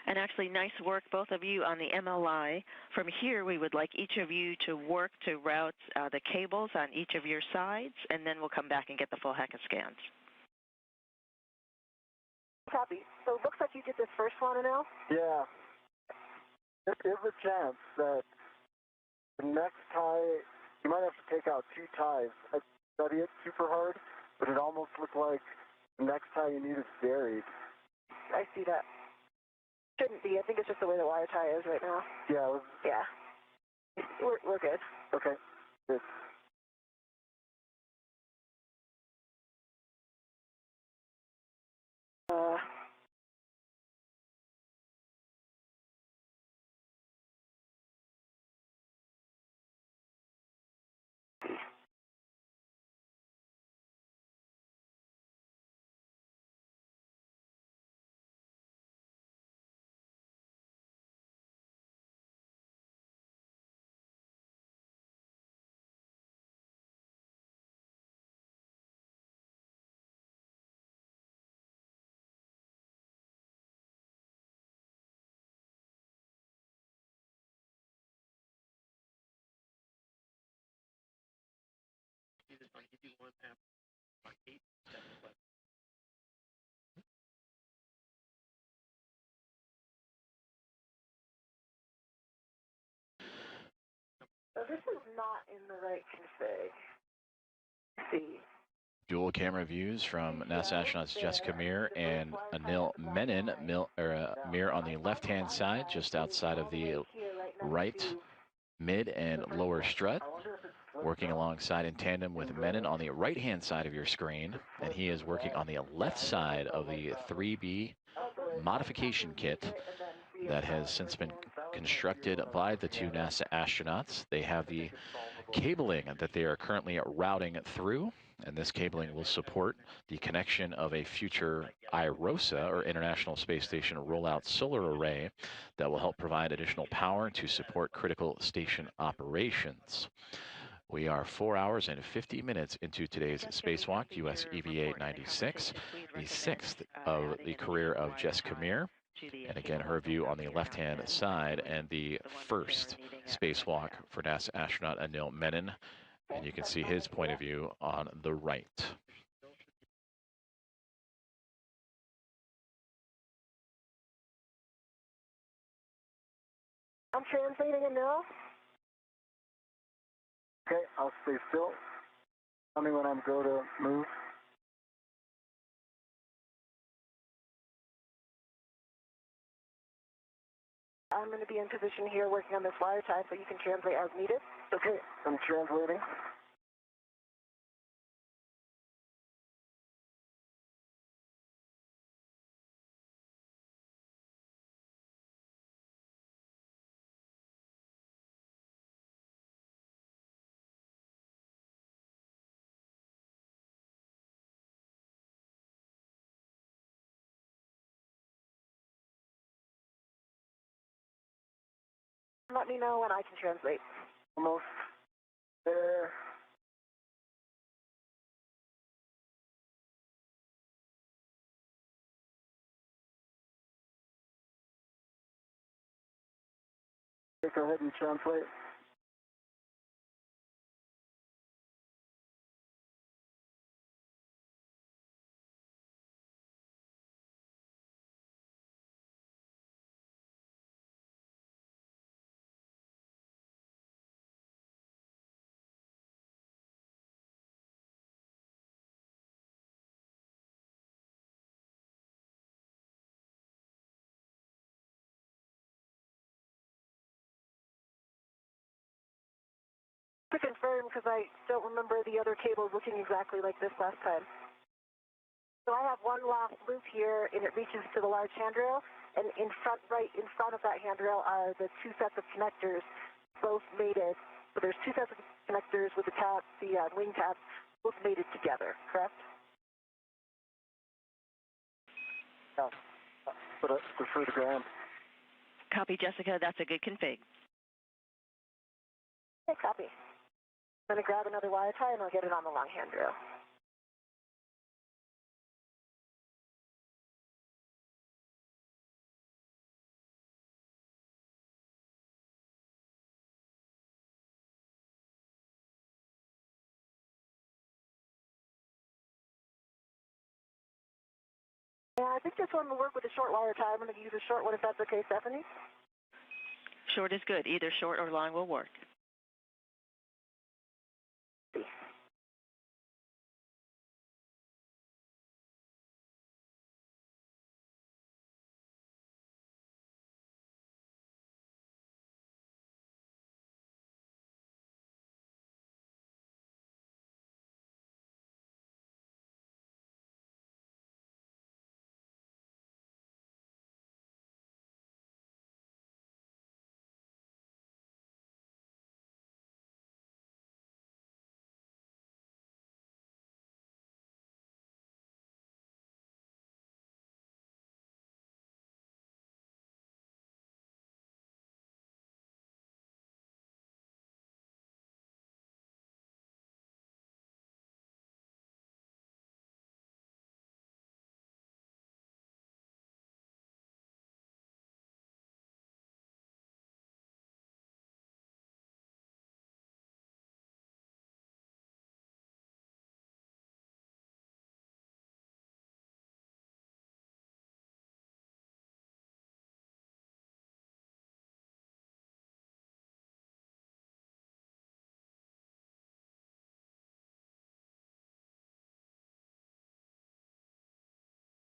And actually, nice work, both of you, on the MLI. From here, we would like each of you to work to route the cables on each of your sides, and then we'll come back and get the full HECA scans. Copy. So it looks like you did this first one now? Yeah. There is a chance that the next tie, you might have to take out 2 ties. I study it super hard, but it almost looked like the next tie you need is buried. I see that. Shouldn't be. I think it's just the way the wire tie is right now. Yeah. Yeah. We're good. Okay. Good. So this is not in the right config. Let's see. Dual camera views from NASA astronauts Jessica Meir and Anil Menon. Meir on the left-hand side, just outside of the right, mid, and lower strut, working alongside in tandem with Menon on the right-hand side of your screen, and he is working on the left side of the 3B modification kit that has since been constructed by the 2 NASA astronauts. They have the cabling that they are currently routing through, and this cabling will support the connection of a future IROSA, or International Space Station Rollout Solar Array, that will help provide additional power to support critical station operations. We are 4 hours and 50 minutes into today's spacewalk, US EVA 96, the 6th of the career of Jessica Meir. And again, her view on the left-hand side, and the first spacewalk for NASA astronaut Anil Menon. And you can see his point of view on the right. I'm translating it now. Okay, I'll stay still. Tell me when I'm go to move. I'm going to be in position here working on this wire tie so you can translate as needed. Okay, I'm translating. Let me know when I can translate. Almost there. Okay, go ahead and translate. To confirm, because I don't remember the other cables looking exactly like this last time. So I have one last loop here, and it reaches to the large handrail, and right in front of that handrail are the 2 sets of connectors, both mated. So there's 2 sets of connectors with the wing tabs, both mated together, correct? Yeah, but I prefer the ground. Copy, Jessica. That's a good config. Okay, copy. I'm going to grab another wire tie, and I'll get it on the long handrail. Yeah, I think this one will work with a short wire tie. I'm going to use a short one if that's okay, Stephanie. Short is good. Either short or long will work.